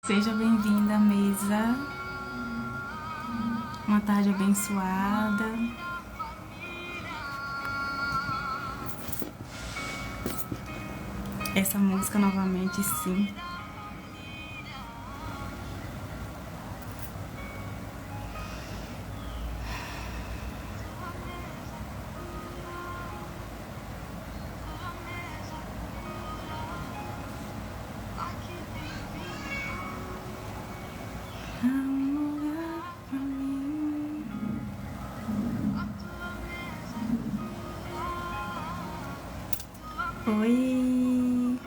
Seja bem-vinda à mesa. Uma tarde abençoada. Essa música novamente, sim. Oi!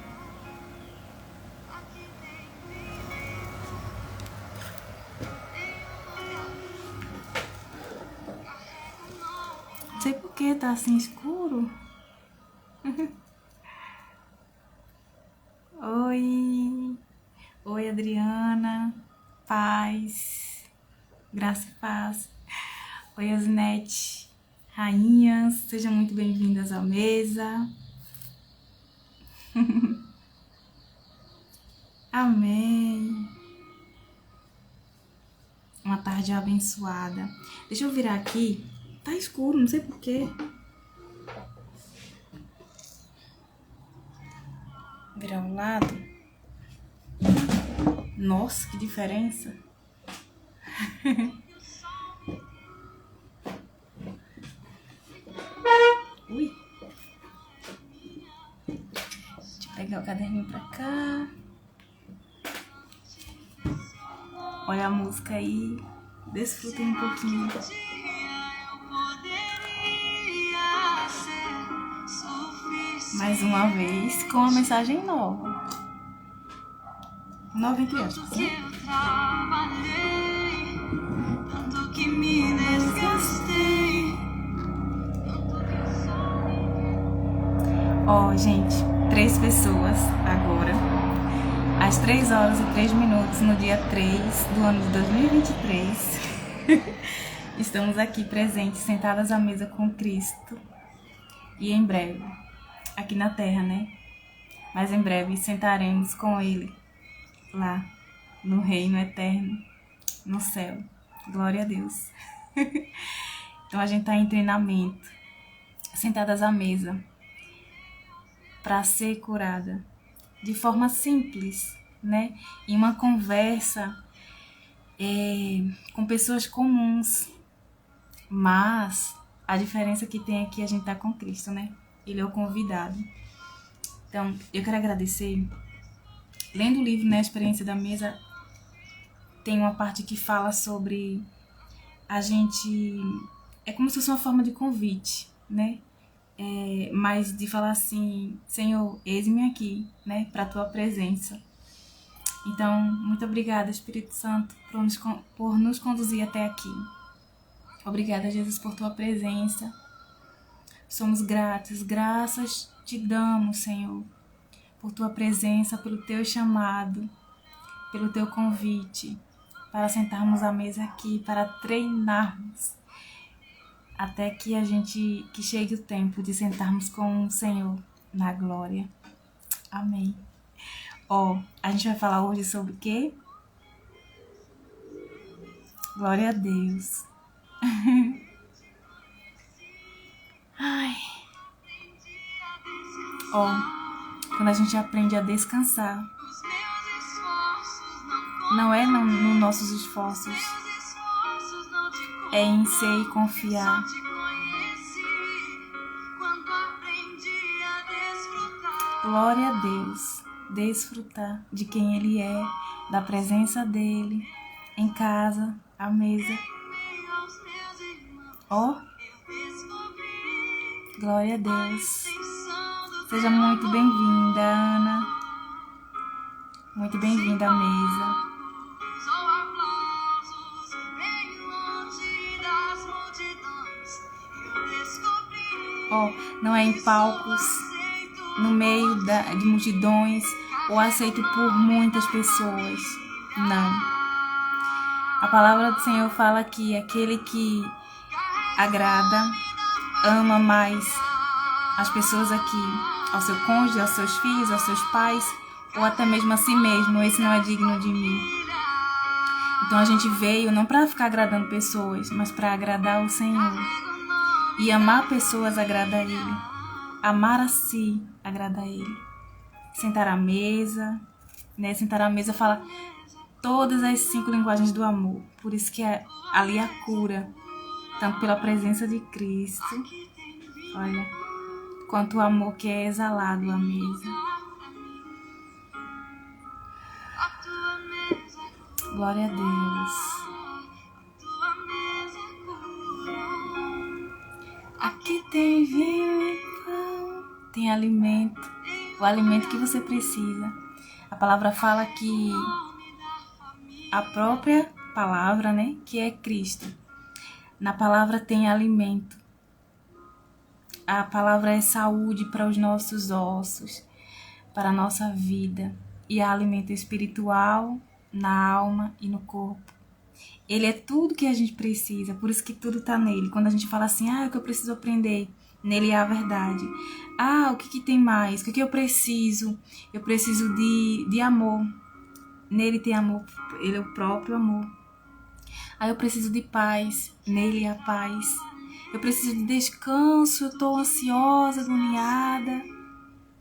Não sei por que tá assim escuro. Oi! Oi, Adriana. Paz. Graça e paz. Oi, Azinete. Rainhas, sejam muito bem-vindas à mesa. Amém. Uma tarde abençoada. Deixa eu virar aqui. Tá escuro, não sei porquê. Virar o lado. Nossa, que diferença. Ui. Deixa eu pegar o caderninho pra cá. Olha a música aí. Desfrutem um pouquinho. Mais uma vez com uma mensagem nova. Nova entre aspas. Tanto que me desgastei. Ó, gente, 3 pessoas agora. Às 3 horas e 3 minutos, no dia 3 do ano de 2023. Estamos aqui presentes, sentadas à mesa com Cristo. E em breve, aqui na terra, né? Mas em breve sentaremos com Ele lá no reino eterno, no céu. Glória a Deus. Então a gente tá em treinamento, sentadas à mesa, para ser curada de forma simples, né? Em uma conversa com pessoas comuns. Mas a diferença que tem aqui, a gente tá com Cristo, né? Ele é o convidado. Então, eu quero agradecer. Lendo o livro, né, A Experiência da Mesa, tem uma parte que fala sobre a gente... É como se fosse uma forma de convite, né? Mas de falar assim, Senhor, eis-me aqui, né, para a tua presença. Então, muito obrigada, Espírito Santo, por nos conduzir até aqui. Obrigada, Jesus, por tua presença. Somos gratos, graças te damos, Senhor, por tua presença, pelo teu chamado, pelo teu convite, para sentarmos à mesa aqui, para treinarmos, até que chegue o tempo de sentarmos com o Senhor na glória. Amém. A gente vai falar hoje sobre o quê? Glória a Deus. Ai. Quando a gente aprende a descansar, não é nos nossos esforços, é em ser e confiar. Glória a Deus, desfrutar de quem Ele é, da presença dEle, em casa, à mesa. Glória a Deus. Seja muito bem-vinda, Ana. Muito bem-vinda à mesa. Não é em palcos, no meio de multidões, ou aceito por muitas pessoas. Não. A palavra do Senhor fala que aquele que agrada, ama mais as pessoas aqui, ao seu cônjuge, aos seus filhos, aos seus pais, ou até mesmo a si mesmo, esse não é digno de mim. Então a gente veio não para ficar agradando pessoas, mas para agradar o Senhor. E amar pessoas agrada a Ele. Amar a si agrada a Ele. Sentar à mesa, né? Sentar à mesa fala todas as 5 linguagens do amor. Por isso que ali a cura, tanto pela presença de Cristo, olha, quanto o amor que é exalado à mesa. Glória a Deus. Aqui tem vinho e pão, tem alimento, o alimento que você precisa. A palavra fala que a própria palavra, né, que é Cristo. Na palavra tem alimento. A palavra é saúde para os nossos ossos, para a nossa vida. E há alimento espiritual na alma e no corpo. Ele é tudo que a gente precisa, por isso que tudo está nele. Quando a gente fala assim, o que eu preciso aprender? Nele é a verdade. O que tem mais? O que eu preciso? Eu preciso de amor. Nele tem amor, ele é o próprio amor. Eu preciso de paz, nele é a paz. Eu preciso de descanso, eu estou ansiosa, agoniada,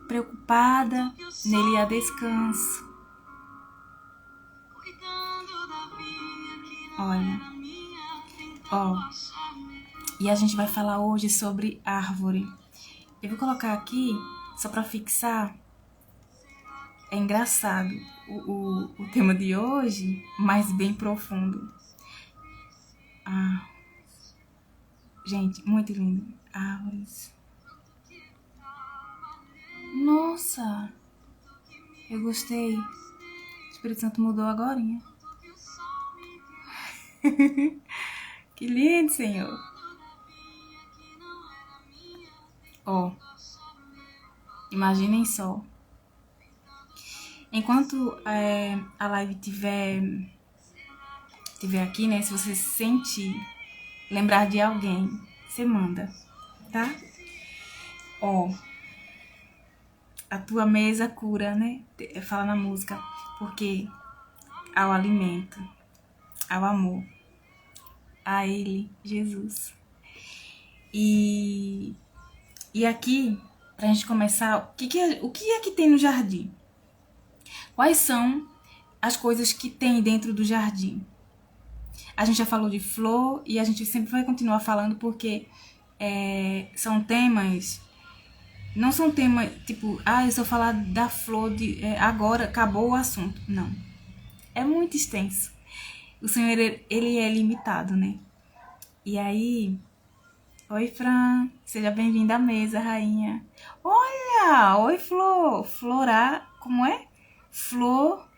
preocupada, nele há descanso. Olha, e a gente vai falar hoje sobre árvore. Eu vou colocar aqui, só para fixar. É engraçado o tema de hoje, mas bem profundo. Gente, muito lindo. Árvores. Nossa, eu gostei. O Espírito Santo mudou agora, hein? Que lindo, Senhor. Imaginem só. Enquanto a live tiver aqui, né? Se você se sentir, lembrar de alguém, você manda, tá? A tua mesa cura, né? Fala na música. Porque ao alimento, ao amor, a Ele, Jesus. E aqui, pra gente começar, o que é que tem no jardim? Quais são as coisas que tem dentro do jardim? A gente já falou de flor e a gente sempre vai continuar falando porque são temas... Não são temas tipo, eu só falar da flor agora, acabou o assunto. Não. É muito extenso. O Senhor, ele é limitado, né? E aí... Oi, Fran. Seja bem-vinda à mesa, rainha. Olha! Oi, Flor. Como é? Flor...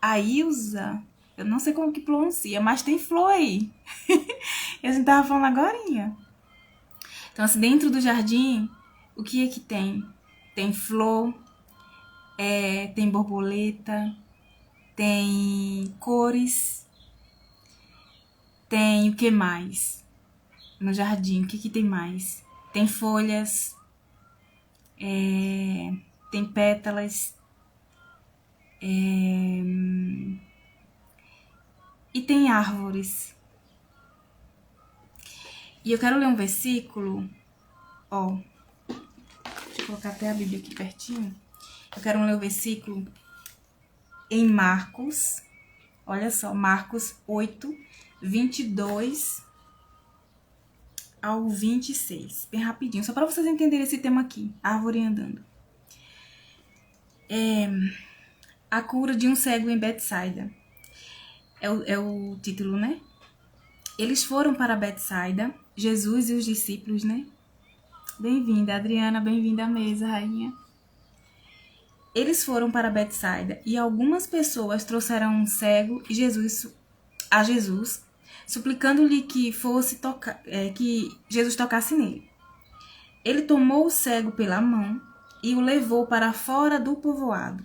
A Ilza. Eu não sei como que pronuncia, mas tem flor aí. E a gente tava falando agorinha. Então, assim, dentro do jardim, o que é que tem? Tem flor, tem borboleta, tem cores, tem o que mais? No jardim, o que que tem mais? Tem folhas, tem pétalas, e tem árvores. E eu quero ler um versículo, deixa eu colocar até a Bíblia aqui pertinho. Eu quero ler o versículo em Marcos, olha só, Marcos 8, 22 ao 26, bem rapidinho, só para vocês entenderem esse tema aqui, árvore andando. A cura de um cego em Betsaida. É o título, né? Eles foram para Betsaida, Jesus e os discípulos, né? Bem-vinda, Adriana, bem-vinda à mesa, rainha. Eles foram para Betsaida e algumas pessoas trouxeram um cego a Jesus, suplicando-lhe que que Jesus tocasse nele. Ele tomou o cego pela mão e o levou para fora do povoado.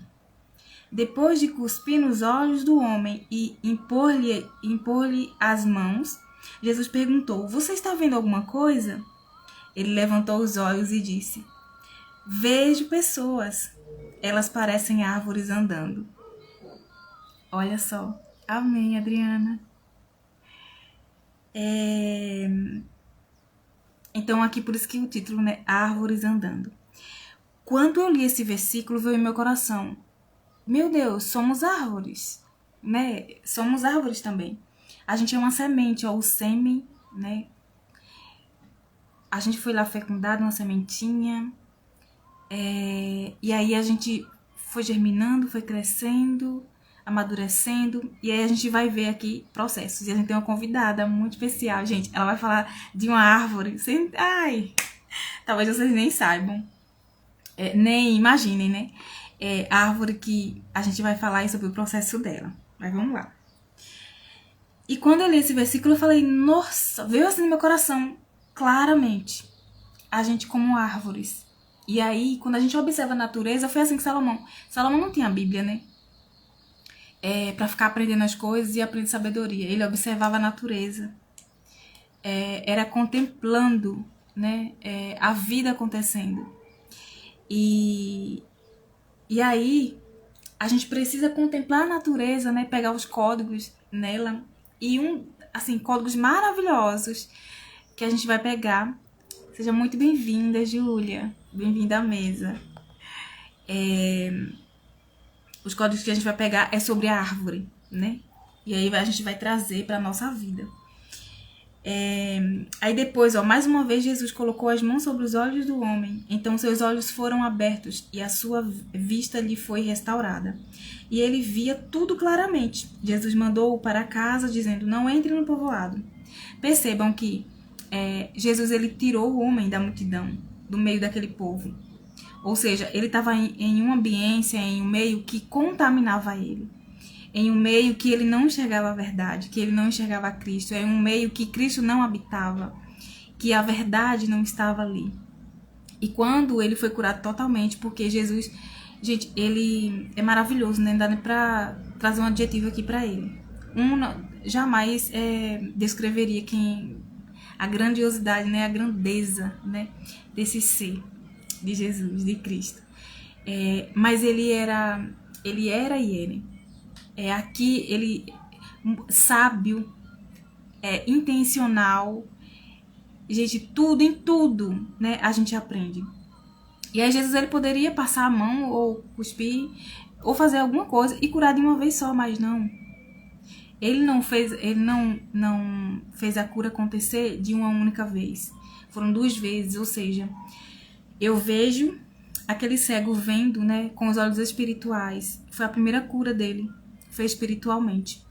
Depois de cuspir nos olhos do homem e impor-lhe as mãos, Jesus perguntou: "Você está vendo alguma coisa?" Ele levantou os olhos e disse: "Vejo pessoas, Elas parecem árvores andando. Olha só. Amém, Adriana. Então, aqui por isso que o título, né? Árvores andando. Quando eu li esse versículo, veio em meu coração. Meu Deus, somos árvores, né? Somos árvores também. A gente é uma semente, ó, o sêmen, né? A gente foi lá fecundado, uma sementinha. E aí a gente foi germinando, foi crescendo, amadurecendo. E aí a gente vai ver aqui processos. E a gente tem uma convidada muito especial, gente. Ela vai falar de uma árvore. Ai, talvez vocês nem saibam. Nem imaginem, né? A árvore que a gente vai falar sobre o processo dela. Mas vamos lá. E quando eu li esse versículo, eu falei, nossa, veio assim no meu coração, claramente, a gente como árvores. E aí, quando a gente observa a natureza, foi assim que Salomão não tinha a Bíblia, né? Pra ficar aprendendo as coisas e aprender sabedoria. Ele observava a natureza. Era contemplando, né? A vida acontecendo. E aí, a gente precisa contemplar a natureza, né? Pegar os códigos nela. E códigos maravilhosos que a gente vai pegar. Seja muito bem-vinda, Júlia. Bem-vinda à mesa. Os códigos que a gente vai pegar é sobre a árvore, né? E aí a gente vai trazer para a nossa vida. Aí depois, ó, mais uma vez Jesus colocou as mãos sobre os olhos do homem. Então seus olhos foram abertos e a sua vista lhe foi restaurada. E ele via tudo claramente. Jesus mandou-o para casa, dizendo, não entre no povoado. Percebam que Jesus ele tirou o homem da multidão, do meio daquele povo. Ou seja, ele estava em uma ambiência, em um meio que contaminava ele. Em um meio que ele não enxergava a verdade, que ele não enxergava Cristo. Em um meio que Cristo não habitava, que a verdade não estava ali. E quando ele foi curado totalmente, porque Jesus, gente, ele é maravilhoso, né? Não dá nem pra trazer um adjetivo aqui pra ele. Jamais descreveria a grandiosidade, né? A grandeza, né? Desse ser, de Jesus, de Cristo. Mas ele era e ele. Aqui ele sábio, intencional. Gente, tudo, em tudo, né? A gente aprende. E aí Jesus ele poderia passar a mão ou cuspir ou fazer alguma coisa e curar de uma vez só, mas não. Ele não fez a cura acontecer de uma única vez. Foram 2 vezes, ou seja, eu vejo aquele cego vendo, né, com os olhos espirituais. Foi a primeira cura dele, foi espiritualmente.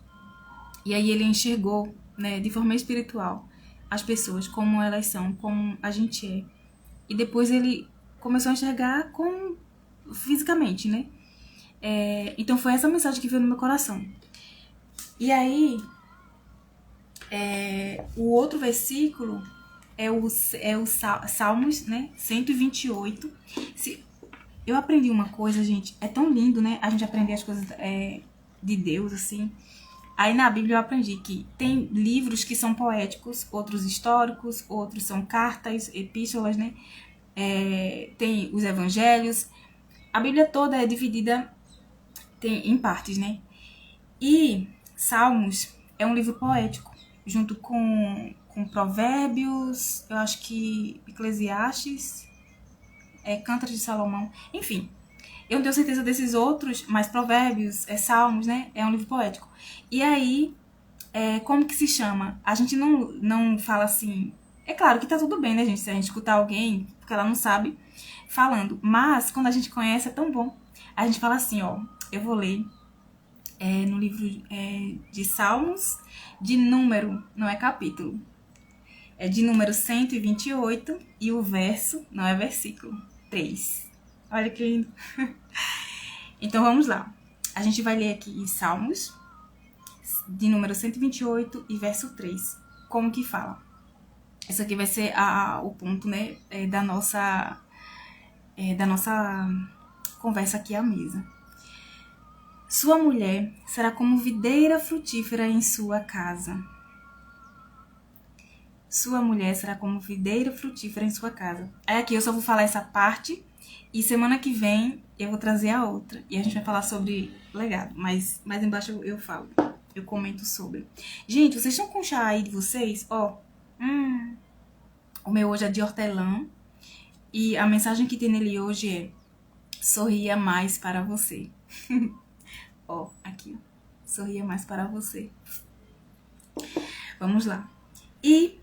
E aí ele enxergou, né, de forma espiritual as pessoas como elas são, como a gente é. E depois ele começou a enxergar fisicamente, né? Então foi essa mensagem que veio no meu coração. E aí, o outro versículo é o Salmos, né? 128. Eu aprendi uma coisa, gente, é tão lindo, né? A gente aprender as coisas de Deus, assim. Aí na Bíblia eu aprendi que tem livros que são poéticos, outros históricos, outros são cartas, epístolas, né? Tem os evangelhos. A Bíblia toda é dividida em partes, né? E Salmos é um livro poético, junto com Provérbios, eu acho que Eclesiastes, Cantares de Salomão, enfim. Eu não tenho certeza desses outros, mas Provérbios, Salmos, né? É um livro poético. E aí, como que se chama? A gente não fala assim... É claro que tá tudo bem, né, gente? Se a gente escutar alguém, porque ela não sabe, falando. Mas, quando a gente conhece, é tão bom. A gente fala assim, ó... Eu vou ler no livro de Salmos, de número, não é capítulo. É de número 128 e o verso, não é versículo, 3. Olha que lindo. Então vamos lá. A gente vai ler aqui Salmos, de número 128 e verso 3. Como que fala? Isso aqui vai ser o ponto, né, da nossa conversa aqui à mesa. Sua mulher será como videira frutífera em sua casa. Sua mulher será como videira frutífera em sua casa. Aí aqui eu só vou falar essa parte e semana que vem eu vou trazer a outra. E a gente vai falar sobre legado, mas mais embaixo eu falo. Eu comento sobre. Gente, vocês estão com chá aí de vocês? Ó, o meu hoje é de hortelã. E a mensagem que tem nele hoje é: sorria mais para você. Ó, aqui, ó. Sorria mais para você. Vamos lá. E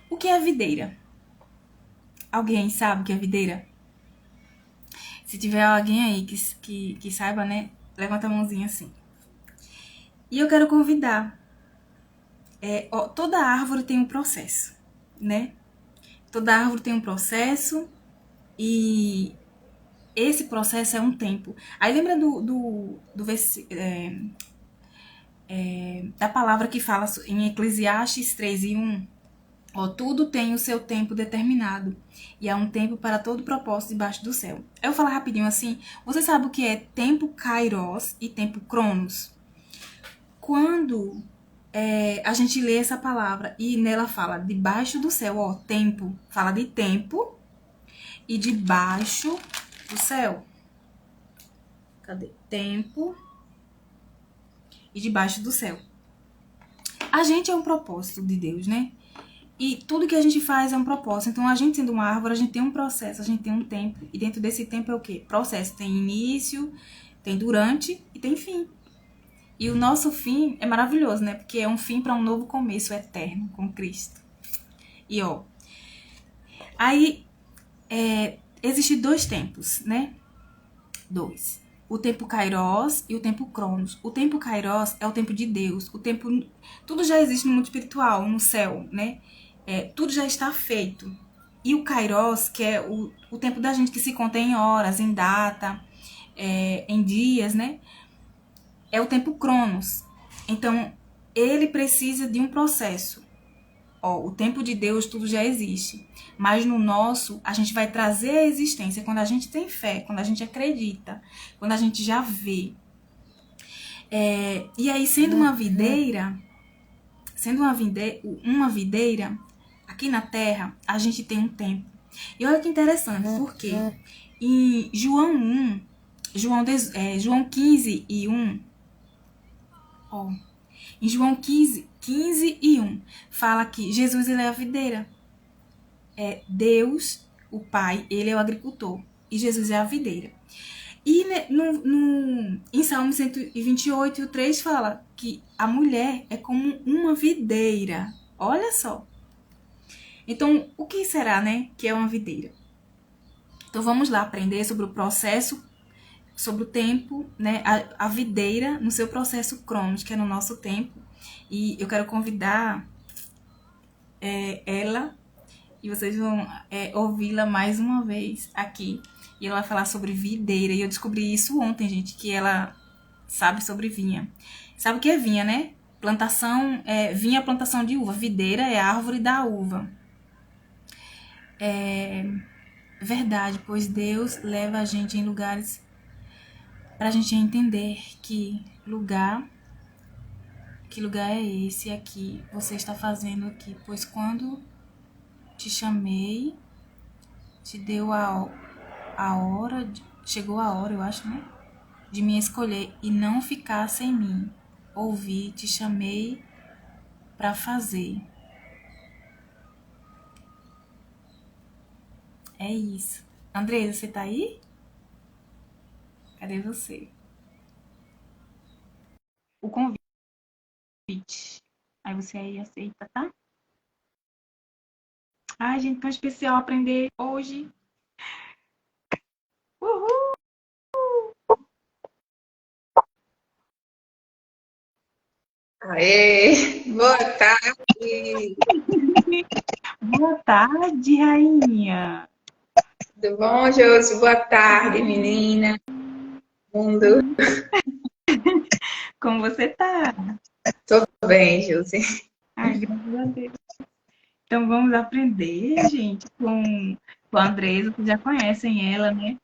o que é videira? Alguém sabe o que é videira? Se tiver alguém aí que saiba, né? Levanta a mãozinha assim. E eu quero convidar. Toda árvore tem um processo, né? Toda árvore tem um processo e esse processo é um tempo. Aí lembra da palavra que fala em Eclesiastes 3:1? Ó, tudo tem o seu tempo determinado e há um tempo para todo propósito debaixo do céu. Eu vou falar rapidinho assim. Você sabe o que é tempo kairos e tempo cronos? Quando a gente lê essa palavra e nela fala debaixo do céu, ó, tempo, fala de tempo e debaixo do céu. Cadê? Tempo e debaixo do céu. A gente é um propósito de Deus, né? E tudo que a gente faz é um propósito. Então, a gente sendo uma árvore, a gente tem um processo, a gente tem um tempo. E dentro desse tempo é o quê? Processo. Tem início, tem durante e tem fim. E o nosso fim é maravilhoso, né? Porque é um fim para um novo começo eterno com Cristo. E ó, aí existem dois tempos, né? Dois. O tempo Kairos e o tempo Cronos. O tempo Kairos é o tempo de Deus. O tempo, tudo já existe no mundo espiritual, no céu, né? Tudo já está feito. E o Kairos, que é o tempo da gente que se contém em horas, em data, em dias, né? É o tempo Cronos. Então, ele precisa de um processo. Ó, o tempo de Deus tudo já existe. Mas no nosso, a gente vai trazer a existência quando a gente tem fé, quando a gente acredita, quando a gente já vê. E aí, sendo uma videira, aqui na Terra, a gente tem um tempo. E olha que interessante, porque em João 1, João 15:1, ó, em João 15:1, fala que Jesus ele é a videira. Deus, o Pai, ele é o agricultor. E Jesus é a videira. E em Salmo 128, o 3 fala que a mulher é como uma videira. Olha só. Então, o que será, né, que é uma videira? Então, vamos lá aprender sobre o processo, sobre o tempo, né, a videira no seu processo crônico, que é no nosso tempo. E eu quero convidar ela, e vocês vão ouvi-la mais uma vez aqui. E ela vai falar sobre videira. E eu descobri isso ontem, gente, que ela sabe sobre vinha. Sabe o que é vinha, né? Plantação, vinha é plantação de uva. Videira é a árvore da uva. Verdade, pois Deus leva a gente em lugares pra gente entender que lugar é esse aqui, você está fazendo aqui. Pois quando te chamei, te deu a hora, chegou a hora, eu acho, né? De me escolher e não ficar sem mim. Ouvi, te chamei pra fazer. É isso. Andresa, você tá aí? Cadê você? O convite. Aí você aí aceita, tá? Ai, gente, tão especial aprender hoje. Uhul! Aê, boa tarde. Boa tarde, rainha. Tudo bom, Josi? Boa tarde, menina. Mundo. Como você tá? Tô bem, Josi. Ai, graças a Deus. Então vamos aprender, gente, com a Andresa, vocês já conhecem ela, né?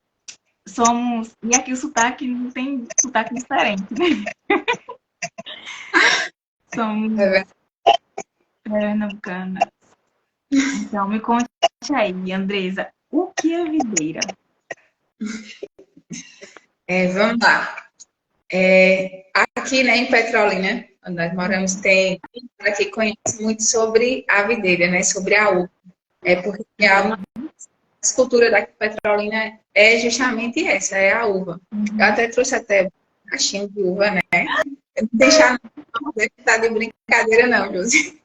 Somos. E aqui o sotaque não tem sotaque diferente, né? É Somos verdade. Pernambucana. Então, me conte aí, Andresa, o que é videira? Vamos lá. Aqui, né, em Petrolina, onde nós moramos, tem cara que conhece muito sobre a videira, né, sobre a uva. Porque a cultura daqui de Petrolina é justamente essa, é a uva. Eu até trouxe até um caixinho de uva, né? Não deixar não tá de brincadeira, não, Josi.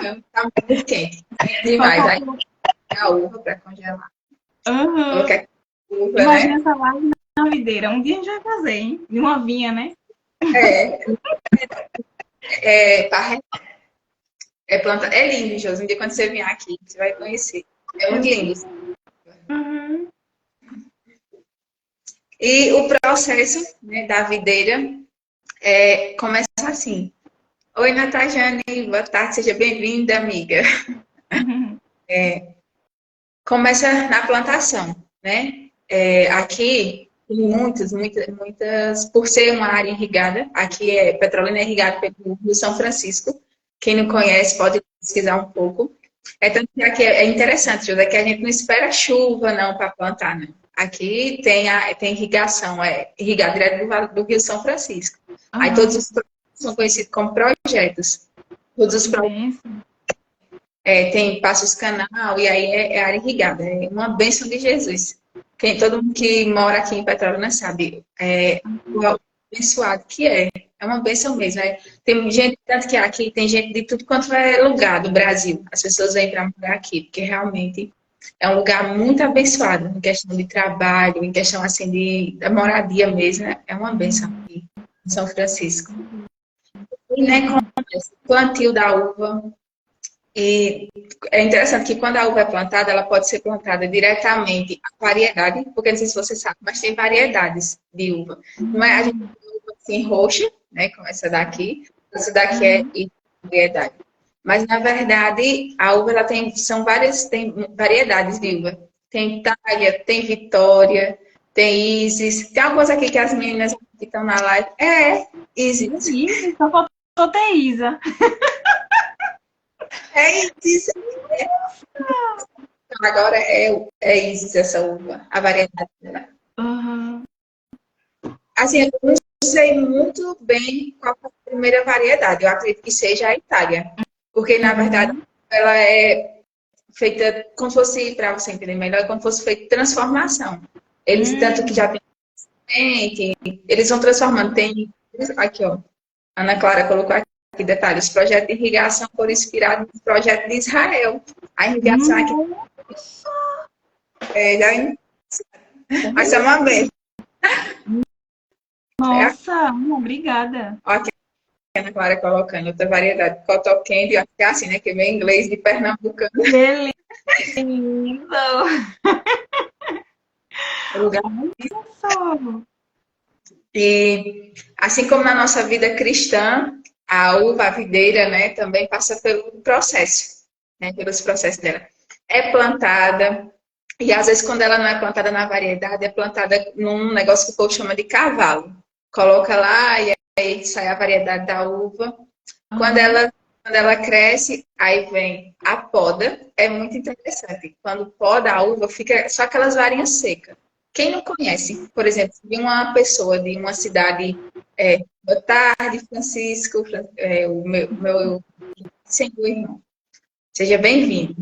Não, tá muito quente. Demais. Aí a uva para congelar. Uhum. Uva, Imagina né? essa live na videira. Um dia a gente vai fazer, hein? De uma vinha, né? Planta. É lindo, Josi. Um dia quando você vier aqui, você vai conhecer. É muito lindo. Uhum. E o processo, né, da videira começa assim. Oi, Natajane, boa tarde, seja bem-vinda, amiga. Começa na plantação, né? Aqui, tem muitas, por ser uma área irrigada, aqui Petrolina é irrigado pelo Rio São Francisco. Quem não conhece pode pesquisar um pouco. Tanto que aqui é interessante, Júlia, que a gente não espera chuva, não, para plantar, não. Aqui tem irrigação, irrigado direto do Rio São Francisco. Aí todos os projetos são conhecidos como projetos. Todos os projetos tem Passos Canal, e aí é área irrigada. É uma bênção de Jesus. Todo mundo que mora aqui em Petrolina sabe o abençoado que é. É uma bênção mesmo. Tem gente, tanto que aqui tem gente de tudo quanto é lugar do Brasil. As pessoas vêm para morar aqui, porque realmente é um lugar muito abençoado em questão de trabalho, em questão assim da moradia mesmo. É uma bênção aqui em São Francisco. E né, com o plantio da uva. E é interessante que quando a uva é plantada, ela pode ser plantada diretamente a variedade, porque não sei se você sabe, mas tem variedades de uva. Não é a gente tem uva assim roxa, né, como essa daqui é variedade. Mas na verdade, a uva ela tem variedades de uva. Tem Itália, tem Vitória, tem Isis. Tem algumas aqui que as meninas que estão na live. Isis. Isis, só faltou ter Isa. Isis. Agora é Isis essa uva, a variedade dela. Uhum. Assim, eu não sei muito bem qual é a primeira variedade. Eu acredito que seja a Itália. Porque, na verdade, ela é feita como se fosse, para você entender melhor, como se fosse feita transformação. Eles, tanto que já tem, eles vão transformando. Tem, aqui, ó, Ana Clara colocou aqui detalhes. Projeto de irrigação foram inspirados no projeto de Israel. A irrigação aqui. Mas é uma vez. Nossa, obrigada. Aqui a Ana Clara colocando outra variedade. Cotton Candy, eu acho que é assim, né? Que vem em inglês de pernambucano. Que lindo! Lugar. E assim como na nossa vida cristã, a uva, a videira, né, também passa pelo processo, né, pelos processos dela. É plantada, e às vezes quando ela não é plantada na variedade, é plantada num negócio que o povo chama de cavalo. Coloca lá e aí sai a variedade da uva. Quando ela cresce, aí vem a poda. É muito interessante. Quando poda a uva, fica só aquelas varinhas secas. Quem não conhece, por exemplo, de uma pessoa de uma cidade, boa tarde, Francisco, o meu senhor irmão, seja bem-vindo.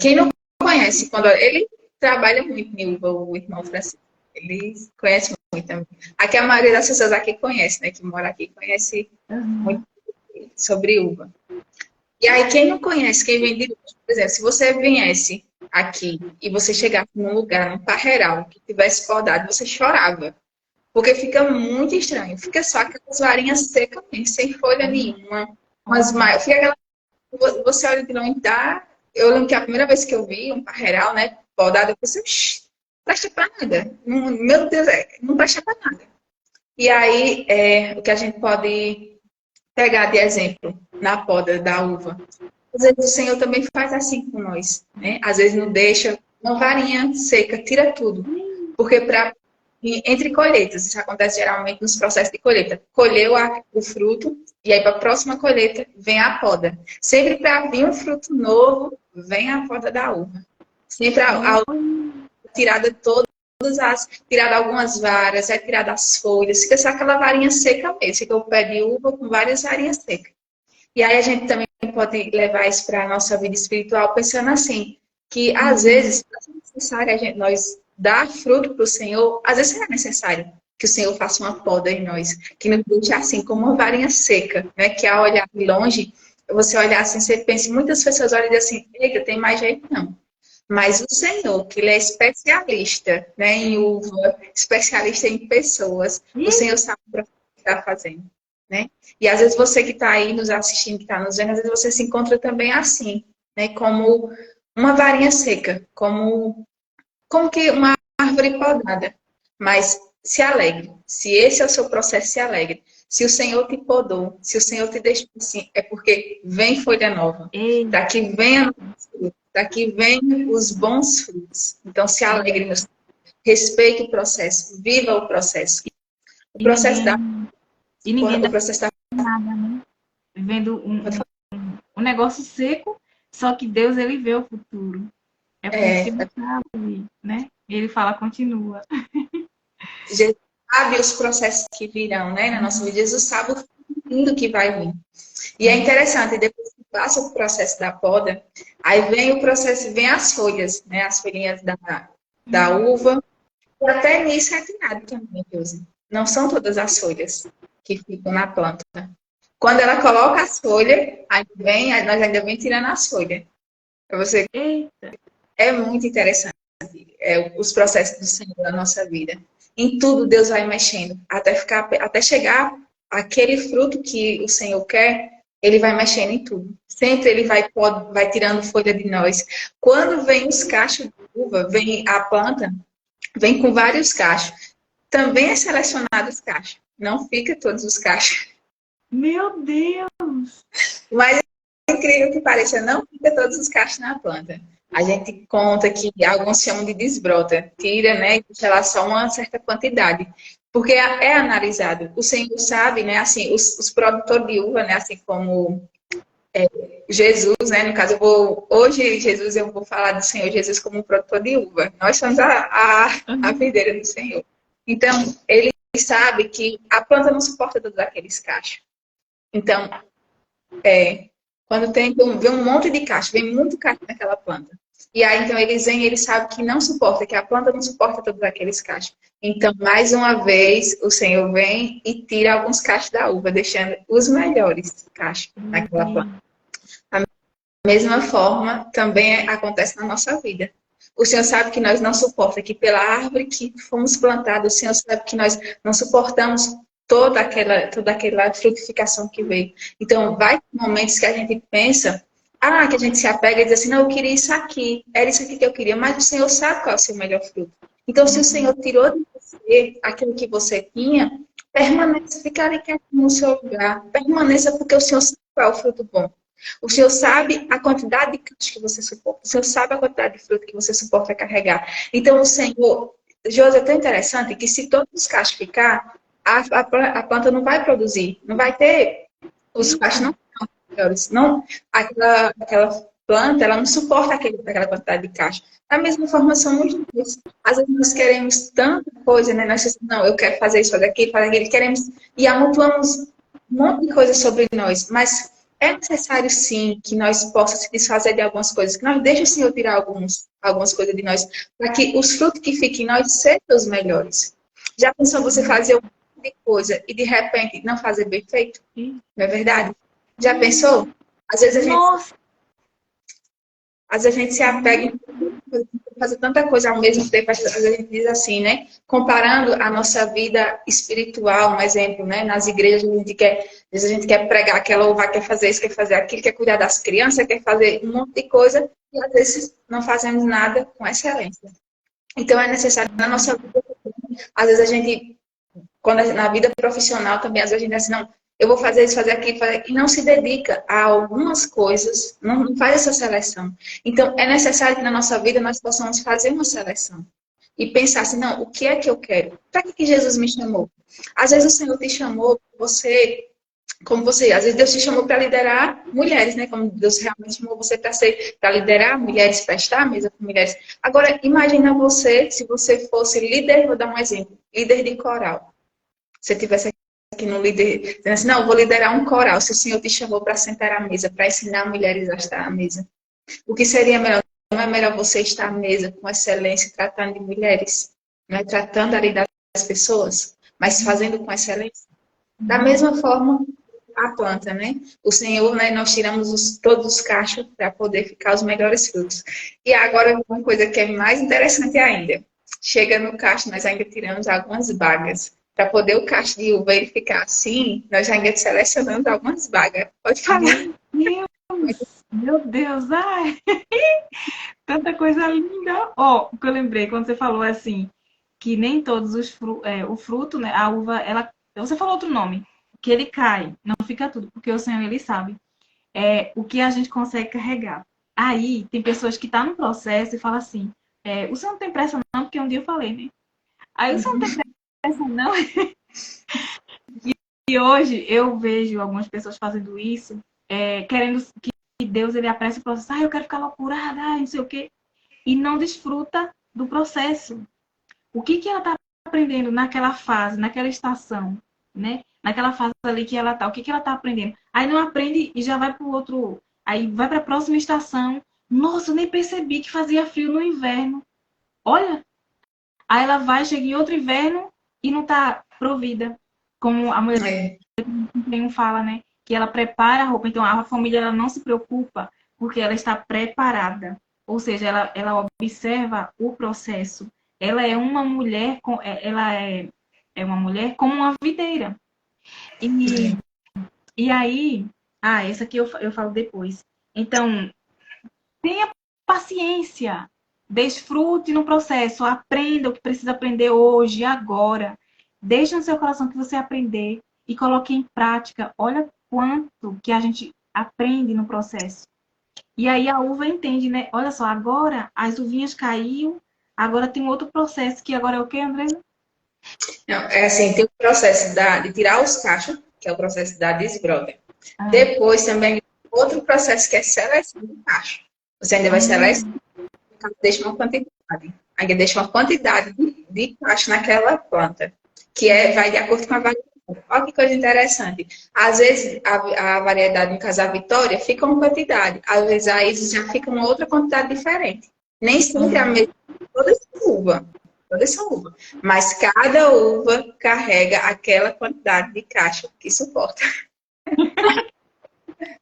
Quem não conhece, quando ele trabalha muito em uva, o irmão Francisco, ele conhece muito também. Aqui a maioria das pessoas aqui conhece, né, que mora aqui, conhece muito sobre uva. E aí, quem não conhece, quem vem de longe, por exemplo, se você viesse aqui e você chegasse num lugar, num parreiral, que tivesse podado, você chorava. Porque fica muito estranho. Fica só aquelas varinhas secas, sem folha nenhuma. Fica aquela... Você olha de longe, dá... Eu lembro que a primeira vez que eu vi um parreiral, né, podado, eu pensei, não presta pra nada. Meu Deus, não presta pra nada. E aí, o que a gente pode pegar de exemplo na poda da uva. Às vezes o Senhor também faz assim com nós, né? Às vezes não deixa uma varinha seca, tira tudo. Porque para entre colheitas. Isso acontece geralmente nos processos de colheita. Colheu o fruto, e aí para a próxima colheita vem a poda. Sempre para vir um fruto novo, vem a poda da uva. Sempre a tirada tirada algumas varas, é tirada as folhas, fica só aquela varinha seca mesmo, fica o pé de uva com várias varinhas secas. E aí a gente também pode levar isso para a nossa vida espiritual pensando assim, que às vezes é necessário nós dar fruto para o Senhor, às vezes é necessário que o Senhor faça uma poda em nós, que nos deixe assim como uma varinha seca, né? Que ao olhar de longe, você olhar assim, você pensa, muitas pessoas olham e dizem assim, eita, tem mais jeito não. Mas o Senhor, que Ele é especialista, né, em uva, especialista em pessoas, o Senhor sabe o que está fazendo, né? E às vezes você que está aí nos assistindo, que está nos vendo, às vezes você se encontra também assim, né, como uma varinha seca, como que uma árvore podada. Mas se alegre. Se esse é o seu processo, se alegre. Se o Senhor te podou, se o Senhor te deixou assim, é porque vem folha nova. Daqui vem daqui vem os bons frutos. Então se alegre, meu Senhor. Respeite o processo, viva o processo. O processo da... E ninguém o processo da... nada, né? Vendo um negócio seco, só que Deus, ele vê o futuro. É por isso que ele sabe, né? Ele fala, continua. Jesus sabe os processos que virão, né, na nossa vida. Jesus sabe o fim que vai vir. E é interessante, depois que passa o processo da poda, aí vem o processo, vem as folhas, né, as folhinhas da uva, e até nisso é tirado também, Deus. Não são todas as folhas que ficam na planta. Quando ela coloca as folhas, nós ainda vem tirando as folhas. Para você. Eita. É muito interessante os processos do Senhor na nossa vida. Em tudo Deus vai mexendo, até chegar aquele fruto que o Senhor quer, Ele vai mexendo em tudo. Sempre Ele vai tirando folha de nós. Quando vem os cachos de uva, vem a planta, vem com vários cachos. Também é selecionado os cachos. Não fica todos os cachos. Meu Deus! Mas é incrível que pareça, não fica todos os cachos na planta. A gente conta que alguns chamam de desbrota, tira, né, e deixa lá só uma certa quantidade, porque é analisado. O Senhor sabe, né, assim, os produtores de uva, né, assim como Jesus, né, no caso hoje Jesus eu vou falar do Senhor Jesus como produtor de uva. Nós somos a videira do Senhor. Então Ele sabe que a planta não suporta todos aqueles cachos. Então quando vem um monte de cacho, vem muito cacho naquela planta. E aí, então, ele sabe que não suporta, que a planta não suporta todos aqueles cachos. Então, mais uma vez, o Senhor vem e tira alguns cachos da uva, deixando os melhores cachos naquela planta. Da mesma forma, também acontece na nossa vida. O Senhor sabe que nós não suportamos, que pela árvore que fomos plantados, o Senhor sabe que nós não suportamos toda aquela frutificação que veio. Então, vai ter momentos que a gente pensa, que a gente se apega e diz assim, não, eu queria isso aqui, era isso aqui que eu queria, mas o Senhor sabe qual é o seu melhor fruto. Então, se o Senhor tirou de você aquilo que você tinha, permaneça, fica ali quieto no seu lugar, permaneça porque o Senhor sabe qual é o fruto bom. O Senhor sabe a quantidade de cacho que você suporta, o Senhor sabe a quantidade de fruto que você suporta carregar. Então, o Senhor, José, é tão interessante que se todos os cachos ficar, a planta não vai produzir, não vai ter, os cachos não são melhores, não, aquela planta, ela não suporta aquela quantidade de cacho. Da mesma forma, somos nós. Às vezes nós queremos tanta coisa, né? Nós dizemos, não, eu quero fazer isso, fazer aquilo, queremos, e amontoamos um monte de coisas sobre nós, mas é necessário, sim, que nós possamos se desfazer de algumas coisas, que nós deixemos o Senhor tirar algumas coisas de nós, para que os frutos que fiquem em nós sejam os melhores. Já pensou você fazer de coisa e de repente não fazer bem feito? Não é verdade? Já pensou? Às vezes a gente se apega em fazer tanta coisa ao mesmo tempo, às vezes a gente diz assim, né? Comparando a nossa vida espiritual, um exemplo, né? Nas igrejas às vezes a gente quer pregar, quer louvar, quer fazer isso, quer fazer aquilo, quer cuidar das crianças, quer fazer um monte de coisa e às vezes não fazemos nada com excelência. Então é necessário na nossa vida, às vezes a gente na vida profissional também, às vezes a gente diz assim, não, eu vou fazer isso, fazer aquilo, e não se dedica a algumas coisas, não faz essa seleção. Então, é necessário que na nossa vida nós possamos fazer uma seleção. e pensar assim, não, o que é que eu quero? Para que Jesus me chamou? Às vezes o Senhor te chamou, você, como você, às vezes Deus te chamou para liderar mulheres, né? Como Deus realmente chamou você para liderar mulheres, para estar à mesa com mulheres. Agora, imagina você, se você fosse líder, vou dar um exemplo, líder de coral. Se você tivesse aqui no líder, dizendo assim, não, eu vou liderar um coral, se o Senhor te chamou para sentar à mesa, para ensinar mulheres a estar à mesa. O que seria melhor? Não é melhor você estar à mesa com excelência, tratando de mulheres, não é tratando ali das pessoas, mas fazendo com excelência. Da mesma forma, a planta, né? O Senhor, né, nós tiramos todos os cachos para poder ficar os melhores frutos. E agora, uma coisa que é mais interessante ainda. Chega no cacho, nós ainda tiramos algumas bagas. Para poder o cacho de uva ele ficar assim, nós ainda selecionamos algumas bagas. Pode falar. Meu Deus, meu Deus, ai, tanta coisa linda. Ó, o que eu lembrei quando você falou assim, que nem todos o fruto, né, a uva, ela, você falou outro nome, que ele cai, não fica tudo, porque o Senhor, ele sabe o que a gente consegue carregar. Aí, tem pessoas que estão no processo e falam assim, o Senhor não tem pressa não, porque um dia eu falei, né? Aí o Senhor não tem pressa não. E hoje eu vejo algumas pessoas fazendo isso, querendo que Deus ele apresse o processo. Eu quero ficar loucurada, não sei o quê. E não desfruta do processo. O que ela está aprendendo naquela fase, naquela estação, né? Naquela fase ali que ela está. O que ela está aprendendo? Aí não aprende e já vai para o outro. Aí vai para a próxima estação. Nossa, eu nem percebi que fazia frio no inverno. Olha. Aí ela vai, chega em outro inverno e não está provida. Como a mulher fala, né? Que ela prepara a roupa. Então, a família ela não se preocupa porque ela está preparada. Ou seja, ela observa o processo. Ela é uma mulher, ela é uma mulher como uma videira. E aí, essa aqui eu falo depois. Então, tenha paciência. Desfrute no processo. Aprenda o que precisa aprender hoje, agora. Deixe no seu coração que você aprender e coloque em prática. Olha quanto que a gente aprende no processo. E aí a uva entende, né? Olha só, agora as uvinhas caiu, agora tem outro processo, que agora é o quê, André? Não, é assim, tem o processo de tirar os cachos, que é o processo da desbrota. Depois também outro processo que é seleção do cacho. Você ainda vai selecionar, deixa uma quantidade. Ainda deixa uma quantidade de cacho naquela planta, que vai de acordo com a variedade. Olha que coisa interessante. Às vezes a variedade, no caso a Vitória, fica uma quantidade. Às vezes a Isis já fica uma outra quantidade diferente. Nem sempre a mesma. Todas são uva. Todas são uva. Mas cada uva carrega aquela quantidade de cacho que suporta.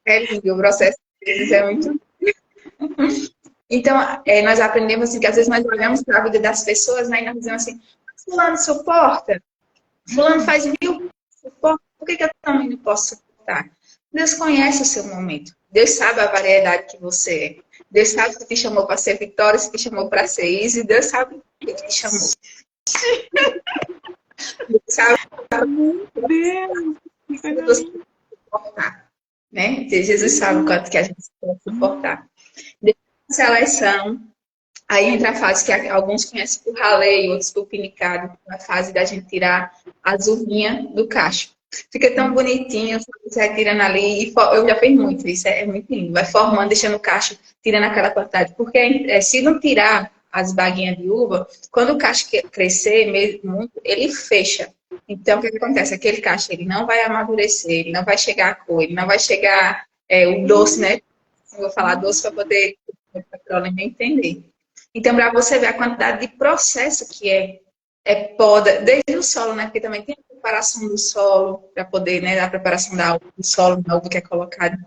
É lindo, o processo deles é muito. Então, nós aprendemos assim, que às vezes nós olhamos para a vida das pessoas, né, e nós dizemos assim, fulano suporta, fulano faz mil, suporta, por que eu também não posso suportar? Deus conhece o seu momento. Deus sabe a variedade que você é. Deus sabe que te chamou para ser Vitória, se te chamou para ser Izzy, Deus sabe que te chamou. Deus sabe que você suportar, né? Jesus sabe o quanto que a gente pode suportar. Depois da seleção, aí entra a fase que alguns conhecem por raleio, outros por pinicado, a fase da gente tirar as uvinhas do cacho. Fica tão bonitinho, você vai tirando ali, e eu já fiz muito, isso é muito lindo. Vai formando, deixando o cacho, tirando aquela quantidade. Porque se não tirar as baguinhas de uva, quando o cacho crescer muito, ele fecha. Então, o que acontece? Aquele cacho, ele não vai amadurecer, ele não vai chegar a cor, ele não vai chegar o doce, né? Eu vou falar doce para poder entender. Então, para você ver a quantidade de processo que é poda, desde o solo, né? Porque também tem a preparação do solo, para poder, né? A preparação do solo, da uva que é colocado.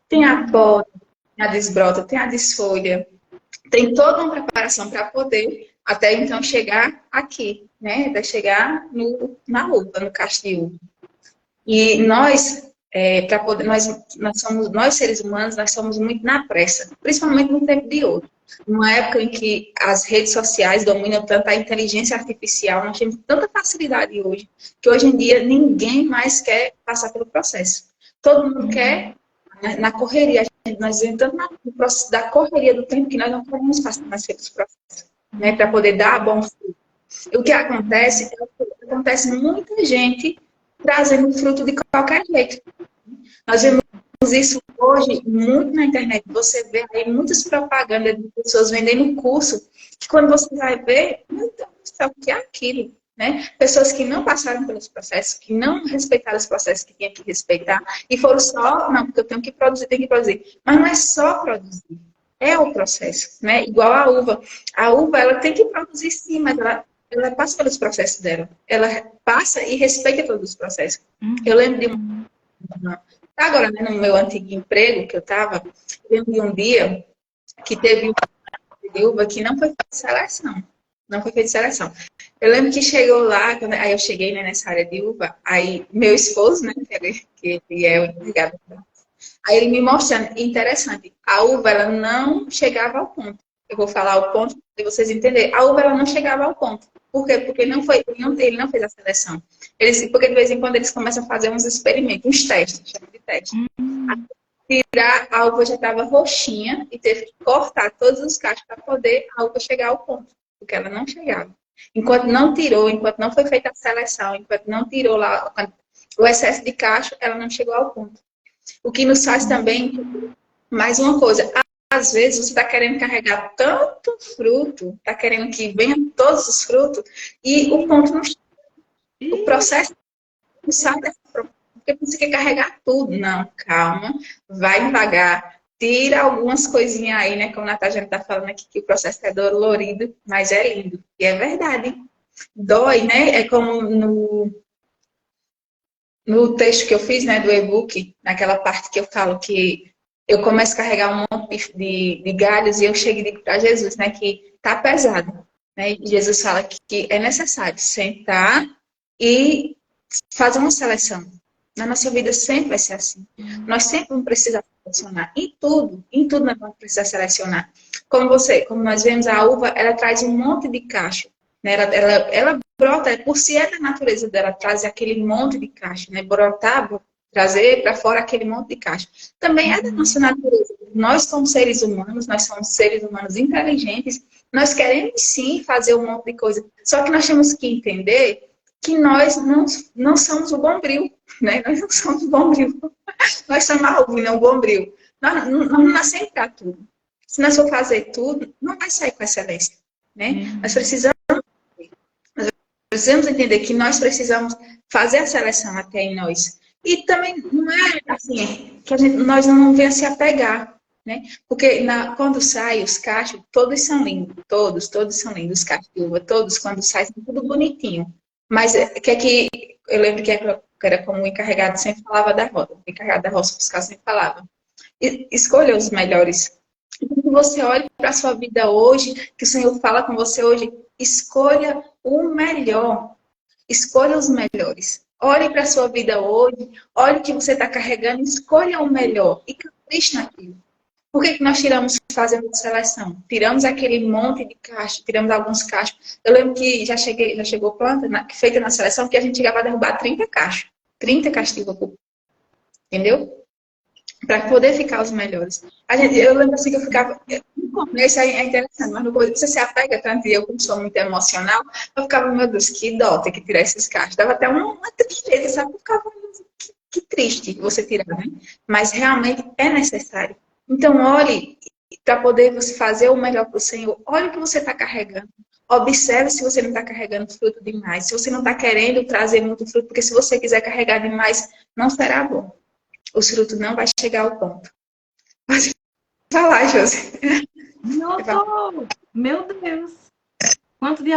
Tem a poda, tem a desbrota, tem a desfolha. Tem toda uma preparação para poder, até então, chegar aqui, né? Até chegar na uva, no cacho de uva. E nós, para poder, nós seres humanos, nós somos muito na pressa, principalmente no tempo de hoje. Numa época em que as redes sociais dominam tanto a inteligência artificial, nós temos tanta facilidade hoje, que hoje em dia ninguém mais quer passar pelo processo. Todo mundo quer, né, na correria. Nós vivemos tanto no processo da correria do tempo que nós não queremos passar mais pelos processos, né, para poder dar bom fruto. O que acontece é que acontece muita gente trazendo fruto de qualquer jeito. Nós vemos isso hoje muito na internet. Você vê aí muitas propagandas de pessoas vendendo curso, que quando você vai ver, meu Deus do céu, o que é aquilo? Né? Pessoas que não passaram pelos processos, que não respeitaram os processos que tinha que respeitar, e foram só, não, porque eu tenho que produzir, tenho que produzir. Mas não é só produzir, é o processo, né? Igual a uva. A uva, ela tem que produzir sim, mas ela passa pelos processos dela. Ela passa e respeita todos os processos. Eu lembro de uma agora, né, no meu antigo emprego que eu estava, eu vi um dia que teve uma viúva que não foi feita seleção. Não foi feita seleção. Eu lembro que chegou lá, aí eu cheguei, né, nessa área de uva, aí meu esposo, né, que ele é o encarregado, aí ele me mostrando, interessante, a uva, ela não chegava ao ponto. Eu vou falar o ponto para vocês entenderem. A uva, ela não chegava ao ponto. Por quê? Porque ele não fez a seleção. Porque de vez em quando eles começam a fazer uns experimentos, uns testes, chama de teste. Tirar, a uva já estava roxinha e teve que cortar todos os cachos para poder a uva chegar ao ponto, porque ela não chegava. Enquanto não tirou, enquanto não foi feita a seleção, enquanto não tirou lá o excesso de cacho, ela não chegou ao ponto. O que nos faz também, mais uma coisa, às vezes você está querendo carregar tanto fruto, está querendo que venham todos os frutos, e o ponto não chega. O processo não sai dessa proporção, porque você quer carregar tudo. Não, calma, vai devagar, tira algumas coisinhas aí, né? Como a Natália está falando aqui, que o processo é dolorido, mas é lindo. E é verdade. Dói, né? É como no texto que eu fiz, né, do e-book, naquela parte que eu falo que eu começo a carregar um monte de galhos e eu chego e digo para Jesus, né, que tá pesado. Né? E Jesus fala que é necessário sentar e fazer uma seleção. Na nossa vida sempre vai ser assim. Nós sempre vamos precisar selecionar. Em tudo nós vamos precisar selecionar. Como nós vemos, a uva, ela traz um monte de cacho. Né? Ela brota, por si é da natureza dela, trazer aquele monte de cacho, né? Brotar, trazer para fora aquele monte de cacho. Também é da nossa natureza. Nós somos seres humanos inteligentes, nós queremos sim fazer um monte de coisa. Só que nós temos que entender que nós não somos o bombril, né? Nós não somos o bombril. Nós somos a uva, não o bombril. Nós não nascemos para tudo. Se nós for fazer tudo, não vai sair com excelência, né? Nós precisamos entender que nós precisamos fazer a seleção até em nós. E também não é assim, que nós não venhamos se apegar, né? Porque quando sai os cachos, todos são lindos, todos são lindos, os cachos de uva, todos quando saem, são tudo bonitinho. Mas eu lembro que era como o encarregado sempre falava da roda, o encarregado da roça fiscal sempre falava. Escolha os melhores. Quando você olha para a sua vida hoje, que o Senhor fala com você hoje, escolha o melhor. Escolha os melhores. Olhe para a sua vida hoje, olhe o que você está carregando, escolha o melhor e capriche naquilo. Por que nós fazemos seleção? Tiramos aquele monte de cacho, tiramos alguns cachos. Eu lembro que já chegou planta feita na seleção que a gente chegava a derrubar 30 cachos. 30 cachos de uva, entendeu? Para poder ficar os melhores. Eu lembro assim que eu ficava. No começo é interessante, mas no começo você se apega tanto, e eu, como sou muito emocional, eu ficava, meu Deus, que dó ter que tirar esses cachos. Dava até uma tristeza, sabe? Eu ficava, que triste você tirar, né? Mas realmente é necessário. Então, olhe, para poder você fazer o melhor para o Senhor, olhe o que você está carregando. Observe se você não está carregando fruto demais. Se você não está querendo trazer muito fruto, porque se você quiser carregar demais, não será bom. Os frutos não vai chegar ao ponto. Pode falar, Josi. Meu Deus! Quanto de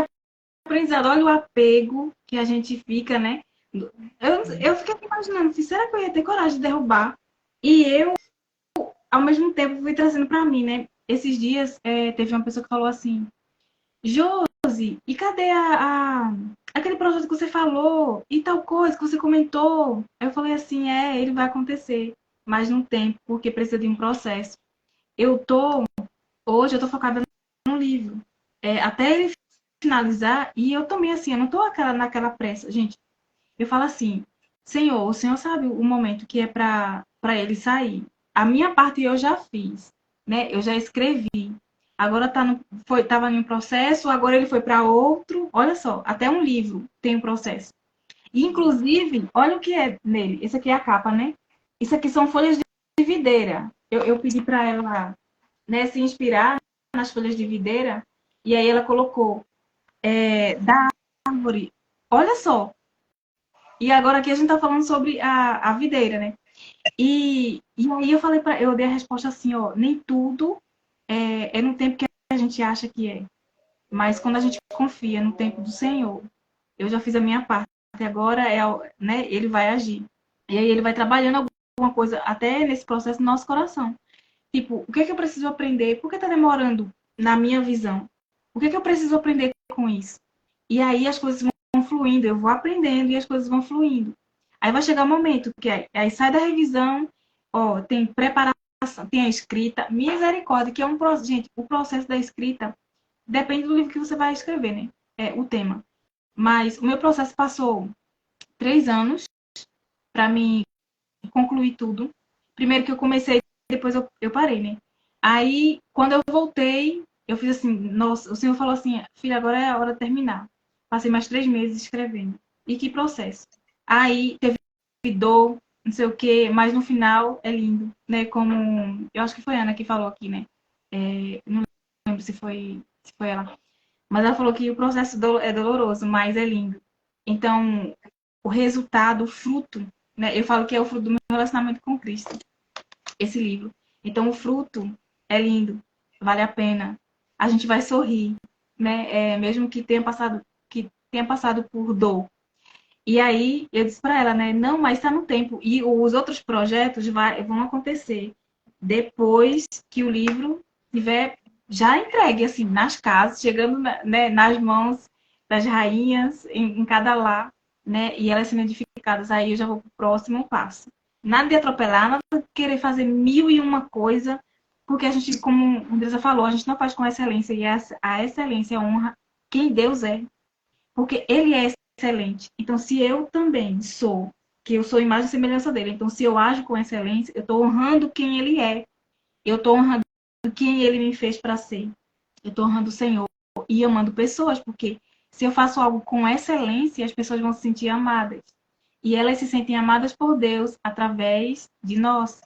aprendizado. Olha o apego que a gente fica, né? Eu fiquei imaginando, será que eu ia ter coragem de derrubar? E eu, ao mesmo tempo, fui trazendo para mim, né? Esses dias, teve uma pessoa que falou assim, Josi, e cadê aquele projeto que você falou? E tal coisa que você comentou? Eu falei assim, ele vai acontecer, mas no tempo, porque precisa de um processo. Hoje eu tô focada no livro. Até ele finalizar, e eu também assim, eu não tô naquela pressa. Gente, eu falo assim, Senhor, o Senhor sabe o momento que é para ele sair. A minha parte eu já fiz, né? Eu já escrevi. agora estava em um processo, agora ele foi para outro. Olha só, até um livro tem um processo. E, inclusive, olha o que é nele. Esse aqui é a capa, né? Isso aqui são folhas de videira. Eu pedi para ela, né, se inspirar nas folhas de videira, e aí ela colocou da árvore. Olha só. E agora aqui a gente está falando sobre a videira, né? E aí eu dei a resposta assim, ó, nem tudo é no tempo que a gente acha que é. Mas quando a gente confia no tempo do Senhor, eu já fiz a minha parte. Agora né, ele vai agir. E aí ele vai trabalhando alguma coisa até nesse processo no nosso coração. Tipo, o que é que eu preciso aprender? Por que está demorando na minha visão? O que é que eu preciso aprender com isso? E aí as coisas vão fluindo, eu vou aprendendo e as coisas vão fluindo. Aí vai chegar um momento que aí sai da revisão, ó, tem preparação, tem a escrita, misericórdia, que é gente, o processo da escrita depende do livro que você vai escrever, né? É o tema. Mas o meu processo passou 3 anos para mim concluir tudo. Primeiro que eu comecei, depois eu parei, né? Aí, quando eu voltei, eu fiz assim, nossa, o senhor falou assim, filha, agora é a hora de terminar. Passei mais 3 meses escrevendo. E que processo. Aí, teve dor, não sei o quê, mas no final é lindo, né? Como, eu acho que foi a Ana que falou aqui, né? Não lembro se foi ela. Mas ela falou que o processo é doloroso, mas é lindo. Então, o resultado, o fruto, né? Eu falo que é o fruto do meu relacionamento com Cristo, esse livro. Então, o fruto é lindo, vale a pena. A gente vai sorrir, né? Mesmo que tenha passado por dor. E aí, eu disse para ela, né? Não, mas está no tempo. E os outros projetos vão acontecer depois que o livro tiver já entregue, assim, nas casas, chegando, né, nas mãos das rainhas, em cada lar, né? E elas sendo edificadas. Aí eu já vou para o próximo passo. Nada de atropelar, nada de querer fazer mil e uma coisa, porque a gente, como a Andresa falou, a gente não faz com excelência. E a excelência honra quem Deus é. Porque Ele é excelente. Então, se eu também sou, que eu sou imagem e semelhança dele, então se eu ajo com excelência, eu estou honrando quem Ele é. Eu estou honrando quem Ele me fez para ser. Eu estou honrando o Senhor e amando pessoas, porque se eu faço algo com excelência, as pessoas vão se sentir amadas. E elas se sentem amadas por Deus através de nós.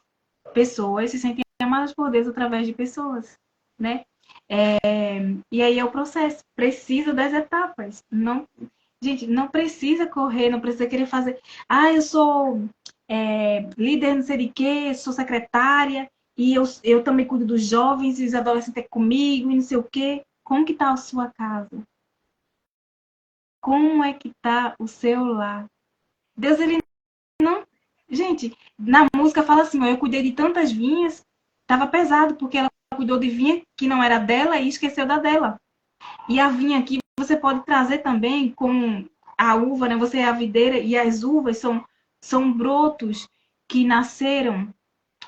Pessoas se sentem amadas por Deus através de pessoas, né? E aí é o processo. Precisa das etapas. Não, gente, não precisa correr, não precisa querer fazer. Ah, eu sou líder não sei de quê, sou secretária, e eu também cuido dos jovens e os adolescentes comigo, e não sei o quê. Como que tá a sua casa? Como é que tá o seu lar? Deus, ele não. Gente, na música fala assim: ó, eu cuidei de tantas vinhas, tava pesado, porque ela cuidou de vinha que não era dela e esqueceu da dela. E a vinha aqui você pode trazer também com a uva, né? Você é a videira e as uvas são brotos que nasceram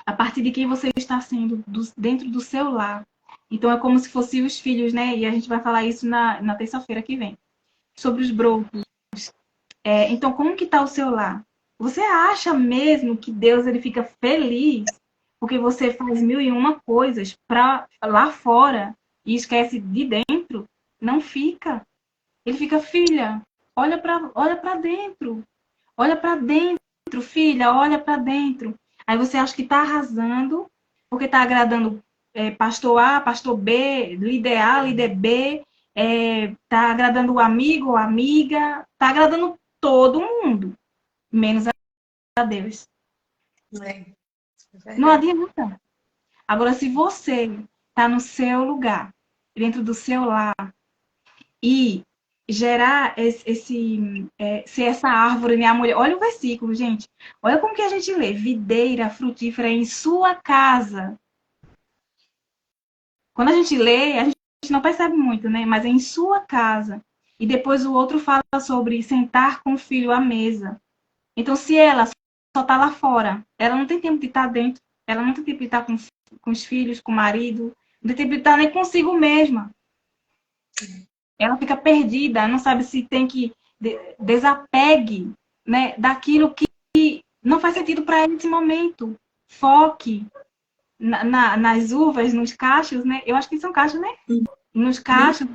a partir de quem você está sendo dentro do seu lar. Então é como se fossem os filhos, né? E a gente vai falar isso na terça-feira que vem, sobre os brotos. Então, como que está o seu lar? Você acha mesmo que Deus ele fica feliz porque você faz mil e uma coisas para lá fora e esquece de dentro? Não fica. Ele fica, filha, olha para dentro. Olha para dentro, filha, olha para dentro. Aí você acha que está arrasando porque está agradando pastor A, pastor B, líder A, líder B, está agradando o amigo ou amiga, está agradando todo mundo, menos a Deus. Não adianta. Agora, se você está no seu lugar, dentro do seu lar, e gerar ser essa árvore, né? A mulher, olha o versículo, gente. Olha como que a gente lê: videira frutífera em sua casa. Quando a gente lê, a gente não percebe muito, né? Mas é em sua casa. E depois o outro fala sobre sentar com o filho à mesa. Então, se ela só está lá fora, ela não tem tempo de estar dentro, ela não tem tempo de estar com os filhos, com o marido, não tem tempo de estar nem consigo mesma. Ela fica perdida, não sabe se tem que desapegue, né, daquilo que não faz sentido para ela nesse momento. Foque, nas uvas, nos cachos, né? Eu acho que são cachos, né? Nos cachos,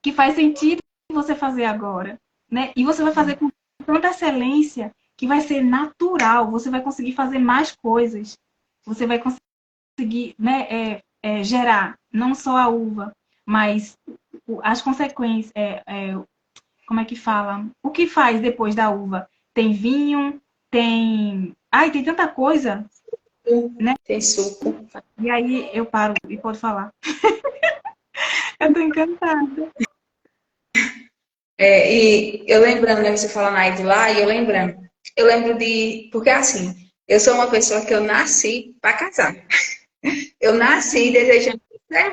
que faz sentido você fazer agora, né? E você vai fazer com tanta excelência que vai ser natural, você vai conseguir fazer mais coisas, você vai conseguir, né, gerar não só a uva, mas as consequências, como é que fala? O que faz depois da uva? Tem vinho, tem... Ai, tem tanta coisa, né? Tem suco. E aí eu paro e pode falar. Eu tô encantada. E eu lembrando, né, você falando aí de lá, e eu lembro de, porque assim, eu sou uma pessoa que eu nasci para casar. Eu nasci desejando,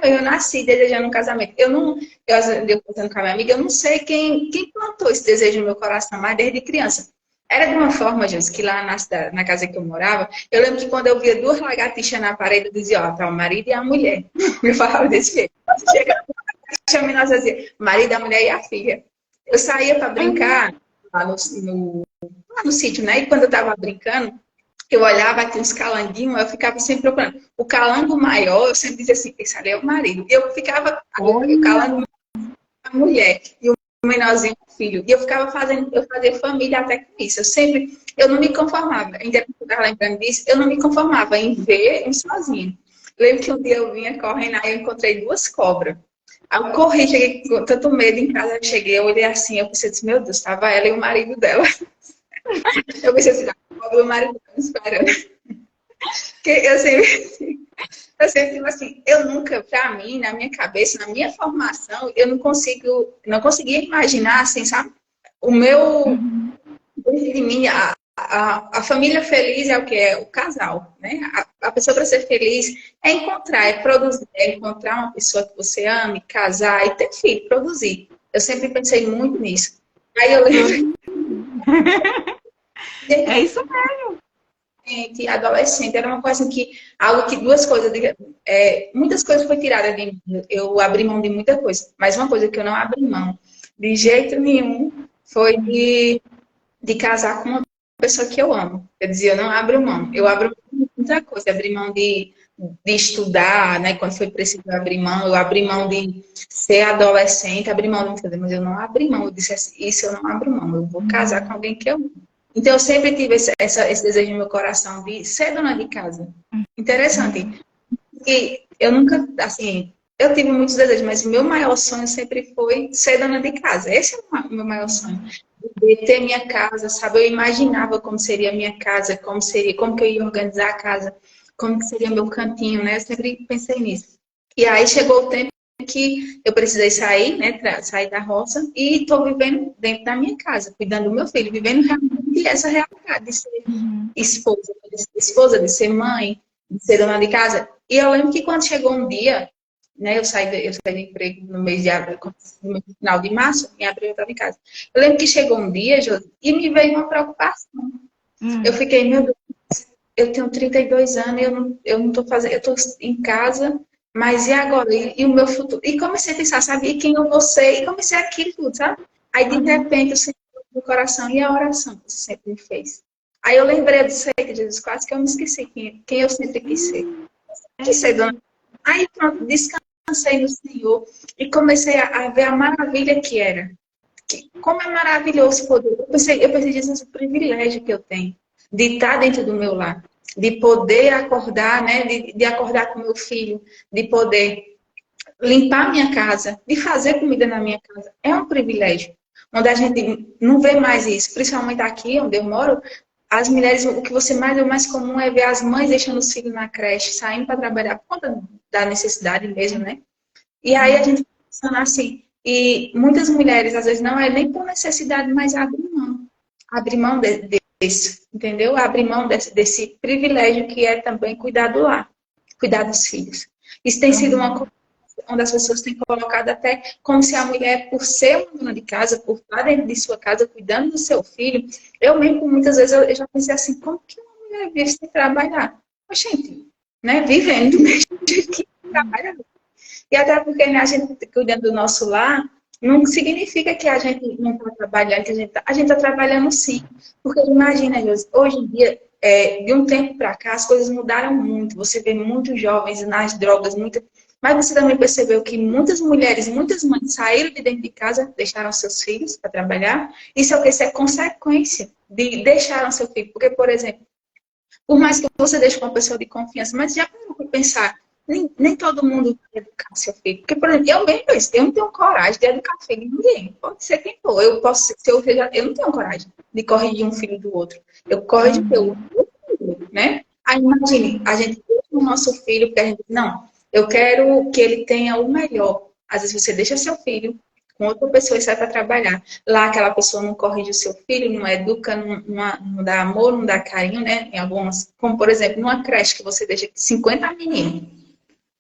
eu nasci desejando um casamento. Eu contando com a minha amiga, eu não sei quem plantou esse desejo no meu coração, mas desde criança. Era de uma forma, gente, que lá na casa que eu morava, eu lembro que quando eu via duas lagartixas na parede, eu dizia, ó, tá o marido e a mulher. Eu falava desse jeito. Chega, chama nós dizia, marido, a mulher e a filha. Eu saía para brincar lá no sítio, né? E quando eu tava brincando, eu olhava, tinha uns calanguinhos, eu ficava sempre procurando. O calango maior, eu sempre dizia assim, esse ali é o marido. E eu ficava, o calango a mulher e o menorzinho o filho. E eu fazia família até com isso. Eu não me conformava, ainda que eu estava lembrando disso, eu não me conformava em ver um sozinho. Lembro que um dia eu vinha correndo, aí eu encontrei duas cobras. Aí eu corri, cheguei com tanto medo em casa, eu cheguei, eu olhei assim, eu pensei assim, meu Deus, estava ela e o marido dela. Eu pensei assim, a cobra e o marido dela me esperando. Porque eu sempre digo assim, eu nunca, pra mim, na minha cabeça, na minha formação, eu não conseguia imaginar, assim, sabe? O meu, dentro de mim, a família feliz é o que é o casal, né? A pessoa para ser feliz é encontrar, é produzir, é encontrar uma pessoa que você ame, casar e ter filho, produzir. Eu sempre pensei muito nisso. Aí eu lembro É isso mesmo. adolescente, era uma coisa que, algo que duas coisas, muitas coisas foi tirada de mim, eu abri mão de muita coisa, mas uma coisa que eu não abri mão de jeito nenhum foi de casar com uma pessoa que eu amo. Eu dizia, eu não abro mão, eu abro mão de muita coisa, abri mão de estudar, né, quando foi preciso abrir mão, eu abri mão de ser adolescente, abri mão de muita coisa, mas eu não abri mão, eu disse assim, isso eu não abro mão, eu vou casar com alguém que eu amo. Então, eu sempre tive esse desejo no meu coração de ser dona de casa. Interessante. E eu nunca, assim, eu tive muitos desejos, mas o meu maior sonho sempre foi ser dona de casa. Esse é o meu maior sonho. De ter minha casa, sabe? Eu imaginava como seria a minha casa, como que eu ia organizar a casa, como que seria meu cantinho, né? Eu sempre pensei nisso. E aí chegou o tempo que eu precisei sair, né, sair da roça e estou vivendo dentro da minha casa, cuidando do meu filho, vivendo realmente essa realidade de ser esposa, de ser mãe, de ser dona de casa. E eu lembro que quando chegou um dia, né, eu saí do emprego no mês de abril, no final de março, em abril eu estava em casa. Eu lembro que chegou um dia, Josi, e me veio uma preocupação. Eu fiquei, meu Deus, eu tenho 32 anos, eu não estou fazendo, eu estou em casa, mas e agora? E o meu futuro? E comecei a pensar, sabe, e quem eu vou ser? E comecei aquilo tudo, sabe? Aí, de repente, o Senhor do coração e a oração que você sempre me fez. Aí eu lembrei do ser de Jesus, quase que eu me esqueci quem eu sempre quis ser. Quis ser dona. Aí pronto, descansei no Senhor e comecei a ver a maravilha que era. Como é maravilhoso poder. Eu pensei, Jesus, o privilégio que eu tenho de estar dentro do meu lar, de poder acordar, né? De acordar com meu filho, de poder limpar minha casa, de fazer comida na minha casa. É um privilégio. Onde a gente não vê mais isso, principalmente aqui onde eu moro, as mulheres, o que você mais é mais comum é ver as mães deixando os filhos na creche, saindo para trabalhar por conta da necessidade mesmo, né? E aí a gente pensando assim, e muitas mulheres, às vezes, não é nem por necessidade, mas abre mão desse, entendeu? Abre mão desse privilégio que é também cuidar do lar, cuidar dos filhos. Isso tem sido uma coisa onde as pessoas têm colocado até como se a mulher, por ser uma dona de casa, por estar dentro de sua casa, cuidando do seu filho, eu mesmo, muitas vezes, eu já pensei assim, como que uma mulher vive sem trabalhar? Mas, gente, né, vivendo do mesmo jeito que trabalha. E até porque, né, a gente cuidando do nosso lar, Não significa que a gente não está trabalhando, que a gente tá trabalhando sim. Porque imagina, Josi, hoje em dia, de um tempo para cá, as coisas mudaram muito. Você vê muitos jovens nas drogas, mas você também percebeu que muitas mulheres, muitas mães saíram de dentro de casa, deixaram seus filhos para trabalhar. Isso é o que? Isso é consequência de deixar seu filho. Porque, por exemplo, por mais que você deixe com uma pessoa de confiança, mas já parou para pensar, nem todo mundo vai educar seu filho. Porque, por exemplo, eu mesmo, eu não tenho coragem de educar filho de ninguém. Pode ser quem for. Eu posso ser, se eu não tenho coragem de corrigir um filho do outro. Eu corrijo pelo Uhum. meu filho, né? Aí imagine, a gente deixa o nosso filho, porque a gente, não, eu quero que ele tenha o melhor. Às vezes você deixa seu filho com outra pessoa e sai para trabalhar. Lá aquela pessoa não corrige o seu filho, não educa, não dá amor, não dá carinho, né? Em algumas, como por exemplo, numa creche que você deixa 50 meninos.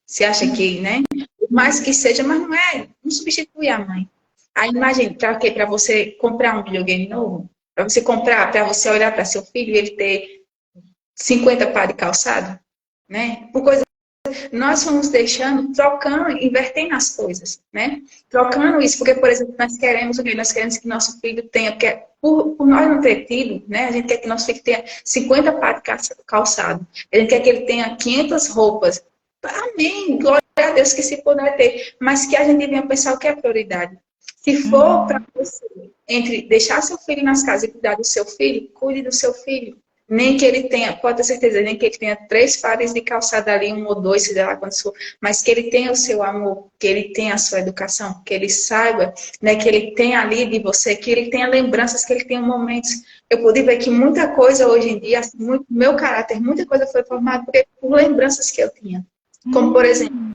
Você acha que, né? Por mais que seja, mas não é, não substitui a mãe. Aí imagine, para quê? Para você comprar um videogame novo? Para você comprar, para você olhar para seu filho e ele ter 50 par de calçado, né? Por coisa nós fomos deixando, trocando, invertendo as coisas, né? Trocando isso, porque, por exemplo, nós queremos o quê? Nós queremos que nosso filho tenha, porque por nós não ter tido, né? A gente quer que nosso filho tenha 50 pares de calçado. A gente quer que ele tenha 500 roupas. Amém, glória a Deus que se puder ter, mas que a gente venha pensar o que é prioridade. Se for para Uhum. você, entre deixar seu filho nas casas e cuidar do seu filho, cuide do seu filho. Nem que ele tenha, pode ter certeza, nem que ele tenha 3 pares de calçada ali, um ou dois, se der lá quando for, mas que ele tenha o seu amor, que ele tenha a sua educação, que ele saiba, né, que ele tenha ali de você, que ele tenha lembranças, que ele tenha momentos. Eu pude ver que muita coisa hoje em dia, assim, meu caráter, muita coisa foi formada por lembranças que eu tinha. Como, por exemplo, Uhum.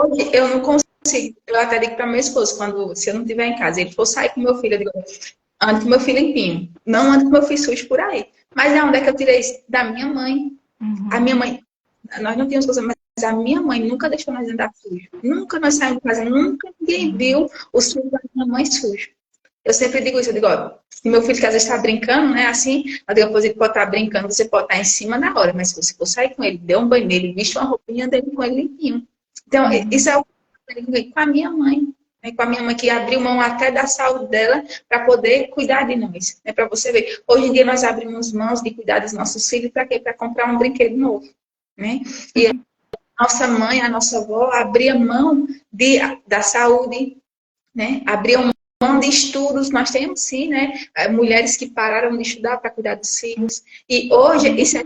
hoje eu não consigo, eu até digo para meu esposo, se eu não estiver em casa, ele for sair com meu filho, eu digo, ando com meu filho limpinho. Não ando com meu filho sujo por aí. Mas é onde é que eu tirei isso? Da minha mãe. A minha Uhum. mãe, nós não tínhamos coisa, mas a minha mãe nunca deixou nós andar sujo. Nunca nós saímos de casa, nunca ninguém Uhum. viu o sujo da minha mãe sujo. Eu sempre digo isso, eu digo, ó, se meu filho que às vezes está brincando, né, assim, eu digo, pois ele pode estar brincando, você pode estar em cima da hora, mas se você for sair com ele, dê um banho nele, veste uma roupinha dele com ele limpinho. Então, Uhum. isso é o que eu aprendi com a minha mãe, né, com a minha mãe que abriu mão até da saúde dela para poder cuidar de nós, né, para você ver. Hoje em dia nós abrimos mãos de cuidar dos nossos filhos para quê? Para comprar um brinquedo novo, né? E a nossa mãe, a nossa avó abria mão da saúde, né? Abria mão de estudos, nós temos sim, né? Mulheres que pararam de estudar para cuidar dos filhos. E hoje isso é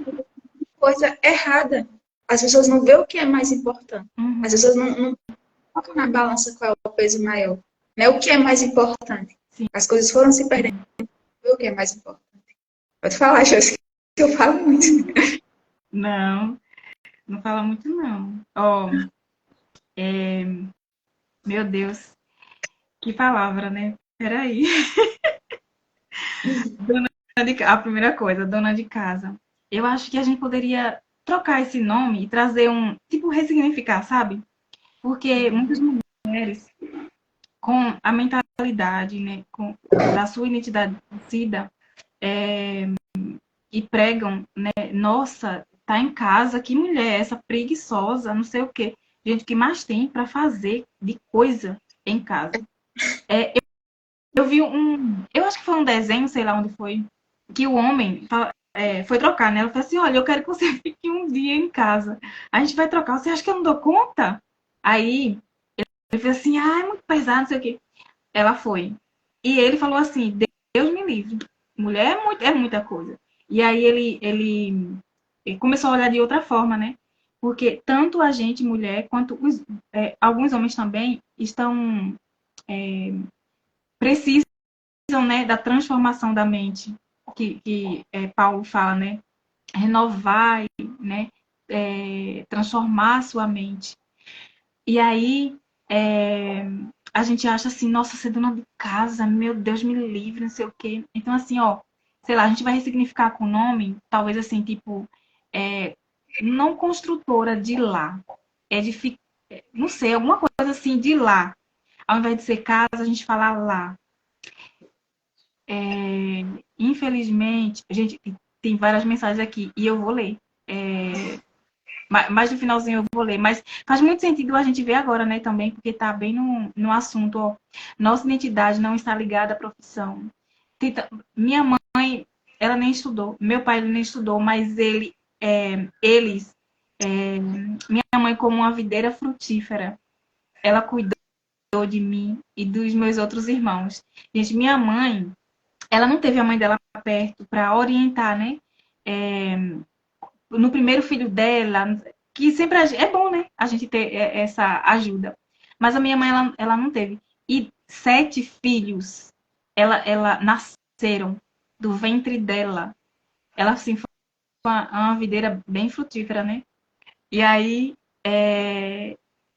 coisa errada. As pessoas não vê o que é mais importante. As Uhum. pessoas não colocam na balança qual é o peso maior. Né? O que é mais importante? Sim. As coisas foram se perdendo. Vê o que é mais importante. Pode falar, Joyce, que eu falo muito. Não, não fala muito não. Ó, meu Deus, que palavra, né? Peraí. Dona a primeira coisa, dona de casa. Eu acho que a gente poderia trocar esse nome e trazer um, tipo, ressignificar, sabe? Porque muitas mulheres com a mentalidade, né, da sua identidade conhecida, e pregam, né, nossa, tá em casa, que mulher é essa preguiçosa, não sei o quê. Gente, o que mais tem para fazer de coisa em casa? É, eu vi eu acho que foi um desenho, sei lá onde foi, que o homem foi trocar, né? Ela falou assim, olha, eu quero que você fique um dia em casa. A gente vai trocar, você acha que eu não dou conta? Aí, ele falou assim, ah, é muito pesado, não sei o quê. Ela foi. E ele falou assim, Deus me livre. Mulher é muita coisa. E aí ele começou a olhar de outra forma, né? Porque tanto a gente, mulher, quanto alguns homens também estão precisam, né, da transformação da mente, que Paulo fala, né? Renovar, né? Transformar a sua mente. E aí a gente acha assim, nossa, ser dona de casa, meu Deus, me livre, não sei o quê. Então, assim, ó, sei lá, a gente vai ressignificar com o nome, talvez assim, tipo, é, não construtora de lá, edific... não sei, alguma coisa assim de lá. Ao invés de ser casa, a gente fala lá. Infelizmente, a gente tem várias mensagens aqui e eu vou ler. Mais no finalzinho eu vou ler. Mas faz muito sentido a gente ver agora, né, também, porque tá bem no assunto, ó. Nossa identidade não está ligada à profissão. Minha mãe, ela nem estudou. Meu pai, ele nem estudou, mas eles, minha mãe como uma videira frutífera, ela cuidou de mim e dos meus outros irmãos. Gente, minha mãe, ela não teve a mãe dela perto para orientar, né? É, no primeiro filho dela, que sempre é bom, né? A gente ter essa ajuda. Mas a minha mãe, ela não teve. E 7 filhos, ela nasceram do ventre dela. Ela, assim, foi uma videira bem frutífera, né? E aí,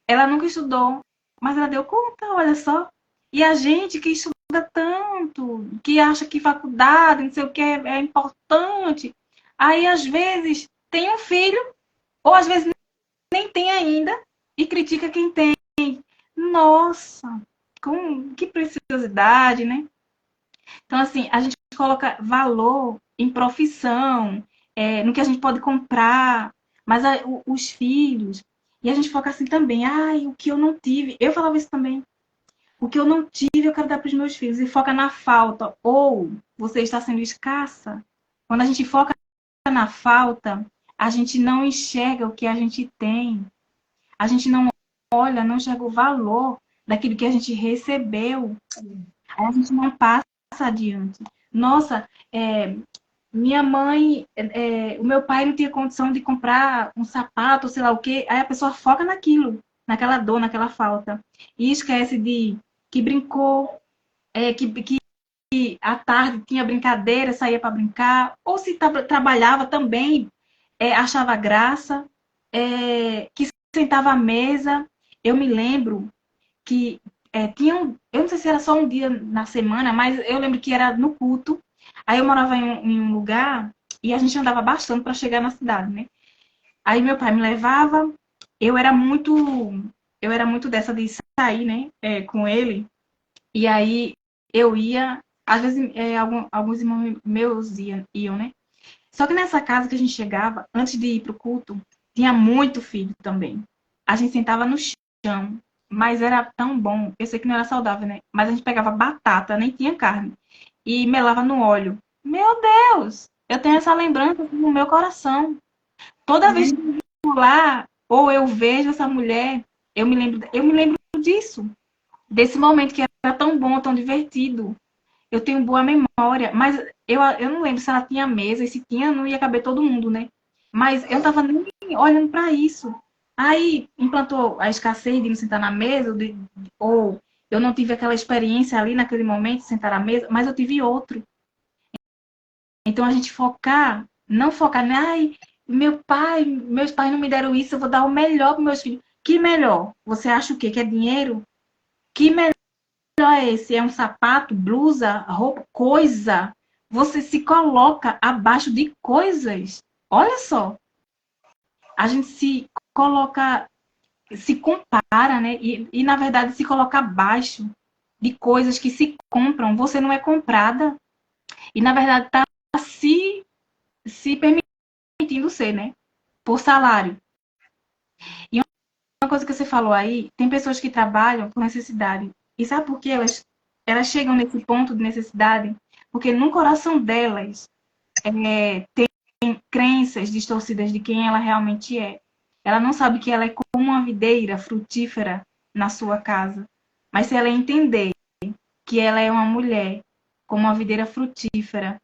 ela nunca estudou, mas ela deu conta, olha só. E a gente que estuda tanto, que acha que faculdade, não sei o que, é importante. Aí, às vezes, tem um filho, ou às vezes nem tem ainda, e critica quem tem. Nossa, com que preciosidade, né? Então, assim, a gente coloca valor em profissão, no que a gente pode comprar, mas os filhos, e a gente foca assim também, ai, o que eu não tive, eu falava isso também, o que eu não tive eu quero dar para os meus filhos, e foca na falta, ou você está sendo escassa. Quando a gente foca na falta, a gente não enxerga o que a gente tem, a gente não olha, não enxerga o valor daquilo que a gente recebeu, a gente não passa adiante. Nossa, minha mãe, o meu pai não tinha condição de comprar um sapato, sei lá o quê. Aí a pessoa foca naquilo, naquela dor, naquela falta. E esquece de que brincou, que à tarde tinha brincadeira, saía para brincar. Ou se trabalhava também, achava graça, que sentava à mesa. Eu me lembro que eu não sei se era só um dia na semana, mas eu lembro que era no culto. Aí eu morava em um lugar e a gente andava bastante para chegar na cidade, né? Aí meu pai me levava, eu era muito, eu era muito dessa de sair, né, com ele. E aí eu ia, às vezes alguns irmãos meus iam, né? Só que nessa casa que a gente chegava, antes de ir pro culto, tinha muito filho também. A gente sentava no chão, mas era tão bom. Eu sei que não era saudável, né? Mas a gente pegava batata, nem tinha carne, e melava no óleo. Meu Deus! Eu tenho essa lembrança no meu coração. Toda vez que eu vou lá, ou eu vejo essa mulher, eu me lembro disso. Desse momento que era tão bom, tão divertido. Eu tenho boa memória, mas eu não lembro se ela tinha mesa, e se tinha, não ia caber todo mundo, né? Mas eu não tava nem olhando para isso. Aí implantou a escassez de não sentar na mesa, ou eu não tive aquela experiência ali naquele momento de sentar à mesa, mas eu tive outro. Então a gente não focar, né? Ai, meus pais não me deram isso, eu vou dar o melhor para meus filhos. Que melhor? Você acha o quê? Que é dinheiro? Que melhor é esse? É um sapato, blusa, roupa, coisa? Você se coloca abaixo de coisas. Olha só, a gente se coloca, se compara, né? E na verdade se coloca abaixo de coisas que se compram. Você não é comprada e na verdade está se permitindo ser, né? Por salário. E uma coisa que você falou aí, tem pessoas que trabalham por necessidade. E sabe por que elas chegam nesse ponto de necessidade? Porque no coração delas tem crenças distorcidas de quem ela realmente é. Ela não sabe que ela é como uma videira frutífera na sua casa. Mas se ela entender que ela é uma mulher como uma videira frutífera,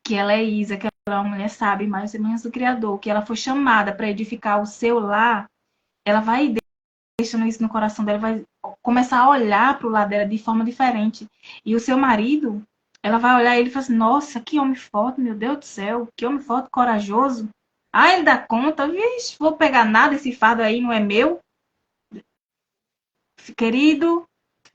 que ela é Isa, que ela é uma mulher sábia, mais ou menos do Criador, que ela foi chamada para edificar o seu lar, ela vai deixando isso no coração dela, vai começar a olhar para o lado dela de forma diferente. E o seu marido, ela vai olhar ele e fala assim, nossa, que homem forte, meu Deus do céu, que homem forte, corajoso. Ah, ele dá conta, vixe, vou pegar nada, esse fardo aí não é meu. Querido,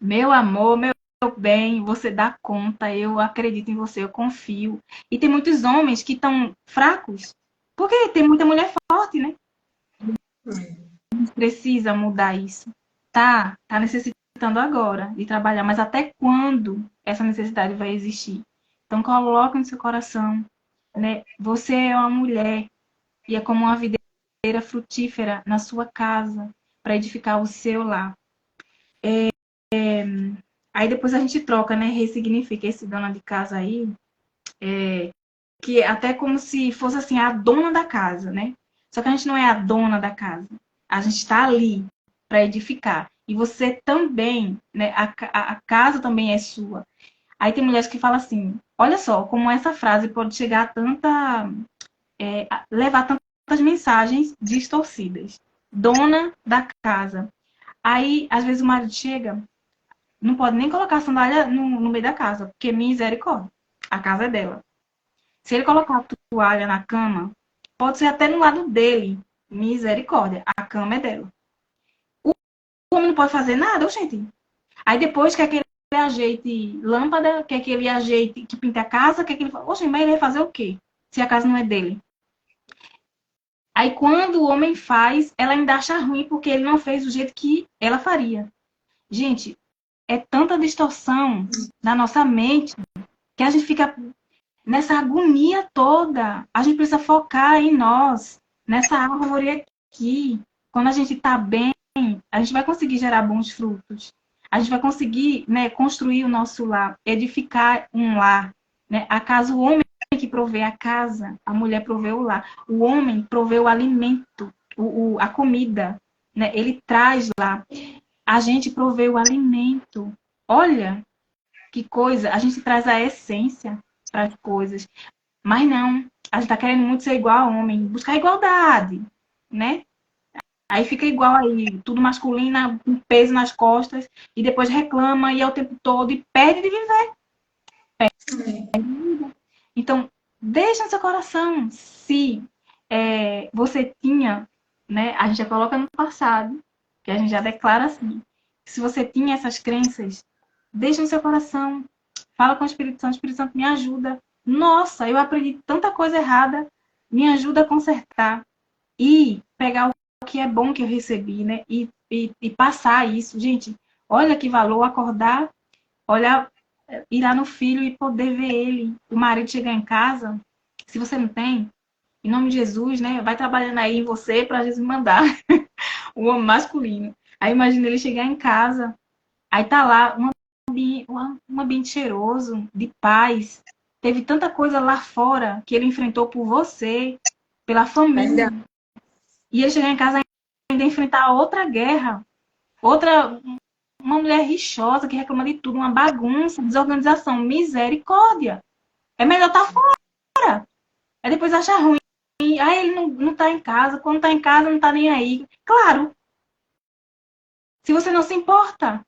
meu amor, meu bem, você dá conta, eu acredito em você, eu confio. E tem muitos homens que estão fracos, porque tem muita mulher forte, né? A gente precisa mudar isso. Tá necessitando agora de trabalhar, mas até quando essa necessidade vai existir? Então coloca no seu coração, né? Você é uma mulher e é como uma videira frutífera na sua casa, para edificar o seu lar. Aí depois a gente troca, né? Ressignifica esse dona de casa aí, que é até como se fosse assim, a dona da casa, né? Só que a gente não é a dona da casa. A gente está ali para edificar. E você também, né? A casa também é sua. Aí tem mulheres que falam assim, olha só, como essa frase pode chegar a levar tantas mensagens distorcidas. Dona da casa. Aí, às vezes, o marido chega, não pode nem colocar a sandália no meio da casa, porque misericórdia. A casa é dela. Se ele colocar a toalha na cama, pode ser até no lado dele. Misericórdia. A cama é dela. O homem não pode fazer nada, gente. Aí depois quer que ele ajeite lâmpada, quer que ele ajeite, que pinte a casa, quer que ele... Oxe, mas ele vai fazer o quê? Se a casa não é dele. Aí quando o homem faz, ela ainda acha ruim porque ele não fez do jeito que ela faria. Gente, é tanta distorção na nossa mente que a gente fica nessa agonia toda. A gente precisa focar em nós, nessa árvore aqui. Quando a gente está bem, a gente vai conseguir gerar bons frutos. A gente vai conseguir, né, construir o nosso lar, edificar um lar. Né? Acaso o homem que provê a casa, a mulher provê o lar. O homem provê o alimento, a comida. Né? Ele traz lá. A gente provê o alimento. Olha que coisa, a gente traz a essência para as coisas. Mas não, a gente está querendo muito ser igual ao homem, buscar igualdade, né? Aí fica igual aí, tudo masculino, um peso nas costas, e depois reclama e é o tempo todo e perde de viver. Então, deixa no seu coração se você tinha, né? A gente já coloca no passado, que a gente já declara assim. Se você tinha essas crenças, deixa no seu coração. Fala com o Espírito Santo me ajuda. Nossa, eu aprendi tanta coisa errada, me ajuda a consertar. E pegar o que é bom que eu recebi, né? E passar isso. Gente, olha que valor acordar, olhar, ir lá no filho e poder ver ele. O marido chegar em casa, se você não tem, em nome de Jesus, né? Vai trabalhando aí em você para Jesus mandar o homem masculino. Aí imagina ele chegar em casa, aí tá lá um ambiente cheiroso, de paz. Teve tanta coisa lá fora que ele enfrentou por você, pela família. Verdade. E ele chegar em casa ainda enfrentar outra guerra, outra, uma mulher rixosa que reclama de tudo, uma bagunça, desorganização, misericórdia. É melhor estar fora. Aí depois achar ruim. Aí ele não tá em casa, quando tá em casa não tá nem aí. Claro, se você não se importa.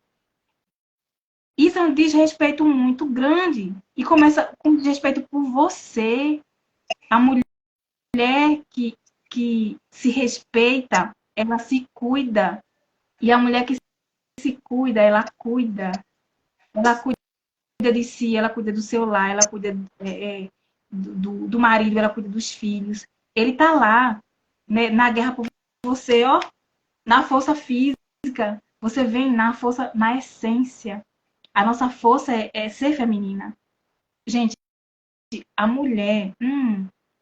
Isso é um desrespeito muito grande. E começa com desrespeito por você. A mulher que se respeita, ela se cuida. E a mulher que se cuida, ela cuida. Ela cuida de si, ela cuida do seu lar, ela cuida do marido, ela cuida dos filhos. Ele tá lá, né, na guerra por você, ó, na força física. Você vem na força, na essência. A nossa força é ser feminina. Gente, a mulher,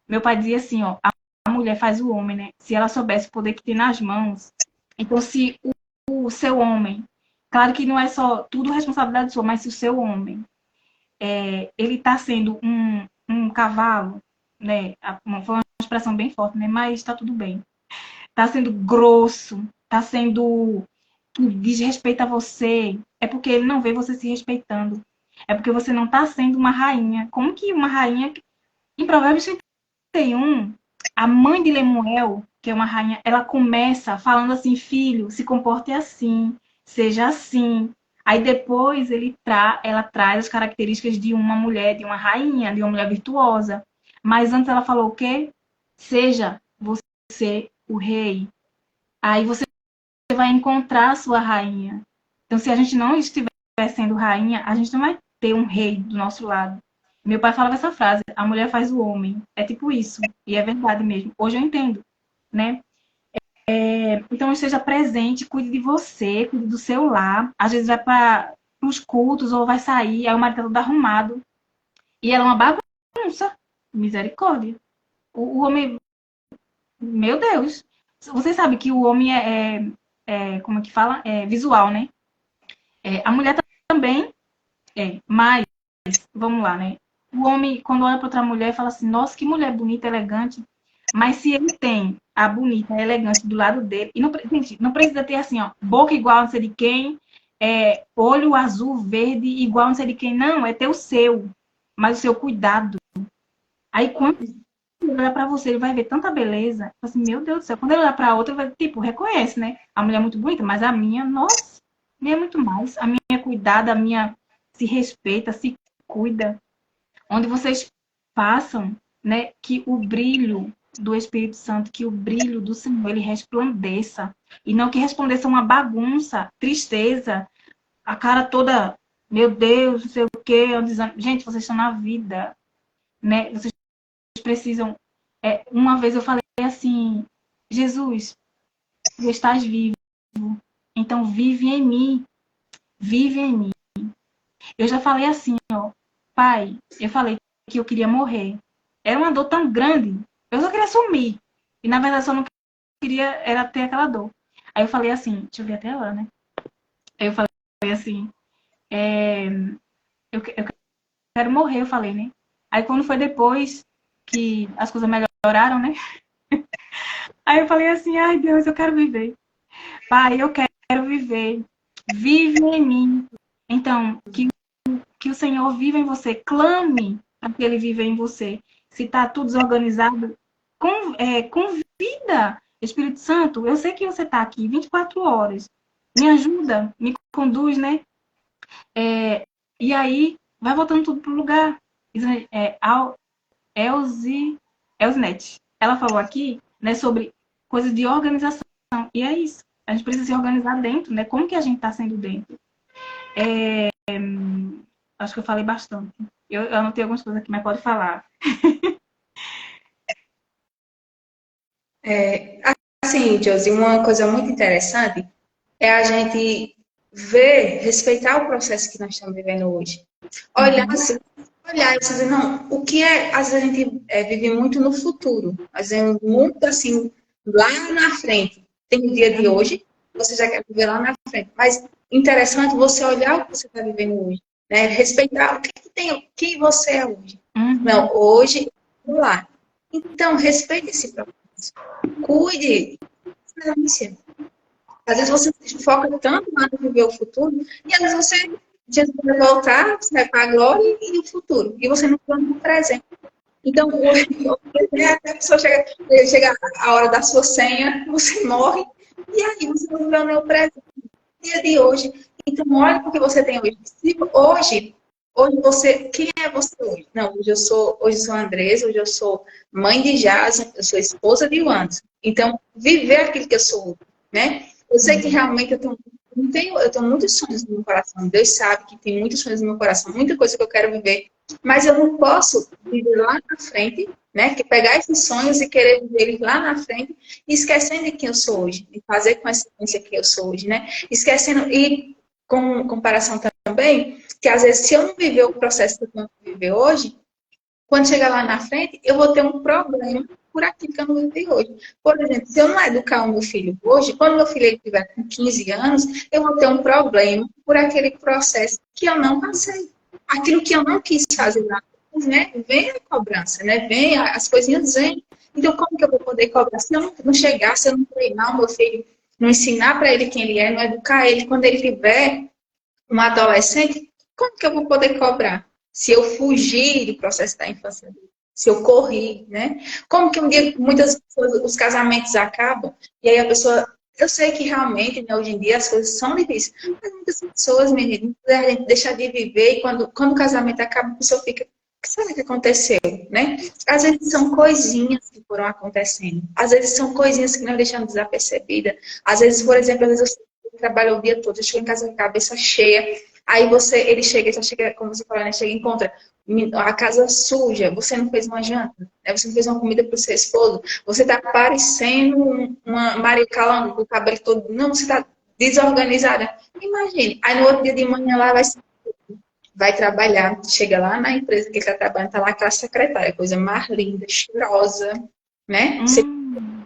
meu pai dizia assim, ó, a mulher faz o homem, né? Se ela soubesse o poder que tem nas mãos. Então, se o seu homem, claro que não é só tudo responsabilidade sua, mas se o seu homem, ele está sendo um cavalo, né? Foi uma expressão bem forte, né? Mas está tudo bem. Está sendo grosso, está sendo que desrespeita você, é porque ele não vê você se respeitando. É porque você não está sendo uma rainha. Como que uma rainha... Em Provérbios 31, a mãe de Lemuel, que é uma rainha, ela começa falando assim, filho, se comporte assim, seja assim. Aí depois ela traz as características de uma mulher, de uma rainha, de uma mulher virtuosa. Mas antes ela falou o quê? Seja você o rei. Aí você vai encontrar a sua rainha. Então, se a gente não estiver sendo rainha, a gente não vai ter um rei do nosso lado. Meu pai falava essa frase, a mulher faz o homem. É tipo isso. E é verdade mesmo. Hoje eu entendo, né? Então, esteja presente, cuide de você, cuide do seu lar. Às vezes vai para os cultos ou vai sair, aí o marido tá todo arrumado. E ela é uma bagunça. Misericórdia. O homem, meu Deus. Você sabe que o homem como é que fala? É visual, né? A mulher também mas, vamos lá, né? O homem, quando olha para outra mulher, fala assim, nossa, que mulher bonita, elegante. Mas se ele tem a bonita, a elegante do lado dele, e não, gente, não precisa ter assim, ó, boca igual a não sei de quem, olho azul, verde, igual a não sei de quem. Não, é ter o seu, mas o seu cuidado. Aí quando ele olhar para você, ele vai ver tanta beleza. Assim, meu Deus do céu. Quando ele olhar para outra, ele vai, tipo, reconhece, né? A mulher é muito bonita, mas a minha, nossa, a minha é muito mais. A minha é cuidada, a minha se respeita, se cuida. Onde vocês passam, né, que o brilho do Espírito Santo, que o brilho do Senhor, ele resplandeça. E não que resplandeça uma bagunça, tristeza, a cara toda, meu Deus, não sei o quê. Gente, vocês estão na vida, né? Vocês precisam. Uma vez eu falei assim, Jesus, tu estás vivo, então vive em mim, vive em mim. Eu já falei assim, ó, pai, eu falei que eu queria morrer. Era uma dor tão grande, eu só queria sumir. E na verdade só não queria era ter aquela dor. Aí eu falei assim, deixa eu ver até agora, né? Aí eu falei assim, eu quero morrer, eu falei, né? Aí quando foi depois que as coisas melhoraram, né? Aí eu falei assim, ai Deus, eu quero viver. Pai, eu quero viver. Vive em mim. Então, que o Senhor viva em você. Clame para que Ele viva em você. Se está tudo desorganizado, convida. Espírito Santo, eu sei que você está aqui 24 horas. Me ajuda, me conduz, né? E aí, vai voltando tudo para o lugar. Elzi, Elsnet. Ela falou aqui, né, sobre coisas de organização. E é isso. A gente precisa se organizar dentro, né? Como que a gente está sendo dentro? Acho que eu falei bastante. Eu anotei algumas coisas aqui, mas pode falar. Assim, Josi, uma coisa muito interessante é a gente ver, respeitar o processo que nós estamos vivendo hoje. Olhar Uhum. assim, olhar e dizer, não, o que é, às vezes a gente vive muito no futuro, às vezes muito assim, lá na frente. Tem o dia de hoje, você já quer viver lá na frente. Mas interessante você olhar o que você está vivendo hoje, né? Respeitar o que tem, quem você é hoje. Uhum. Não, hoje, lá. Então, respeite esse processo. Cuide. Excelência. Às vezes você se foca tanto lá no viver o futuro, e às vezes você Jesus vai voltar, você vai para a glória e o futuro. E você não plana no presente. Então, até a pessoa chega a hora da sua senha, você morre, e aí você não plana o presente. Dia de hoje. Então, olha o que você tem hoje. Se hoje você, quem é você hoje? Não, hoje eu sou a Andresa, hoje eu sou mãe de Jasa, eu sou esposa de Wanderson. Então, viver aquilo que eu sou, né? Eu sei que realmente eu tenho muitos sonhos no meu coração. Deus sabe que tem muitos sonhos no meu coração, muita coisa que eu quero viver. Mas eu não posso viver lá na frente, né? Que pegar esses sonhos e querer viver eles lá na frente, esquecendo de quem eu sou hoje, de fazer com a essência que eu sou hoje, né? Esquecendo, e com comparação também, que às vezes se eu não viver o processo que eu tenho que viver hoje, quando chegar lá na frente, eu vou ter um problema por aquilo que eu não vivi hoje. Por exemplo, se eu não educar o meu filho hoje, quando meu filho estiver com 15 anos, eu vou ter um problema por aquele processo que eu não passei. Aquilo que eu não quis fazer lá, né? Vem a cobrança, né? Vem, as coisinhas vêm. Então, como que eu vou poder cobrar? Se eu não chegar, se eu não treinar o meu filho, não ensinar para ele quem ele é, não educar ele, quando ele tiver um adolescente, como que eu vou poder cobrar? Se eu fugir do processo da infância dele, se eu corri, né? Como que um dia muitas pessoas, os casamentos acabam e aí a pessoa, eu sei que realmente, né, hoje em dia as coisas são difíceis, mas muitas pessoas, menino, a gente deixa de viver e quando o casamento acaba, a pessoa fica, o que será que aconteceu, né? Às vezes são coisinhas que foram acontecendo, às vezes são coisinhas que nós deixamos desapercebidas, às vezes, por exemplo, às vezes eu trabalho o dia todo, eu chego em casa com a cabeça cheia, aí ele chega, como você falou, né, chega e encontra a casa suja, você não fez uma janta, né? Você não fez uma comida para o seu esposo, você está parecendo uma Maria Calango, com o cabelo todo, não, você está desorganizada. Imagine, aí no outro dia de manhã lá vai trabalhar, chega lá na empresa que ele está trabalhando, está lá aquela secretária, coisa mais linda, cheirosa, né? Você Hum.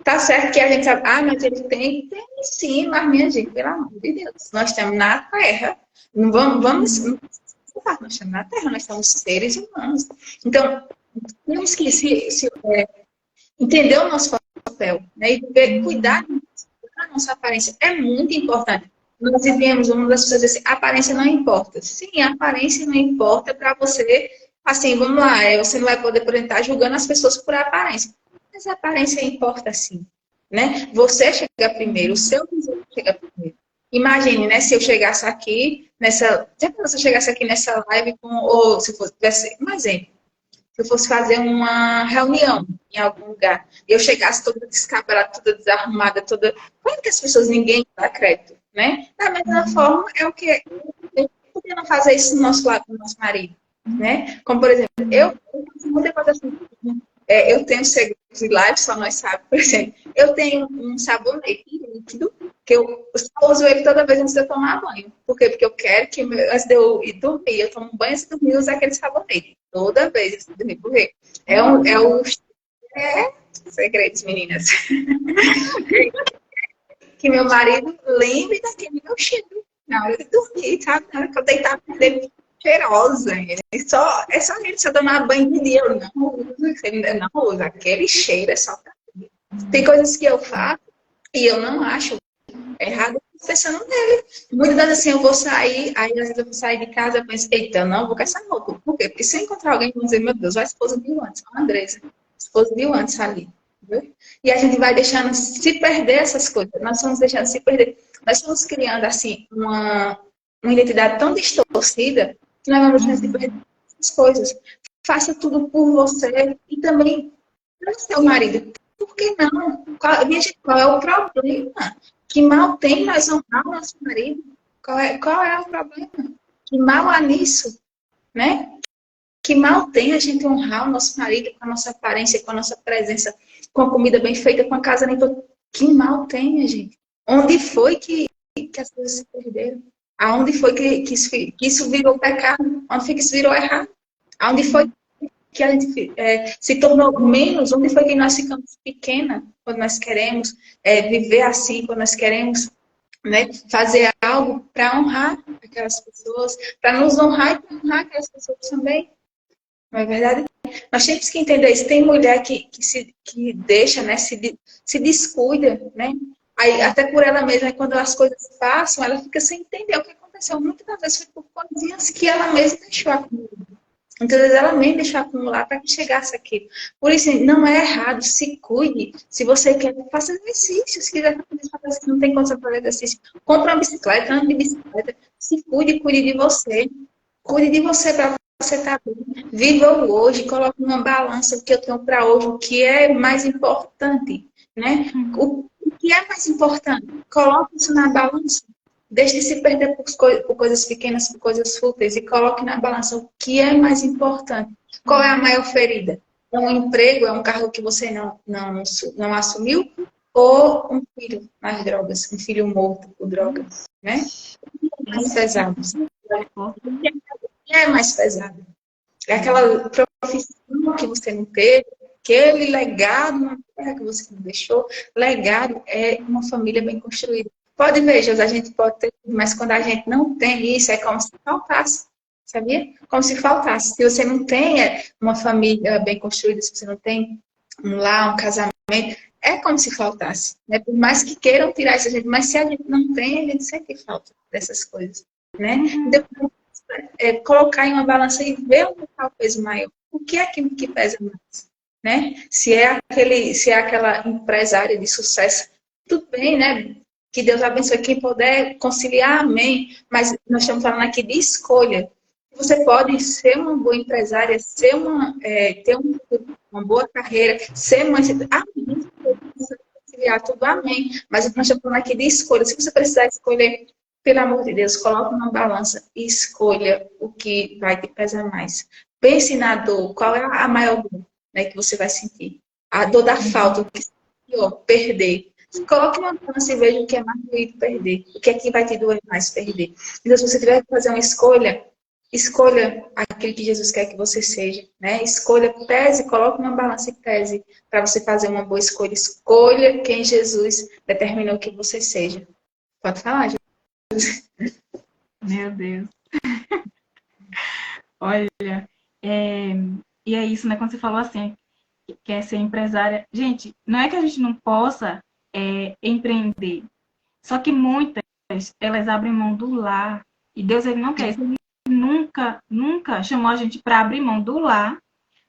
Tá certo que a gente sabe, mas ele tem sim, mas minha gente, pelo amor de Deus, nós estamos na Terra, não nós estamos na Terra, nós somos seres humanos. Então, temos que entender o nosso papel, né? E cuidar da nossa aparência é muito importante. Nós vivemos uma das pessoas assim, a aparência não importa. Sim, a aparência não importa para você. Assim, vamos lá, você não vai poder, por exemplo, estar julgando as pessoas por aparência. Mas a aparência importa sim, né? Você chega primeiro, o seu vizinho chega primeiro. Imagine, né, se eu chegasse aqui nessa. Já que você chegasse aqui nessa live com. Ou se fosse. Um exemplo. Se eu fosse fazer uma reunião em algum lugar, e eu chegasse toda descabrada, toda desarrumada, toda. Como que as pessoas, ninguém dá crédito, né? Da mesma forma, é o que. Por que não fazer isso no nosso lado, do nosso marido? Né? Como, por exemplo, eu tenho segredos de live, só nós sabemos, por exemplo. Eu tenho um sabonete líquido, que eu só uso ele toda vez antes de eu tomar banho. Por quê? Porque eu quero que, antes de eu ir dormir, eu tomo banho antes de dormir e uso aquele sabonete. Toda vez antes de dormir. Por quê? Segredos, meninas. Que meu marido lembre daquele meu cheiro na hora de dormir, sabe? Na hora que eu deitar com ele cheirosa. É só ele se eu tomar banho de dia. Eu não uso. Aquele cheiro é só pra mim. Tem coisas que eu faço e eu não acho errado pensando nele. Muitas vezes assim, eu vou sair, aí às vezes eu vou sair de casa, eu penso, eita, não, vou com essa roupa. Por quê? Porque se eu encontrar alguém que vai dizer, meu Deus, a esposa de antes, a Andressa, esposa de antes ali. Entendeu? E a gente vai deixando se perder essas coisas. Nós vamos deixando se perder. Nós estamos criando, assim, uma identidade tão distorcida que nós vamos deixando se perder essas coisas. Faça tudo por você e também para o seu marido. Por que não? Minha gente, qual é o problema? Que mal tem nós honrar o nosso marido? Qual é o problema? Que mal há nisso? Né? Que mal tem a gente honrar o nosso marido com a nossa aparência, com a nossa presença, com a comida bem feita, com a casa limpa? Que mal tem, a gente? Onde foi que as coisas se perderam? Aonde foi que isso virou pecado? Onde foi que isso virou errado? Aonde foi que a gente se tornou menos? Onde foi que nós ficamos pequena quando nós queremos viver assim, quando nós queremos, né, fazer algo para honrar aquelas pessoas, para nos honrar e para honrar aquelas pessoas também? Não é verdade? Nós temos que entender isso. Tem mulher que deixa, né, se descuida, né? Aí, até por ela mesma, quando as coisas passam, ela fica sem entender o que aconteceu. Muitas das vezes foi por coisinhas que ela mesma deixou acumular. Muitas vezes ela mesma deixou acumular para que chegasse aquilo. Por isso, não é errado, se cuide. Se você quer, faça exercício. Se quiser fazer, não tem condição de fazer exercício, compre uma bicicleta, ande de bicicleta. Se cuide, cuide de você. Cuide de você para você estar bem. Viva o hoje, coloque numa balança o que eu tenho para hoje, o que é mais importante, né? O que é mais importante? Coloque isso na balança. Deixe de se perder por coisas pequenas, por coisas fúteis e coloque na balança o que é mais importante. Qual é a maior ferida? É um emprego, é um cargo que você não assumiu? Ou um filho nas drogas, um filho morto por drogas, né? Mais pesado. O que é mais pesado? É aquela profissão que você não teve, aquele legado na terra que você não deixou. Legado é uma família bem construída. Pode ver, José, a gente pode ter, mas quando a gente não tem isso, é como se faltasse, sabia? Como se faltasse. Se você não tem uma família bem construída, se você não tem um lar, um casamento, é como se faltasse. Né? Por mais que queiram tirar isso, mas se a gente não tem, a gente sente falta dessas coisas. Né? Então, colocar em uma balança e ver onde está o peso maior. O que é aquilo que pesa mais? Né? Se é aquela empresária de sucesso, tudo bem, né? Que Deus abençoe quem puder conciliar, amém. Mas nós estamos falando aqui de escolha. Você pode ser uma boa empresária, ter uma boa carreira, ser mãe, amém. Conciliar tudo, amém. Mas nós estamos falando aqui de escolha. Se você precisar escolher, pelo amor de Deus, coloque numa balança e escolha o que vai te pesar mais. Pense na dor. Qual é a maior dor, né, que você vai sentir? A dor da falta, perder. Coloque uma balança e veja o que é mais doído perder. O que é que vai te doer mais perder. Então, se você tiver que fazer uma escolha, Escolha aquilo que Jesus quer que você seja, né? Escolha, pese, coloque uma balança e pese para você fazer uma boa escolha. Escolha quem Jesus determinou que você seja. Pode falar, gente. Meu Deus. Olha, é, e é isso, né? Quando você falou assim, que quer ser empresária. Gente, não é que a gente não possa empreender. Só que muitas, elas abrem mão do lar. E Deus, ele não quer isso. Ele nunca chamou a gente para abrir mão do lar,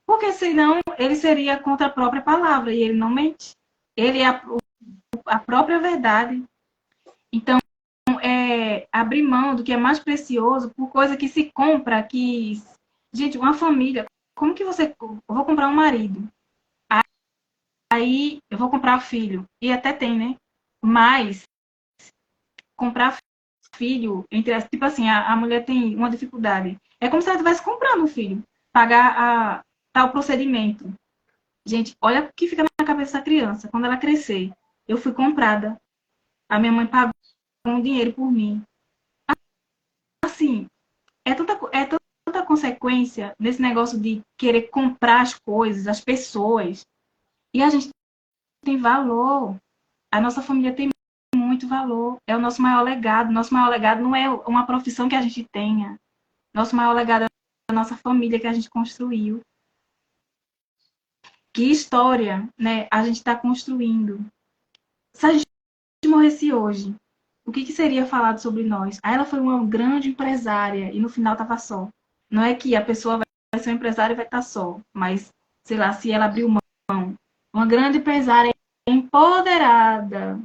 porque senão ele seria contra a própria palavra. E ele não mente. Ele é a própria verdade. Então, abrir mão do que é mais precioso por coisa que se compra, que... Gente, uma família, como que você... Eu vou comprar um marido, aí eu vou comprar filho, e até tem, né? Mas comprar filho, tipo assim, a mulher tem uma dificuldade. É como se ela estivesse comprando um filho, pagar tal procedimento. Gente, olha o que fica na cabeça da criança. Quando ela crescer, eu fui comprada, a minha mãe pagou um dinheiro por mim. Assim, é tanta consequência nesse negócio de querer comprar as coisas, as pessoas. E a gente tem valor. A nossa família tem muito valor. É o nosso maior legado. Nosso maior legado não é uma profissão que a gente tenha. Nosso maior legado é a nossa família que a gente construiu. Que história, né, a gente está construindo. Se a gente morresse hoje, o que seria falado sobre nós? Ah, ela foi uma grande empresária e no final estava só. Não é que a pessoa vai ser uma empresária e vai estar só, mas, sei lá, se ela abriu mão. Uma grande empresária empoderada.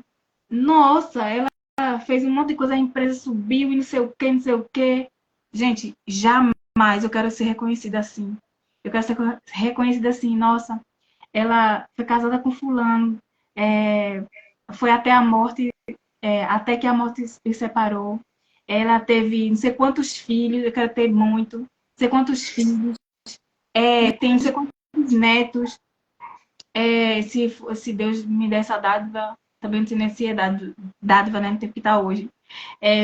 Nossa, ela fez um monte de coisa, a empresa subiu e não sei o que, não sei o que. Gente, jamais eu quero ser reconhecida assim. Eu quero ser reconhecida assim, nossa, ela foi casada com fulano, foi até a morte, até que a morte se separou. Ela teve não sei quantos filhos, eu quero ter muito, não sei quantos filhos, tem não sei quantos netos. Se Deus me der essa dádiva, também não sei nem se é dádiva, né, no tempo que está hoje.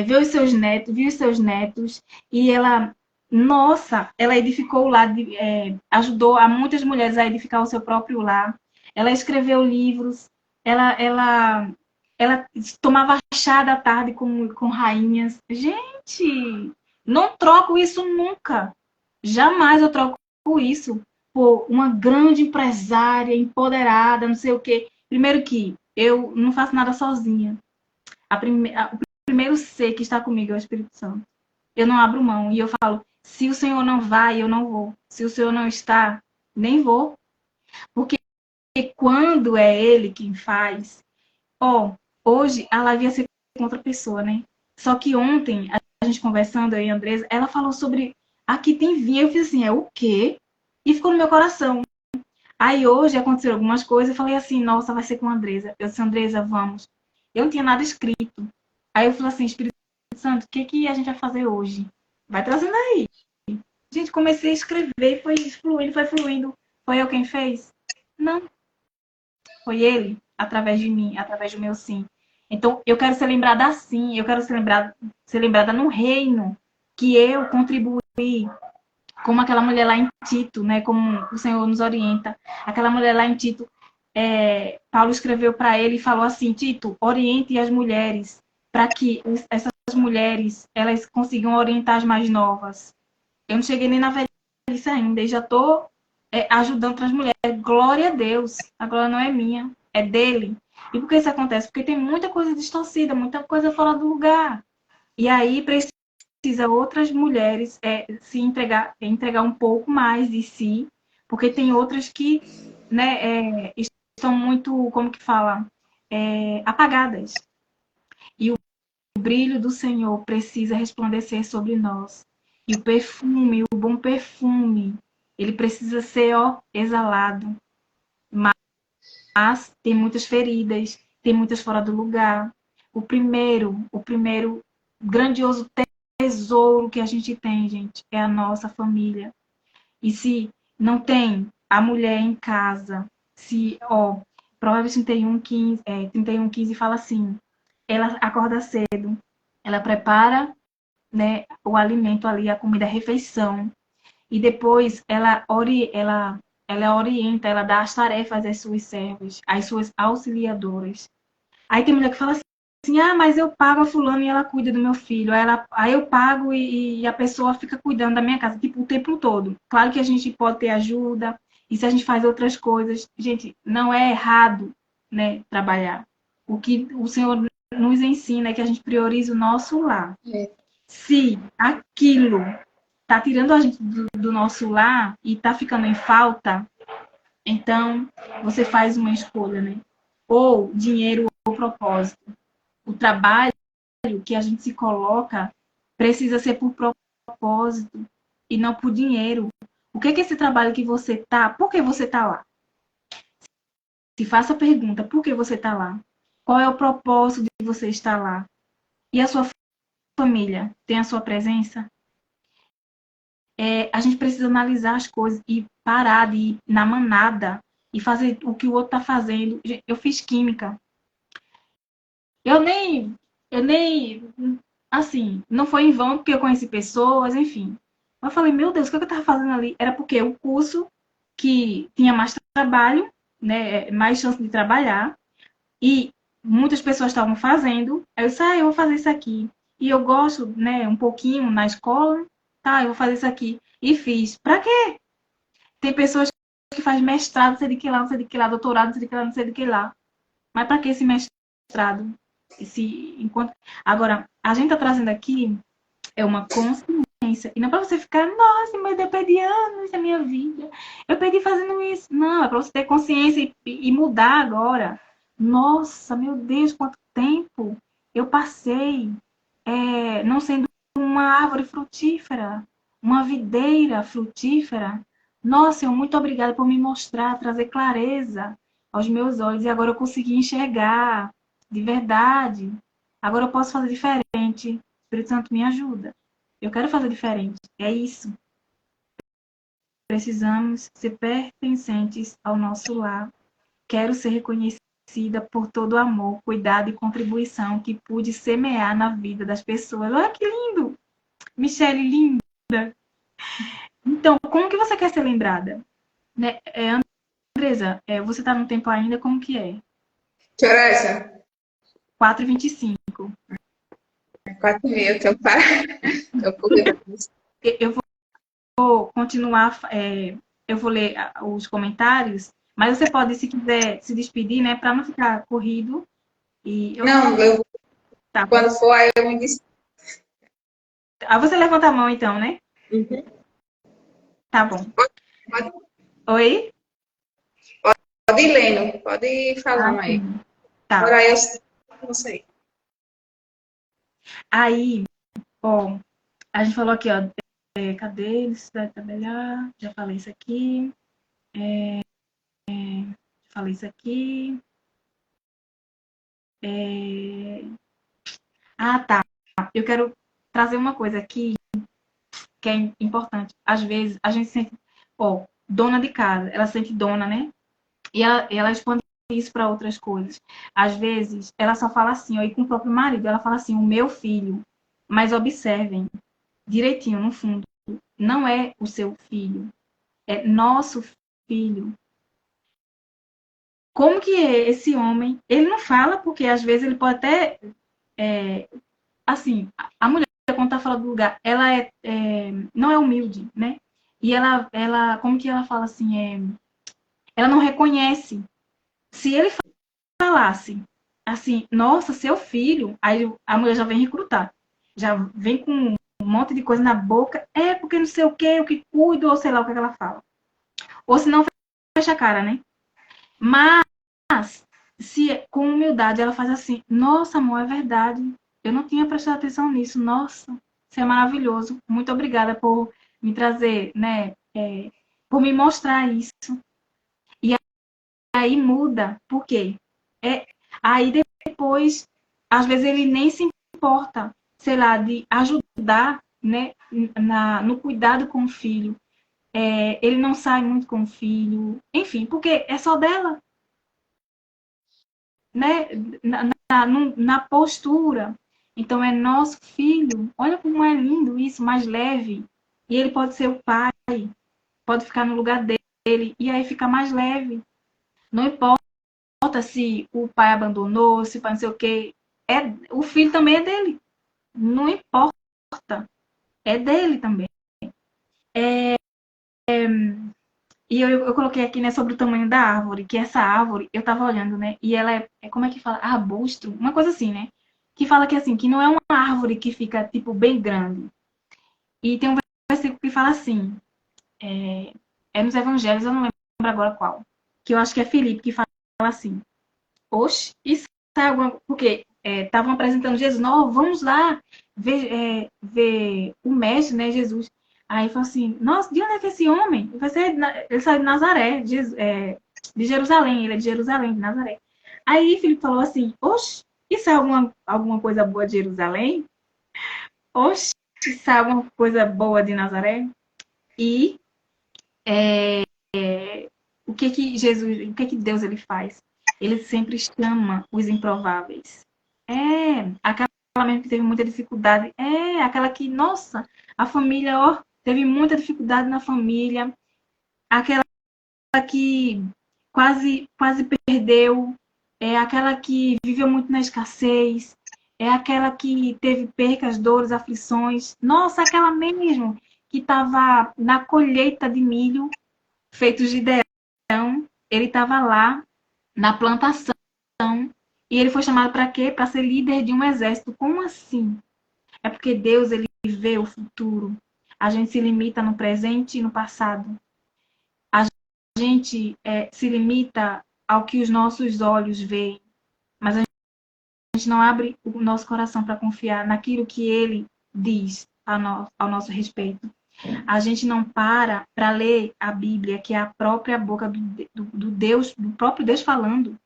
Viu os seus netos, e ela, nossa, ela edificou o lar, ajudou a muitas mulheres a edificar o seu próprio lar. Ela escreveu livros, ela tomava chá da tarde com rainhas. Gente, não troco isso nunca. Jamais eu troco isso por uma grande empresária, empoderada, não sei o quê. Primeiro que eu não faço nada sozinha. O primeiro ser que está comigo é o Espírito Santo. Eu não abro mão. E eu falo, se o Senhor não vai, eu não vou. Se o Senhor não está, nem vou. Porque quando é Ele quem faz... Hoje a live ia ser com outra pessoa, né? Só que ontem, a gente conversando, eu e a Andresa, ela falou sobre aqui tem vinho. Eu fiz assim, é o quê? E ficou no meu coração. Aí hoje aconteceram algumas coisas, eu falei assim, nossa, vai ser com a Andresa. Eu disse, Andresa, vamos. Eu não tinha nada escrito. Aí eu falei assim, Espírito Santo, o que a gente vai fazer hoje? Vai trazendo aí. Gente, comecei a escrever, foi fluindo, foi fluindo. Foi eu quem fez? Não. Foi ele, através de mim, através do meu sim. Então, eu quero ser lembrada assim, eu quero ser lembrada no reino que eu contribuí, como aquela mulher lá em Tito, né? Como o Senhor nos orienta. Aquela mulher lá em Tito, Paulo escreveu para ele e falou assim, Tito, oriente as mulheres, para que essas mulheres elas consigam orientar as mais novas. Eu não cheguei nem na velhice ainda, e já estou ajudando outras mulheres. Glória a Deus. A glória não é minha, é dele. E por que isso acontece? Porque tem muita coisa distorcida, muita coisa fora do lugar. E aí precisa outras mulheres se entregar um pouco mais de si, porque tem outras que, né, estão muito, como que fala, apagadas. E o brilho do Senhor precisa resplandecer sobre nós. E o perfume, o bom perfume, ele precisa ser, exalado. Mas tem muitas feridas, tem muitas fora do lugar. O primeiro grandioso tesouro que a gente tem, gente, é a nossa família. E se não tem a mulher em casa, Provérbios 31:15 fala assim, ela acorda cedo, ela prepara né, o alimento ali, a comida, a refeição. E depois ela orienta, ela dá as tarefas às suas servas, às suas auxiliadoras. Aí tem mulher que fala assim, ah, mas eu pago a fulana e ela cuida do meu filho. Aí eu pago e a pessoa fica cuidando da minha casa, tipo, o tempo todo. Claro que a gente pode ter ajuda, e se a gente faz outras coisas, gente, não é errado, né, trabalhar. O que o Senhor nos ensina é que a gente priorize o nosso lar. É. Se aquilo tá tirando a gente do nosso lar e tá ficando em falta, então você faz uma escolha, né? Ou dinheiro ou propósito. O trabalho que a gente se coloca precisa ser por propósito e não por dinheiro. O que é esse trabalho que você tá? Por que você tá lá? Se faça a pergunta, por que você tá lá? Qual é o propósito de você estar lá? E a sua família tem a sua presença? A gente precisa analisar as coisas e parar de ir na manada e fazer o que o outro está fazendo. Eu fiz química. Eu nem, eu nem, assim, não foi em vão porque eu conheci pessoas, enfim. Eu falei, meu Deus, o que eu estava fazendo ali? Era porque o curso que tinha mais trabalho, né, mais chance de trabalhar, e muitas pessoas estavam fazendo. Aí eu disse, eu vou fazer isso aqui. E eu gosto, né, um pouquinho na escola, tá, eu vou fazer isso aqui. E fiz. Pra quê? Tem pessoas que fazem mestrado, não sei de que lá, não sei de que lá, doutorado, não sei de que lá, não sei de que lá. Mas pra que esse mestrado? Enquanto... Agora, a gente tá trazendo aqui uma consciência. E não para você ficar, nossa, mas eu perdi anos da minha vida. Eu perdi fazendo isso. Não, é para você ter consciência e mudar agora. Nossa, meu Deus, quanto tempo eu passei não sendo uma árvore frutífera, uma videira frutífera. Nossa, eu muito obrigada por me mostrar, trazer clareza aos meus olhos. E agora eu consegui enxergar de verdade. Agora eu posso fazer diferente. O Espírito Santo me ajuda. Eu quero fazer diferente. É isso. Precisamos ser pertencentes ao nosso lar. Quero ser reconhecida por todo o amor, cuidado e contribuição que pude semear na vida das pessoas. Olha que lindo! Michele, linda! Então, como que você quer ser lembrada? Né? Andresa, você está no tempo ainda, como que é? Que hora é essa? 4h25. 4h30, eu tenho que parar. Eu vou Eu vou continuar, eu vou ler os comentários, mas você pode, se quiser, se despedir, né, para não ficar corrido. E eu Não, eu, tá quando bom. for, aí eu me desculpo. Você levanta a mão então, né? Tá bom. Pode, Oi? pode ir lendo, pode ir Ah, falando aí. sim. Tá. Agora aí eu não sei. Aí, ó, a gente falou aqui, ó, cadê? Necessidade de trabalhar. Já falei isso aqui. Falei isso aqui. É... Ah, tá. Eu quero trazer uma coisa aqui que é importante. Às vezes, a gente sente, ó, dona de casa, ela se sente dona, né? E ela expande isso para outras coisas. Às vezes, ela só fala assim, ó, e com o próprio marido, ela fala assim, o meu filho. Mas observem, direitinho, no fundo, não é o seu filho, é nosso filho. Como que é esse homem? Ele não fala, porque às vezes ele pode até. Assim, a mulher, quando tá fora do lugar, ela não é humilde, né? E como que ela fala assim? Ela não reconhece. Se ele falasse assim, nossa, seu filho, aí a mulher já vem recrutar. Já vem com um monte de coisa na boca, porque não sei o que, o que cuido, ou sei lá o que ela fala. Ou se não, fecha a cara, né? Mas, se com humildade ela faz assim, nossa, amor, é verdade. Eu não tinha prestado atenção nisso. Nossa, isso é maravilhoso. Muito obrigada por me trazer, né? Por me mostrar isso. E aí muda. Por quê? É, aí depois, às vezes ele nem se importa, sei lá, de ajudar, né, no cuidado com o filho. Ele não sai muito com o filho. Enfim, porque é só dela, né? Na postura. Então é nosso filho. Olha como é lindo isso, mais leve. E ele pode ser o pai, pode ficar no lugar dele, e aí fica mais leve. Não importa se o pai abandonou, se o pai não sei o quê. O filho também é dele. Não importa. É dele também. E eu coloquei aqui, né, sobre o tamanho da árvore, que essa árvore, eu tava olhando, né, e ela como é que fala? Arbusto, uma coisa assim, né? Que fala que assim, que não é uma árvore que fica, tipo, bem grande. E tem um versículo que fala assim, é nos evangelhos, eu não lembro agora qual, que eu acho que é Filipe, que fala assim, oxe, isso é alguma... Porque estavam apresentando Jesus, não, vamos lá ver o mestre, né, Jesus. Aí falou assim, nossa, de onde é que esse homem? Ele saiu de Nazaré, de Jerusalém, ele é de Jerusalém, de Nazaré. Aí Filipe falou assim, oxe, isso é alguma coisa boa de Jerusalém? Oxe, isso é alguma coisa boa de Nazaré? E o que Deus ele faz? Ele sempre chama os improváveis. Aquela mesmo que teve muita dificuldade. Aquela que, nossa, a família, ó, teve muita dificuldade na família. Aquela que quase perdeu. É aquela que viveu muito na escassez. É aquela que teve percas, dores, aflições. Nossa, aquela mesmo que estava na colheita de milho feitos de ele estava lá na plantação e ele foi chamado para quê? Para ser líder de um exército. Como assim? É porque Deus ele vê o futuro. A gente se limita no presente e no passado. A gente se limita ao que os nossos olhos veem, mas a gente não abre o nosso coração para confiar naquilo que Ele diz ao nosso respeito. A gente não para ler a Bíblia, que é a própria boca do Deus, do próprio Deus falando.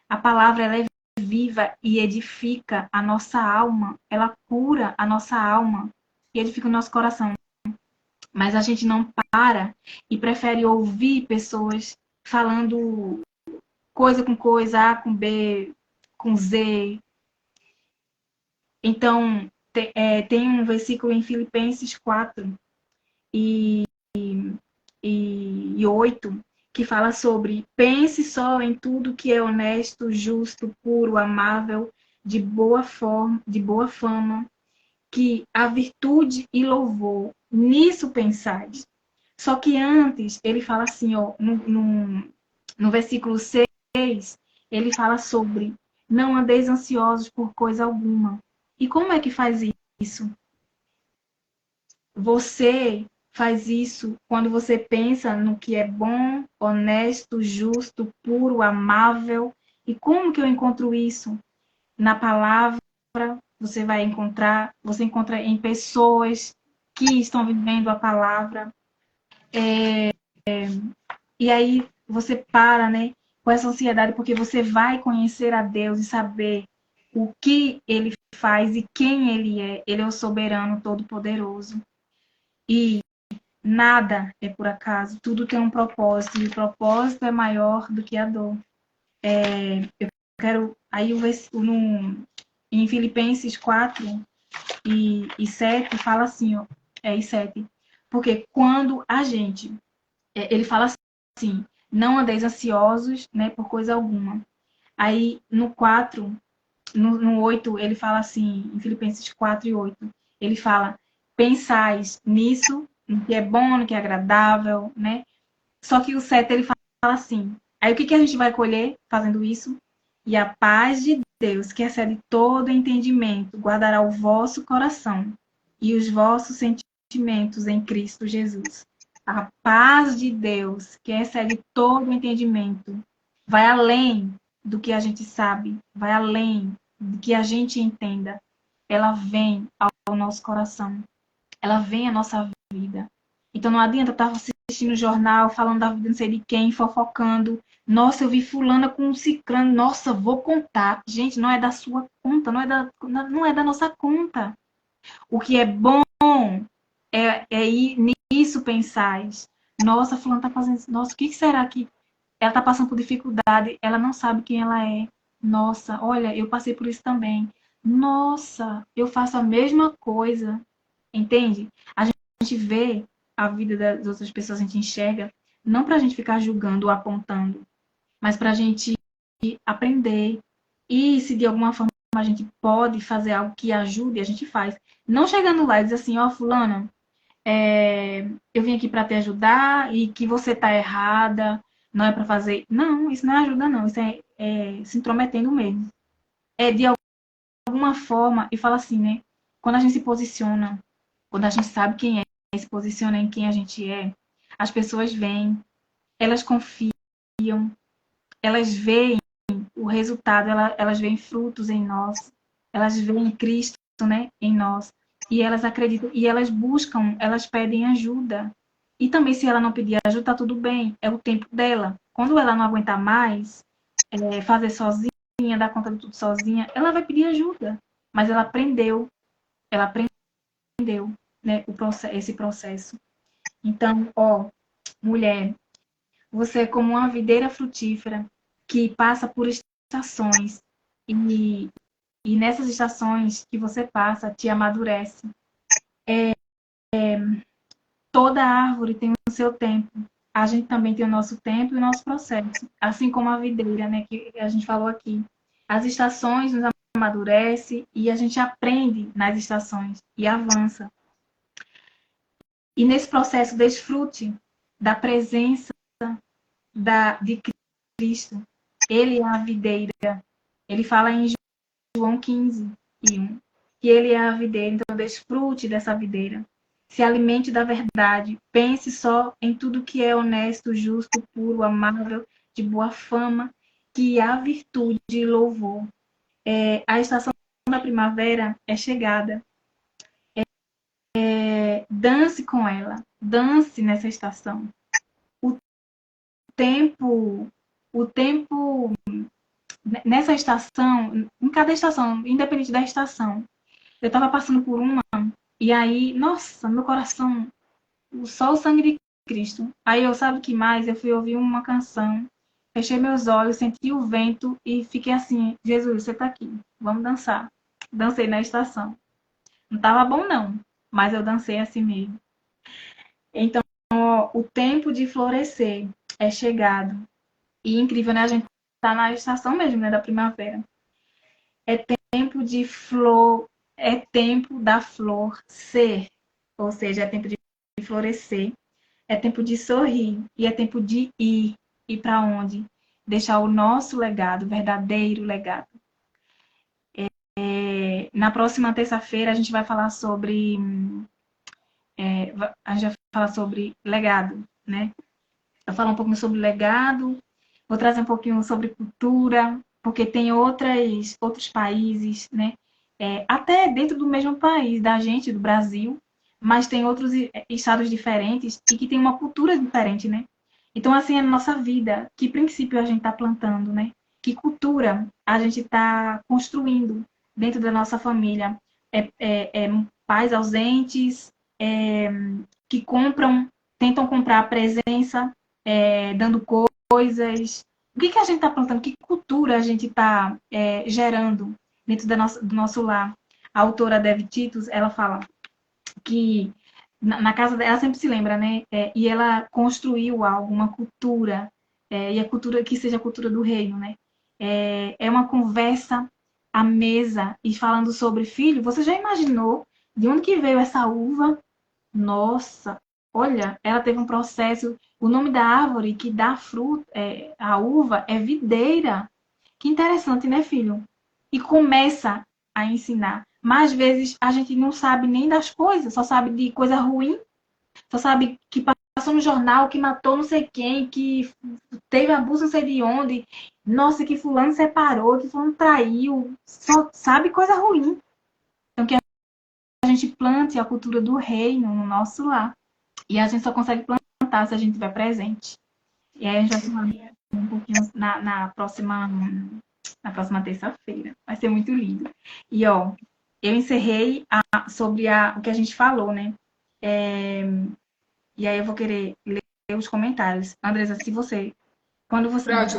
A palavra ela é viva e edifica a nossa alma, ela cura a nossa alma e edifica o nosso coração. Mas a gente não para e prefere ouvir pessoas falando coisa com coisa, A com B, com Z. Então, tem um versículo em Filipenses 4 e 8 que fala sobre pense só em tudo que é honesto, justo, puro, amável, de boa fama, que a virtude e louvor, nisso pensais. Só que antes, ele fala assim, ó, no versículo 6, ele fala sobre não andeis ansiosos por coisa alguma. E como é que faz isso? Você faz isso quando você pensa no que é bom, honesto, justo, puro, amável. E como que eu encontro isso? Na palavra, você encontra em pessoas que estão vivendo a palavra. E aí você para, né, com essa ansiedade, porque você vai conhecer a Deus e saber o que ele faz e quem ele é. Ele é o soberano todo-poderoso. E nada é por acaso, tudo tem um propósito, e o propósito é maior do que a dor. Eu quero. Aí em Filipenses 4 e 7 fala assim, ó, e 7. Porque quando a gente. Ele fala assim, não andeis ansiosos, né, por coisa alguma. Aí no 4, no 8, ele fala assim, em Filipenses 4 e 8, ele fala, pensais nisso, no que é bom, no que é agradável, né? Só que o 7 ele fala assim, aí o que a gente vai colher fazendo isso? E a paz de Deus, que excede todo entendimento, guardará o vosso coração e os vossos sentimentos em Cristo Jesus. A paz de Deus, que excede todo entendimento, vai além do que a gente sabe, vai além do que a gente entenda. Ela vem ao nosso coração, ela vem à nossa vida. Então não adianta estar assistindo o jornal, falando da vida não sei de quem, fofocando. Nossa, eu vi fulana com um ciclano. Nossa, vou contar. Gente, não é da sua conta, não é da nossa conta. O que é bom ir nisso pensais. Nossa, fulana tá fazendo isso. Nossa, o que será que ela tá passando por dificuldade? Ela não sabe quem ela é. Nossa, olha, eu passei por isso também. Nossa, eu faço a mesma coisa, entende? A gente vê a vida das outras pessoas, a gente enxerga, não para a gente ficar julgando ou apontando, mas para a gente aprender. E se de alguma forma a gente pode fazer algo que ajude, a gente faz. Não chegando lá e dizer assim, ó, fulana, eu vim aqui para te ajudar e que você tá errada, não é para fazer. Não, isso não é ajuda, não. Isso é se intrometendo mesmo. É de alguma forma, e fala assim, né? Quando a gente se posiciona, quando a gente sabe quem é, se posiciona em quem a gente é, as pessoas vêm, elas confiam, elas veem o resultado, elas veem frutos em nós, elas veem Cristo, né, em nós, e elas acreditam, e elas buscam, elas pedem ajuda. E também, se ela não pedir ajuda, tá tudo bem, é o tempo dela. Quando ela não aguentar mais, fazer sozinha, dar conta de tudo sozinha, ela vai pedir ajuda. Mas ela aprendeu, né, esse processo. Então, ó, mulher, você é como uma videira frutífera que passa por estações e, e nessas estações que você passa te amadurece. Toda árvore tem o seu tempo. A gente também tem o nosso tempo e o nosso processo. Assim como a videira, né, que a gente falou aqui. As estações nos amadurece e a gente aprende nas estações e avança. E nesse processo desfrute da presença de Cristo. Ele é a videira. Ele fala em João 15:1, que ele é a videira, então desfrute dessa videira. Se alimente da verdade. Pense só em tudo que é honesto, justo, puro, amável, de boa fama, que há virtude e louvor. A estação da primavera é chegada. Dance com ela. Dance nessa estação. O tempo, o tempo nessa estação, em cada estação, independente da estação, eu estava passando por uma, e aí, nossa, meu coração, só o sangue de Cristo. Aí eu, sabe o que mais? Eu fui ouvir uma canção, fechei meus olhos, senti o vento e fiquei assim, Jesus, você tá aqui, vamos dançar. Dancei na estação. Não tava bom não, mas eu dancei assim mesmo. Então, ó, o tempo de florescer é chegado. E incrível, né? A gente tá na estação mesmo, né, da primavera. É tempo de flor, é tempo da flor ser, ou seja, é tempo de florescer, é tempo de sorrir e é tempo de ir. Ir para onde? Deixar o nosso legado, o verdadeiro legado. Na próxima terça-feira a gente vai falar sobre a gente vai falar sobre legado, né? Vou falar um pouquinho sobre legado, vou trazer um pouquinho sobre cultura, porque tem outros países, né? Até dentro do mesmo país da gente, do Brasil, mas tem outros estados diferentes e que tem uma cultura diferente, né? Então, assim, é a nossa vida, que princípio a gente está plantando, né? Que cultura a gente está construindo dentro da nossa família. Pais ausentes, é, que tentam comprar a presença, dando coisas. O que a gente está plantando? Que cultura a gente está gerando dentro do nosso lar? A autora Dev Titus, ela fala que na casa dela, ela sempre se lembra, né? E ela construiu algo, uma cultura, e a cultura que seja a cultura do reino, né? É uma conversa à mesa e falando sobre filho. Você já imaginou de onde que veio essa uva? Nossa, olha, ela teve um processo. O nome da árvore que dá fruto, a uva, é videira. Que interessante, né, filho? E começa a ensinar. Mas às vezes a gente não sabe nem das coisas, só sabe de coisa ruim, só sabe que passou no jornal, que matou não sei quem, que teve abuso não sei de onde, nossa, que fulano separou, que fulano traiu, só sabe coisa ruim. Então que a gente plante a cultura do reino no nosso lar. E a gente só consegue plantar se a gente estiver presente. E aí a gente vai falar um pouquinho na próxima terça-feira. Vai ser muito lindo. E, ó, eu encerrei sobre o que a gente falou, né? E aí eu vou querer ler os comentários. Andresa, se você... Quando você... Pronto,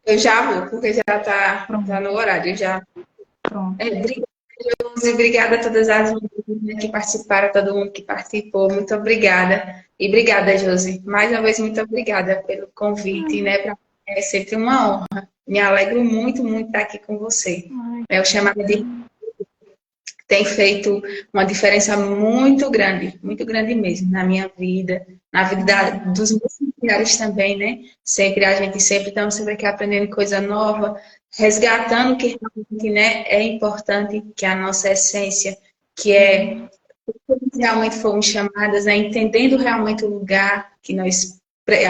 eu já vou, porque já tá Pronto. no horário, já. Pronto. Obrigada, Josi, obrigada a todas as meninas que participaram, todo mundo que participou, muito obrigada. E obrigada, Josi. Mais uma vez, muito obrigada pelo convite, né? É sempre uma honra. Me alegro muito, muito estar aqui com você. Ai, O chamado de tem feito uma diferença muito grande mesmo na minha vida, na vida dos meus familiares também, né? Sempre a gente sempre estamos sempre aqui aprendendo coisa nova, resgatando o que realmente, né, é importante, que é a nossa essência, que é o que realmente fomos chamadas, né? Entendendo realmente o lugar que nós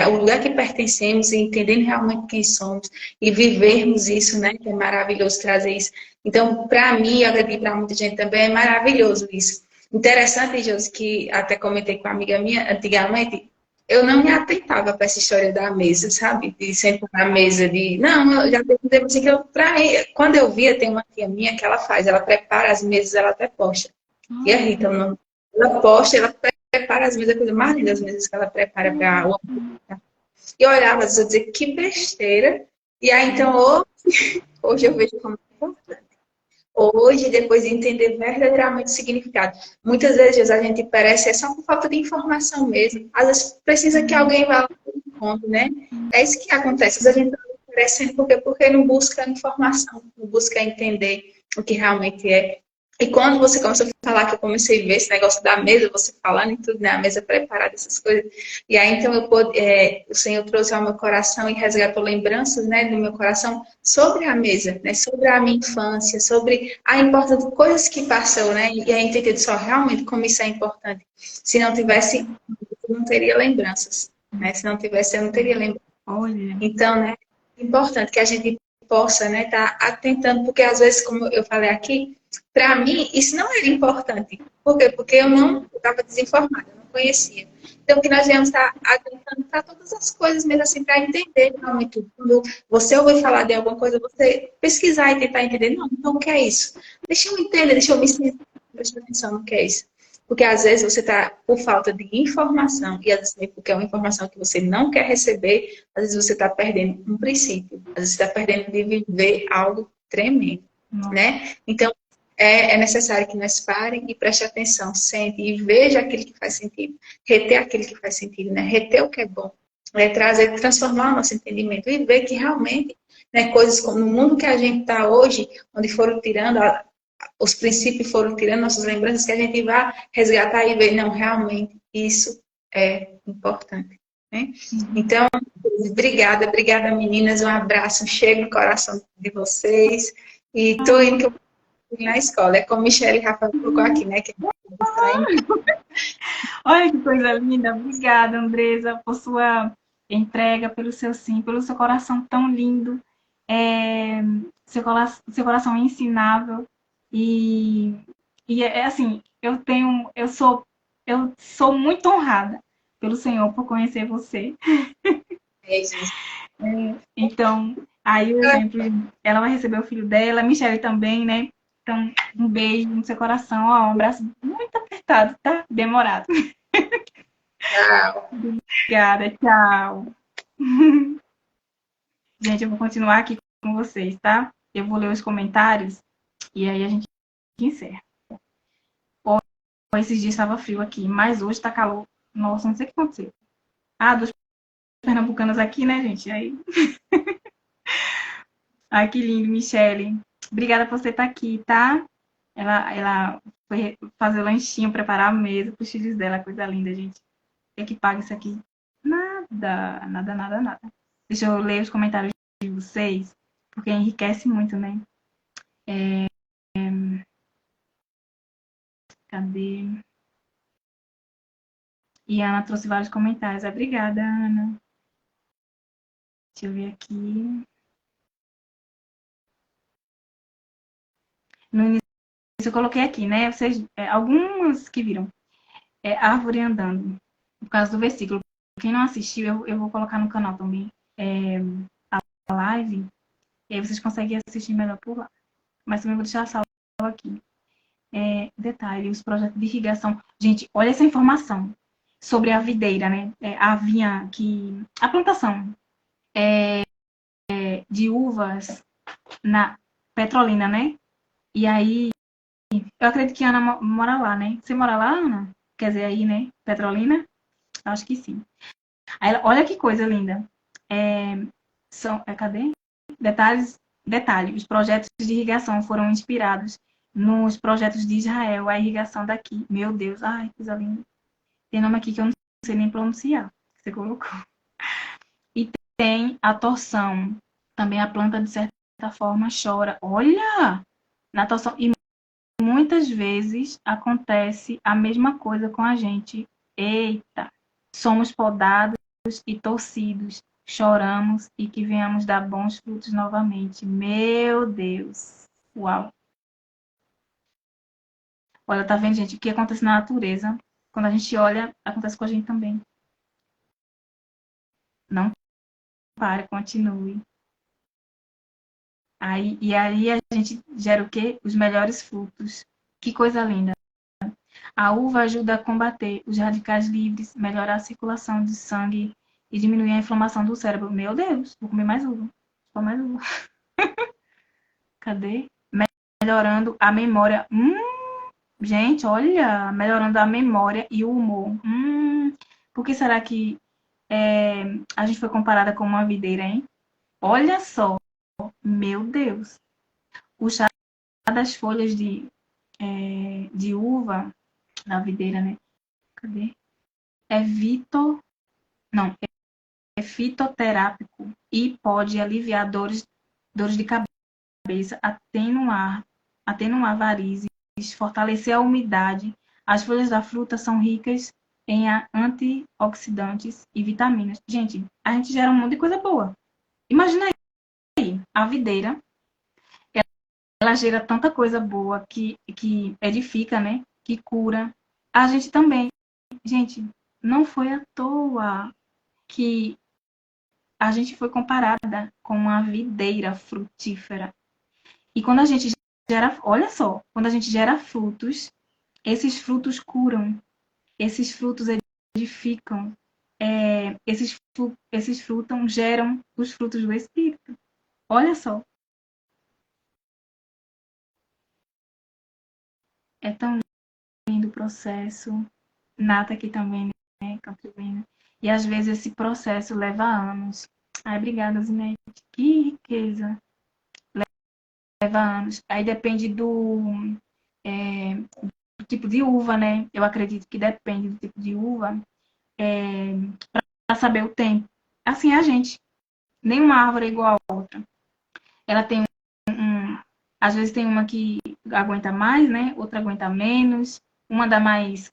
o lugar que pertencemos e entendendo realmente quem somos e vivermos isso, né? Que é maravilhoso trazer isso. Então, para mim, eu acredito para muita gente também, é maravilhoso isso. Interessante, Josi, que até comentei com uma amiga minha, antigamente, eu não me atentava para essa história da mesa, sabe? De sentar na mesa, de... Não, eu já tenho tempo assim que eu... Quando eu via, tem uma tia minha que ela faz, ela prepara as mesas, ela até posta. E a Rita, ela posta, ela prepara as mesas, a coisa mais linda das mesas que ela prepara para o... E eu olhava, às vezes, eu dizia, que besteira. E aí, então, hoje eu vejo como é importante. Hoje, depois de entender verdadeiramente o significado. Muitas vezes a gente parece é só por falta de informação mesmo. Às vezes precisa que alguém vá lá no fundo, né? É isso que acontece. Às vezes a gente está parecendo porque não busca informação, não busca entender o que realmente é. E quando você começou a falar, que eu comecei a ver esse negócio da mesa, você falando e tudo, né? A mesa preparada, essas coisas. E aí, então, o Senhor trouxe ao meu coração e resgatou lembranças, né, do meu coração sobre a mesa, né? Sobre a minha infância, sobre a importância de coisas que passou, né? E aí, entendi só realmente como isso é importante. Se não tivesse, eu não teria lembranças, né? Se não tivesse, eu não teria lembranças. Olha. Então, né, é importante que a gente possa, né, estar atentando, porque às vezes, como eu falei aqui, para mim, isso não era importante. Por quê? Porque eu não estava desinformada, eu não conhecia. Então, que nós devemos estar atentando para todas as coisas, mesmo assim, para entender realmente tudo. Quando você ouvir falar de alguma coisa, você pesquisar e tentar entender. Não, então o que é isso? Deixa eu entender, deixa eu me sentir, prestar atenção no que é isso. Porque às vezes você está por falta de informação, e às vezes porque é uma informação que você não quer receber, às vezes você está perdendo um princípio, às vezes você está perdendo de viver algo tremendo, né? Então, é necessário que nós parem e prestem atenção, sente e veja aquilo que faz sentido, reter aquilo que faz sentido, né? Reter o que é bom, trazer, transformar o nosso entendimento e ver que realmente, né, coisas como no mundo que a gente está hoje, onde foram tirando os princípios, foram tirando nossas lembranças, que a gente vá resgatar e ver, não, realmente isso é importante, né? Então, obrigada meninas, um abraço cheio no coração de vocês e tô indo que eu na escola. É como Michelle e Rafa colocou aqui, né? Que Olha que coisa linda. Obrigada, Andresa, por sua entrega, pelo seu sim, pelo seu coração tão lindo. É, seu coração é ensinável. E, é assim, eu sou muito honrada pelo Senhor por conhecer você. Então, aí o exemplo, ela vai receber o filho dela, a Michelle também, né? Então, um beijo no seu coração, ó, um abraço muito apertado, tá? Demorado. Tchau. Obrigada, tchau. Gente, eu vou continuar aqui com vocês, tá? Eu vou ler os comentários e aí a gente encerra. Esses dias estava frio aqui, mas hoje tá calor. Nossa, não sei o que aconteceu. Ah, dos pernambucanos aqui, né, gente? Aí. Ai, que lindo, Michele. Obrigada por você estar aqui, tá? Ela foi fazer o lanchinho, preparar a mesa para os filhos dela, coisa linda, gente. Tem que pagar isso aqui? Nada, nada, nada, nada. Deixa eu ler os comentários de vocês, porque enriquece muito, né? Cadê? E a Ana trouxe vários comentários. Obrigada, Ana. Deixa eu ver aqui. No início eu coloquei aqui, né? Vocês, alguns que viram. Árvore andando. Por causa do versículo. Quem não assistiu, eu vou colocar no canal também a live. E aí vocês conseguem assistir melhor por lá. Mas também vou deixar a salva aqui. Detalhe, os projetos de irrigação. Gente, olha essa informação sobre a videira, né? A vinha que... A plantação de uvas na Petrolina, né? E aí, eu acredito que a Ana mora lá, né? Você mora lá, Ana? Quer dizer, aí, né? Petrolina? Acho que sim. Aí, olha que coisa linda. É, cadê? Detalhes, detalhe, os projetos de irrigação foram inspirados nos projetos de Israel, a irrigação daqui. Meu Deus, ai, que coisa linda. Tem nome aqui que eu não sei nem pronunciar. Você colocou. E tem a torção. Também a planta, de certa forma, chora. Olha! Na torção. E muitas vezes acontece a mesma coisa com a gente. Eita! Somos podados e torcidos. Choramos e que venhamos dar bons frutos novamente. Meu Deus! Uau! Olha, tá vendo, gente? O que acontece na natureza? Quando a gente olha, acontece com a gente também. Não pare, continue. E aí a gente gera o quê? Os melhores frutos. Que coisa linda. A uva ajuda a combater os radicais livres, melhorar a circulação de sangue e diminuir a inflamação do cérebro. Meu Deus, vou comer mais uva. Vou mais uva. Cadê? Melhorando a memória. Gente, olha, melhorando a memória e o humor. Por que será que a gente foi comparada com uma videira, hein? Olha só, meu Deus. O chá das folhas de uva, da videira, né? Cadê? É Vitor. Não, é fitoterápico e pode aliviar dores de cabeça, atenuar varizes, fortalecer a umidade. As folhas da fruta são ricas em antioxidantes e vitaminas. Gente, a gente gera um monte de coisa boa. Imagina aí, a videira, ela gera tanta coisa boa que edifica, né? Que cura. A gente também. Gente, não foi à toa que a gente foi comparada com uma videira frutífera. E quando a gente gera, olha só, quando a gente gera frutos, esses frutos curam, esses frutos edificam, esses frutos geram os frutos do Espírito. Olha só, é tão lindo o processo. Nata aqui também, né, contribuindo. E às vezes esse processo leva anos. Ai, obrigada, Zinete. Que riqueza. Leva anos. Aí depende do tipo de uva, né? Eu acredito que depende do tipo de uva para saber o tempo. Assim é a gente. Nenhuma árvore é igual a outra. Ela tem às vezes tem uma que aguenta mais, né? Outra aguenta menos. Uma dá mais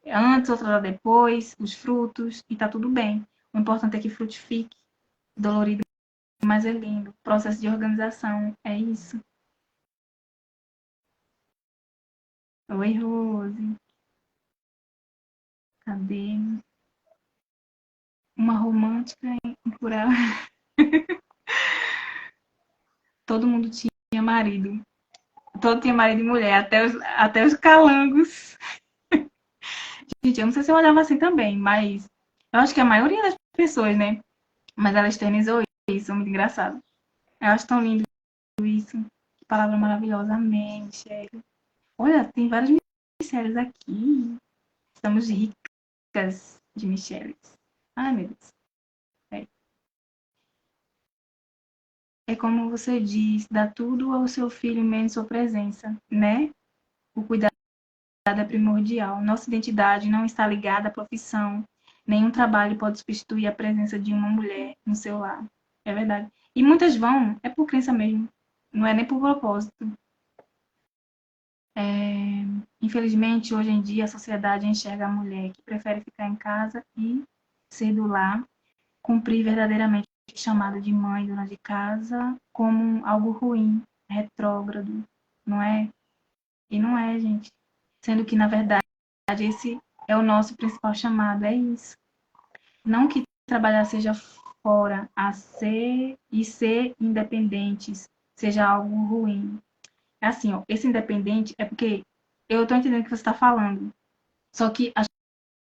antes, outra dá depois, os frutos, e tá tudo bem. O importante é que frutifique, dolorido, mas é lindo. Processo de organização, é isso. Oi, Rose. Cadê? Uma romântica por ela. Todo mundo tinha marido. Todo tinha marido e mulher, até os calangos. Gente, eu não sei se eu olhava assim também, mas eu acho que a maioria das pessoas, né? Mas ela externizou isso, muito engraçado. Eu acho tão lindo isso. Que palavra maravilhosa. Amém, Michelle. Olha, tem várias Michelles aqui. Estamos ricas de Michelles. Ai, meu Deus. É. É como você diz, dá tudo ao seu filho menos sua presença, né? O cuidado é primordial. Nossa identidade não está ligada à profissão. Nenhum trabalho pode substituir a presença de uma mulher no seu lar. É verdade. E muitas vão, é por crença mesmo. Não é nem por propósito. Infelizmente, hoje em dia, a sociedade enxerga a mulher que prefere ficar em casa e ser do lar, cumprir verdadeiramente o chamado de mãe, dona de casa, como algo ruim, retrógrado, não é? E não é, gente. Sendo que, na verdade, esse é o nosso principal chamado, é isso. Não que trabalhar seja fora, a ser e ser independentes seja algo ruim. É assim, ó, esse independente é porque eu tô entendendo o que você está falando. Só que as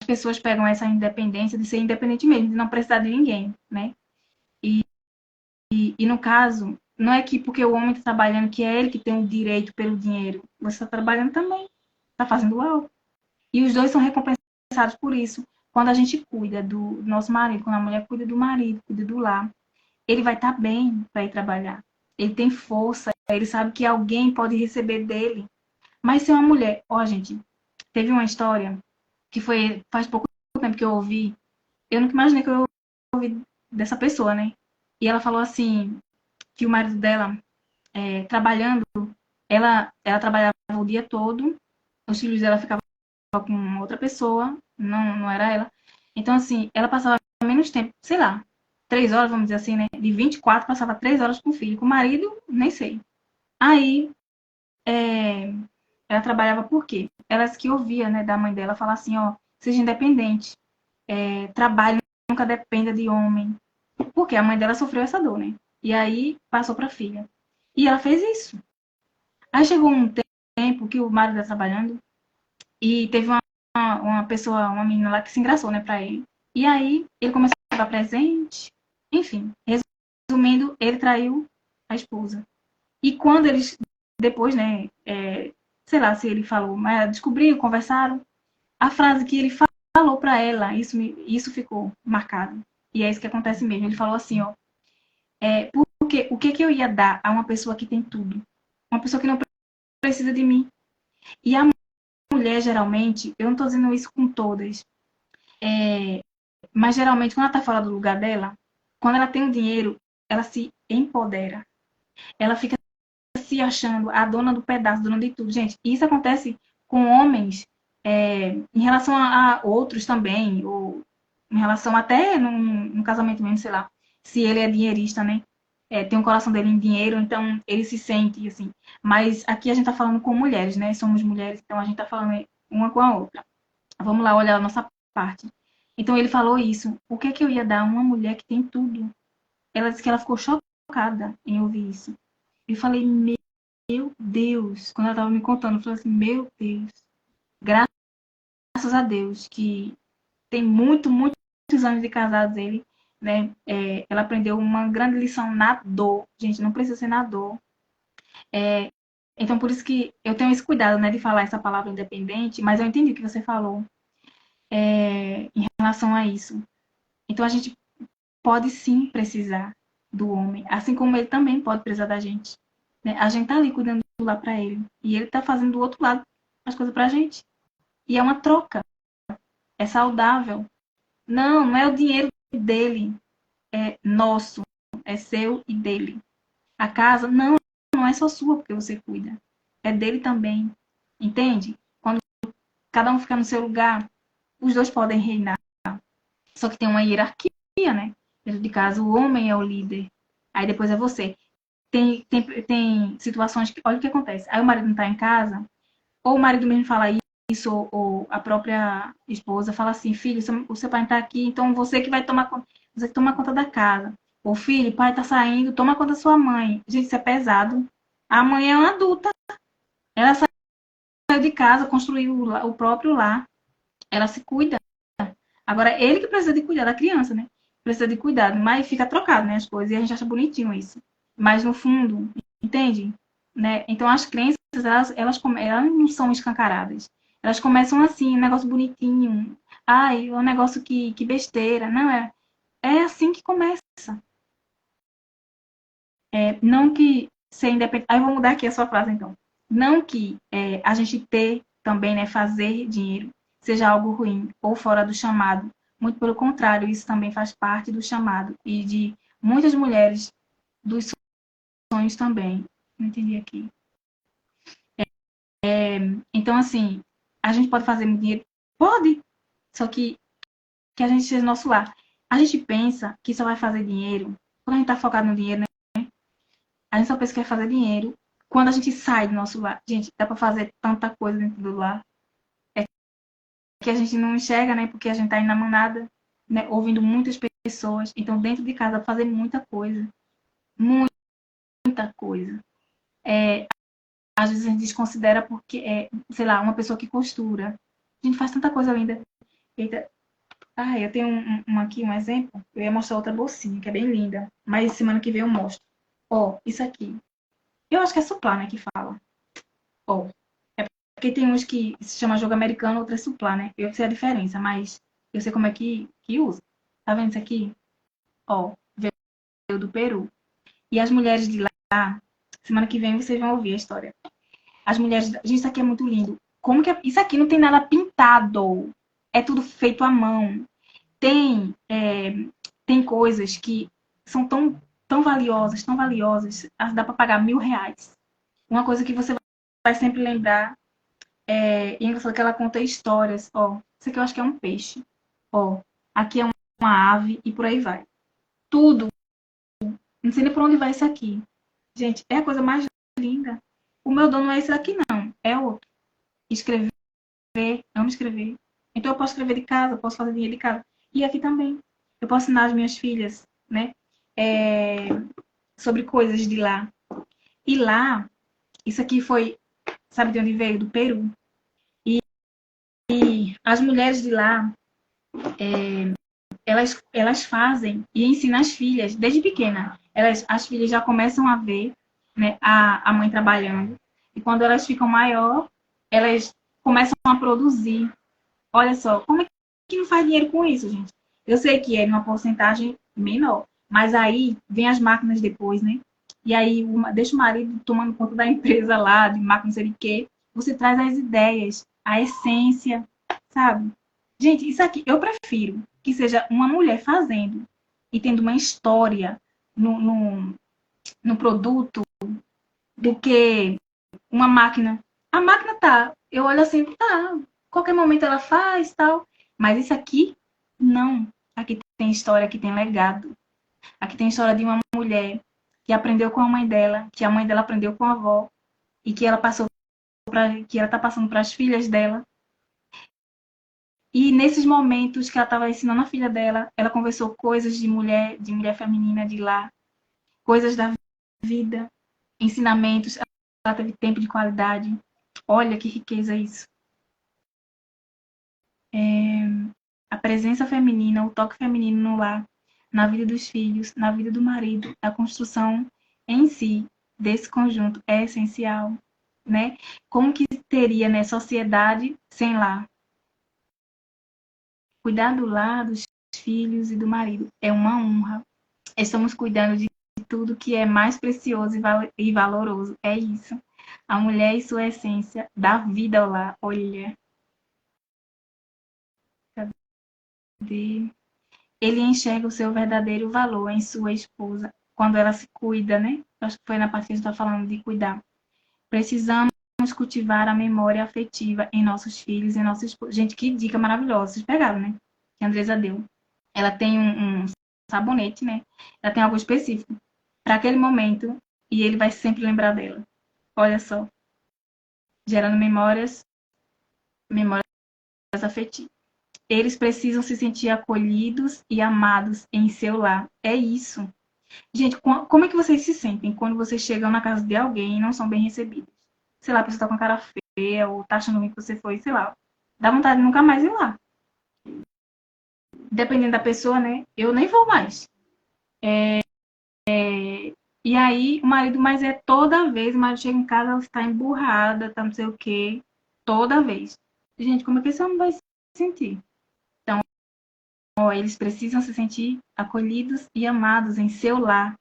pessoas pegam essa independência de ser independente mesmo, de não precisar de ninguém, né? E no caso, Não é que porque o homem está trabalhando que é ele que tem o direito pelo dinheiro. Você está trabalhando também, está fazendo algo. E os dois são recompensados por isso. Quando a gente cuida do nosso marido, quando a mulher cuida do marido, cuida do lar, ele vai estar bem para ir trabalhar. Ele tem força, ele sabe que alguém pode receber dele. Mas se é uma mulher, ó, gente, teve uma história que foi faz pouco tempo que eu ouvi. Eu nunca imaginei que eu ouvi dessa pessoa, né? E ela falou assim que o marido dela, trabalhando, ela trabalhava o dia todo, os filhos dela ficavam com outra pessoa, não era ela. Então, assim, ela passava menos tempo, sei lá, 3 horas, vamos dizer assim, né? De 24, passava 3 horas com o filho. Com o marido, nem sei. Aí, é, ela trabalhava por quê? Ela que ouvia, né, da mãe dela falar assim, ó, seja independente, trabalhe, nunca dependa de homem. Porque a mãe dela sofreu essa dor, né? E aí, passou pra filha. E ela fez isso. Aí chegou um tempo que o marido estava trabalhando e teve uma pessoa, uma menina lá que se engraçou, né, pra ele. E aí ele começou a dar presente. Enfim, resumindo, ele traiu a esposa. E quando eles, depois, né, sei lá se ele falou, mas descobriram, conversaram, a frase que ele falou pra ela, isso ficou marcado. E é isso que acontece mesmo. Ele falou assim, ó, porque o que que eu ia dar a uma pessoa que tem tudo? Uma pessoa que não precisa de mim. E a mulher, geralmente, eu não estou dizendo isso com todas, mas geralmente, quando ela está fora do lugar dela, quando ela tem o dinheiro, ela se empodera. Ela fica se achando a dona do pedaço, dona de tudo. Gente, isso acontece com homens em relação a outros também, ou em relação até no casamento mesmo, sei lá, se ele é dinheirista, né? Tem o coração dele em dinheiro, então ele se sente assim. Mas aqui a gente tá falando com mulheres, né? Somos mulheres, então a gente tá falando uma com a outra. Vamos lá olhar a nossa parte. Então ele falou isso. O que é que eu ia dar a uma mulher que tem tudo? Ela disse que ela ficou chocada em ouvir isso. Eu falei, meu Deus, quando ela tava me contando, eu falei assim, meu Deus, graças a Deus, que tem muitos anos de casados ele, né? Ela aprendeu uma grande lição na dor. Gente, não precisa ser na dor. Então, por isso que eu tenho esse cuidado, né, de falar essa palavra independente, mas eu entendi o que você falou em relação a isso. Então, a gente pode sim precisar do homem, assim como ele também pode precisar da gente. Né? A gente tá ali cuidando do lá para ele, e ele tá fazendo do outro lado as coisas pra gente. E é uma troca, é saudável. Não é o dinheiro dele, é nosso, é seu e dele. A casa não é só sua porque você cuida, é dele também. Entende? Quando cada um fica no seu lugar, os dois podem reinar. Só que tem uma hierarquia, né? Dentro de casa, o homem é o líder. Aí depois é você. Tem situações que, olha o que acontece. Aí o marido não tá em casa, ou o marido mesmo fala isso, ou a própria esposa fala assim, filho, o seu pai não tá aqui, então você que vai tomar conta, você que toma conta da casa. Ou filho, o pai tá saindo, toma conta da sua mãe. Gente, isso é pesado. A mãe é uma adulta. Ela saiu de casa, construiu o próprio lar. Ela se cuida. Agora, ele que precisa de cuidar da criança, né? Precisa de cuidado, mas fica trocado, né, as coisas, e a gente acha bonitinho isso. Mas no fundo, entende? Né? Então, as crenças, elas não são escancaradas. Elas começam assim, um negócio bonitinho. Ai, é um negócio que besteira. Não, é assim que começa. Não que ser independente. Aí eu vou mudar aqui a sua frase, então. Não que a gente ter também, né, fazer dinheiro seja algo ruim ou fora do chamado. Muito pelo contrário, isso também faz parte do chamado e de muitas mulheres dos sonhos também. Não entendi aqui. Então, assim, a gente pode fazer muito dinheiro? Pode, só que a gente seja nosso lar. A gente pensa que só vai fazer dinheiro quando a gente tá focado no dinheiro, né? A gente só pensa que vai fazer dinheiro quando a gente sai do nosso lar. Gente, dá pra fazer tanta coisa dentro do lar que a gente não enxerga, né? Porque a gente tá aí na manada, né? Ouvindo muitas pessoas. Então, dentro de casa, dá pra fazer muita coisa. Muita coisa. Às vezes a gente desconsidera porque sei lá, uma pessoa que costura. A gente faz tanta coisa linda. Eita. Eu tenho aqui um exemplo. Eu ia mostrar outra bolsinha, que é bem linda. Mas semana que vem eu mostro. Ó, isso aqui. Eu acho que é suplar, né, que fala. Ó, é porque tem uns que se chama jogo americano, outro é suplar, né? Eu sei a diferença, mas eu sei como é que usa. Tá vendo isso aqui? Ó, veio do Peru. E as mulheres de lá, semana que vem vocês vão ouvir a história. As mulheres, gente, isso aqui é muito lindo. Como que isso aqui não tem nada pintado? É tudo feito à mão. Tem, tem coisas que são tão valiosas, dá para pagar R$ 1.000. Uma coisa que você vai sempre lembrar e engraçado que ela conta histórias. Ó, isso aqui eu acho que é um peixe. Ó, aqui é uma ave e por aí vai. Tudo. Não sei nem por onde vai isso aqui. Gente, é a coisa mais linda. O meu dono não é esse aqui, não. É outro. Escrever, amo escrever. Então eu posso escrever de casa, posso fazer dinheiro de casa. E aqui também. Eu posso ensinar as minhas filhas, né? É, sobre coisas de lá. E lá, isso aqui foi, sabe de onde veio? Do Peru. E as mulheres de lá, elas fazem e ensinam as filhas desde pequena. As filhas já começam a ver, né, a mãe trabalhando. E quando elas ficam maior, elas começam a produzir. Olha só, como é que não faz dinheiro com isso, gente? Eu sei que é uma porcentagem menor, mas aí vem as máquinas depois, né? E aí deixa o marido tomando conta da empresa lá, de máquina não sei de quê. Você traz as ideias, a essência, sabe? Gente, isso aqui eu prefiro que seja uma mulher fazendo e tendo uma história no, no, no produto do que uma máquina. A máquina tá, eu olho assim, tá, qualquer momento ela faz, tal. Mas isso aqui, não. Aqui tem história, aqui tem legado. Aqui tem história de uma mulher que aprendeu com a mãe dela, que a mãe dela aprendeu com a avó e que ela passou que ela tá passando para as filhas dela. E nesses momentos que ela estava ensinando a filha dela, ela conversou coisas de mulher feminina de lá, coisas da vida, ensinamentos, ela teve tempo de qualidade. Olha que riqueza isso. A presença feminina, o toque feminino no lar, na vida dos filhos, na vida do marido, a construção em si desse conjunto é essencial, né? Como que teria, né, sociedade sem lar? Cuidar do lar, dos filhos e do marido é uma honra. Estamos cuidando de tudo que é mais precioso e valoroso. É isso. A mulher e sua essência dá vida ao lar. Olha, cadê? Ele enxerga o seu verdadeiro valor em sua esposa, quando ela se cuida, né? Acho que foi na parte que a gente está falando de cuidar. Precisamos cultivar a memória afetiva em nossos filhos, em nossa esposa. Gente, que dica maravilhosa. Vocês pegaram, né? Que a Andresa deu. Ela tem um sabonete, né? Ela tem algo específico para aquele momento e ele vai sempre lembrar dela. Olha só, gerando memórias afetivas. Eles precisam se sentir acolhidos e amados em seu lar. É isso. Gente, como é que vocês se sentem quando vocês chegam na casa de alguém e não são bem recebidos? Sei lá, a pessoa tá com a cara feia ou tá achando ruim que você foi, sei lá. Dá vontade de nunca mais ir lá. Dependendo da pessoa, né? Eu nem vou mais. E aí, o marido, mas é toda vez, o marido chega em casa, ela está emburrada, tá não sei o quê. Toda vez. Gente, como é que esse homem vai se sentir? Ó, eles precisam se sentir acolhidos e amados em seu lar,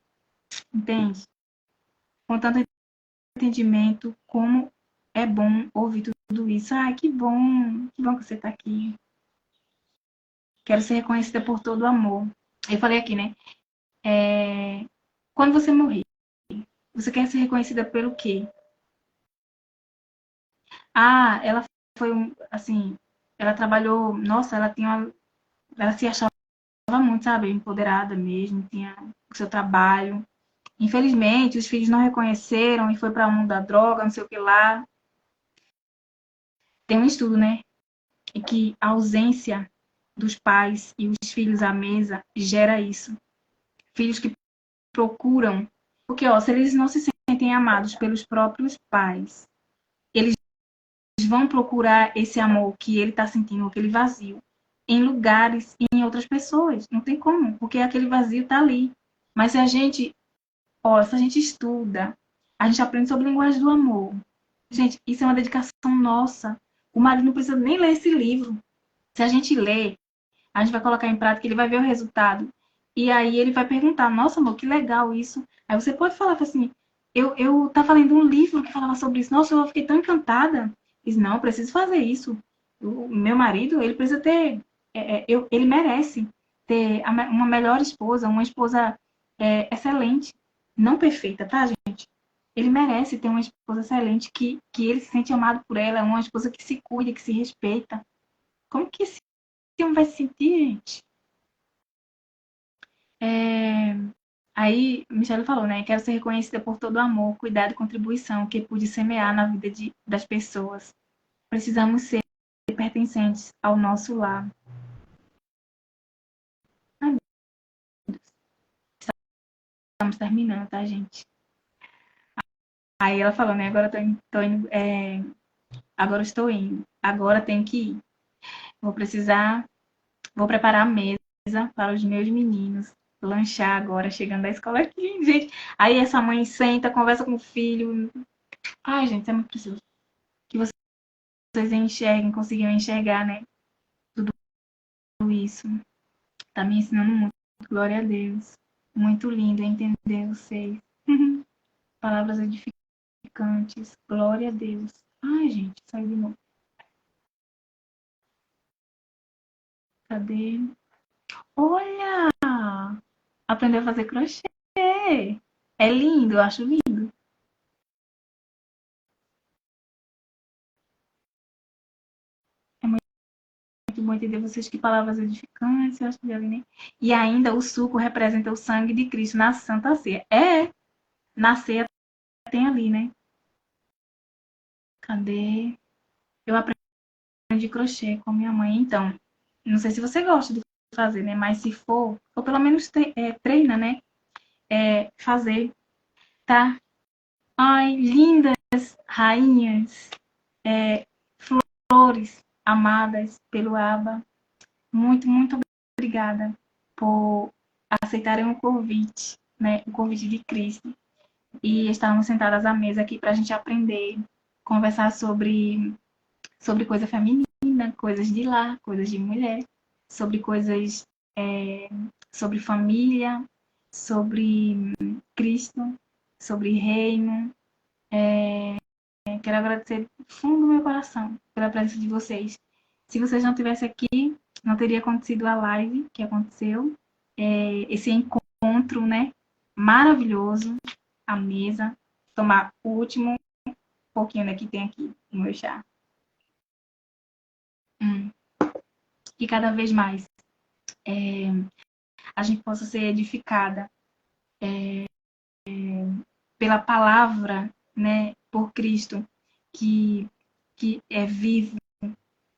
entende? Com tanto entendimento, como é bom ouvir tudo isso. Ai, que bom que você está aqui. Quero ser reconhecida por todo o amor. Eu falei aqui, né? Quando você morrer, você quer ser reconhecida pelo quê? Ah, ela foi assim, ela trabalhou, nossa, ela se achava muito, sabe, empoderada mesmo, tinha o seu trabalho. Infelizmente, os filhos não reconheceram e foi para o mundo da droga, não sei o que lá. Tem um estudo, né, em que a ausência dos pais e os filhos à mesa gera isso. Filhos que procuram, porque ó, se eles não se sentem amados pelos próprios pais, eles vão procurar esse amor que ele está sentindo, aquele vazio, em lugares e em outras pessoas. Não tem como, porque aquele vazio está ali. Mas se a gente Ó, se a gente estuda, a gente aprende sobre linguagem do amor. Gente, isso é uma dedicação nossa. O marido não precisa nem ler esse livro. Se a gente ler, a gente vai colocar em prática, ele vai ver o resultado. E aí ele vai perguntar, nossa, amor, que legal isso. Aí você pode falar assim, eu tava lendo um livro que falava sobre isso. Nossa, eu fiquei tão encantada. Diz, não, eu preciso fazer isso. O meu marido, ele precisa ter, ele merece ter uma melhor esposa, uma esposa excelente. Não perfeita, tá, gente? Ele merece ter uma esposa excelente, que ele se sente amado por ela, uma esposa que se cuida, que se respeita. Como que esse homem vai se sentir, gente? É, Aí, Michelle falou, né? Quero ser reconhecida por todo o amor, cuidado e contribuição que pude semear na vida das pessoas. Precisamos ser pertencentes ao nosso lar. Ai, estamos terminando, tá, gente? Aí ela falou, né? Agora tô indo, agora estou indo. Agora tenho que ir. Vou precisar, vou preparar a mesa para os meus meninos. Lanchar agora, chegando da escola aqui, gente. Aí essa mãe senta, conversa com o filho. Ai, gente, é muito preciso. Que vocês enxerguem, consigam enxergar, né? Tudo isso. Tá me ensinando muito. Glória a Deus. Muito lindo entender vocês. Palavras edificantes. Glória a Deus. Ai, gente, saiu de novo. Cadê? Olha! Aprendeu a fazer crochê. É lindo, eu acho lindo. É muito bom entender vocês, que palavras edificantes, eu acho que já vi, né? E ainda o suco representa o sangue de Cristo na Santa Ceia. Na ceia tem ali, né? Cadê? Eu aprendi crochê com minha mãe, então. Não sei se você gosta de fazer, né? Mas se for, ou pelo menos treina, né? Fazer, tá? Ai, lindas rainhas, flores amadas pelo Abba. Muito, muito obrigada por aceitarem o convite, né? O convite de Cristo. E estarmos sentadas à mesa aqui para a gente aprender, conversar sobre coisa feminina, coisas de lar, coisas de mulher, sobre coisas, é, sobre família, sobre Cristo, sobre reino. Quero agradecer do fundo do meu coração pela presença de vocês. Se vocês não estivessem aqui, não teria acontecido a live que aconteceu, esse encontro, né? Maravilhoso, a mesa, tomar o último pouquinho, né, que tem aqui no meu chá. E cada vez mais a gente possa ser edificada pela palavra, né, por Cristo, que, que é vivo,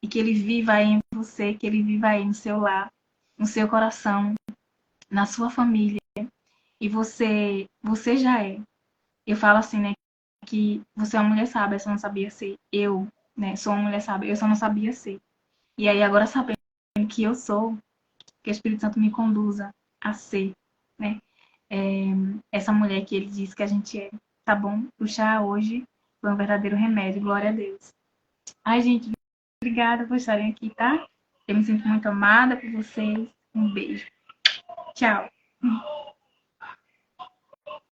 e que ele viva aí em você, que ele viva aí no seu lar, no seu coração, na sua família. E você já é. Eu falo assim, né, que você é uma mulher sábia, só não sabia ser. Eu, né, sou uma mulher sábia, eu só não sabia ser. E aí agora sabendo que eu sou, que o Espírito Santo me conduza a ser, né, é, essa mulher que ele diz que a gente é, tá bom? O chá hoje foi um verdadeiro remédio, glória a Deus. Ai, gente, obrigada por estarem aqui, tá? Eu me sinto muito amada por vocês. Um beijo. Tchau.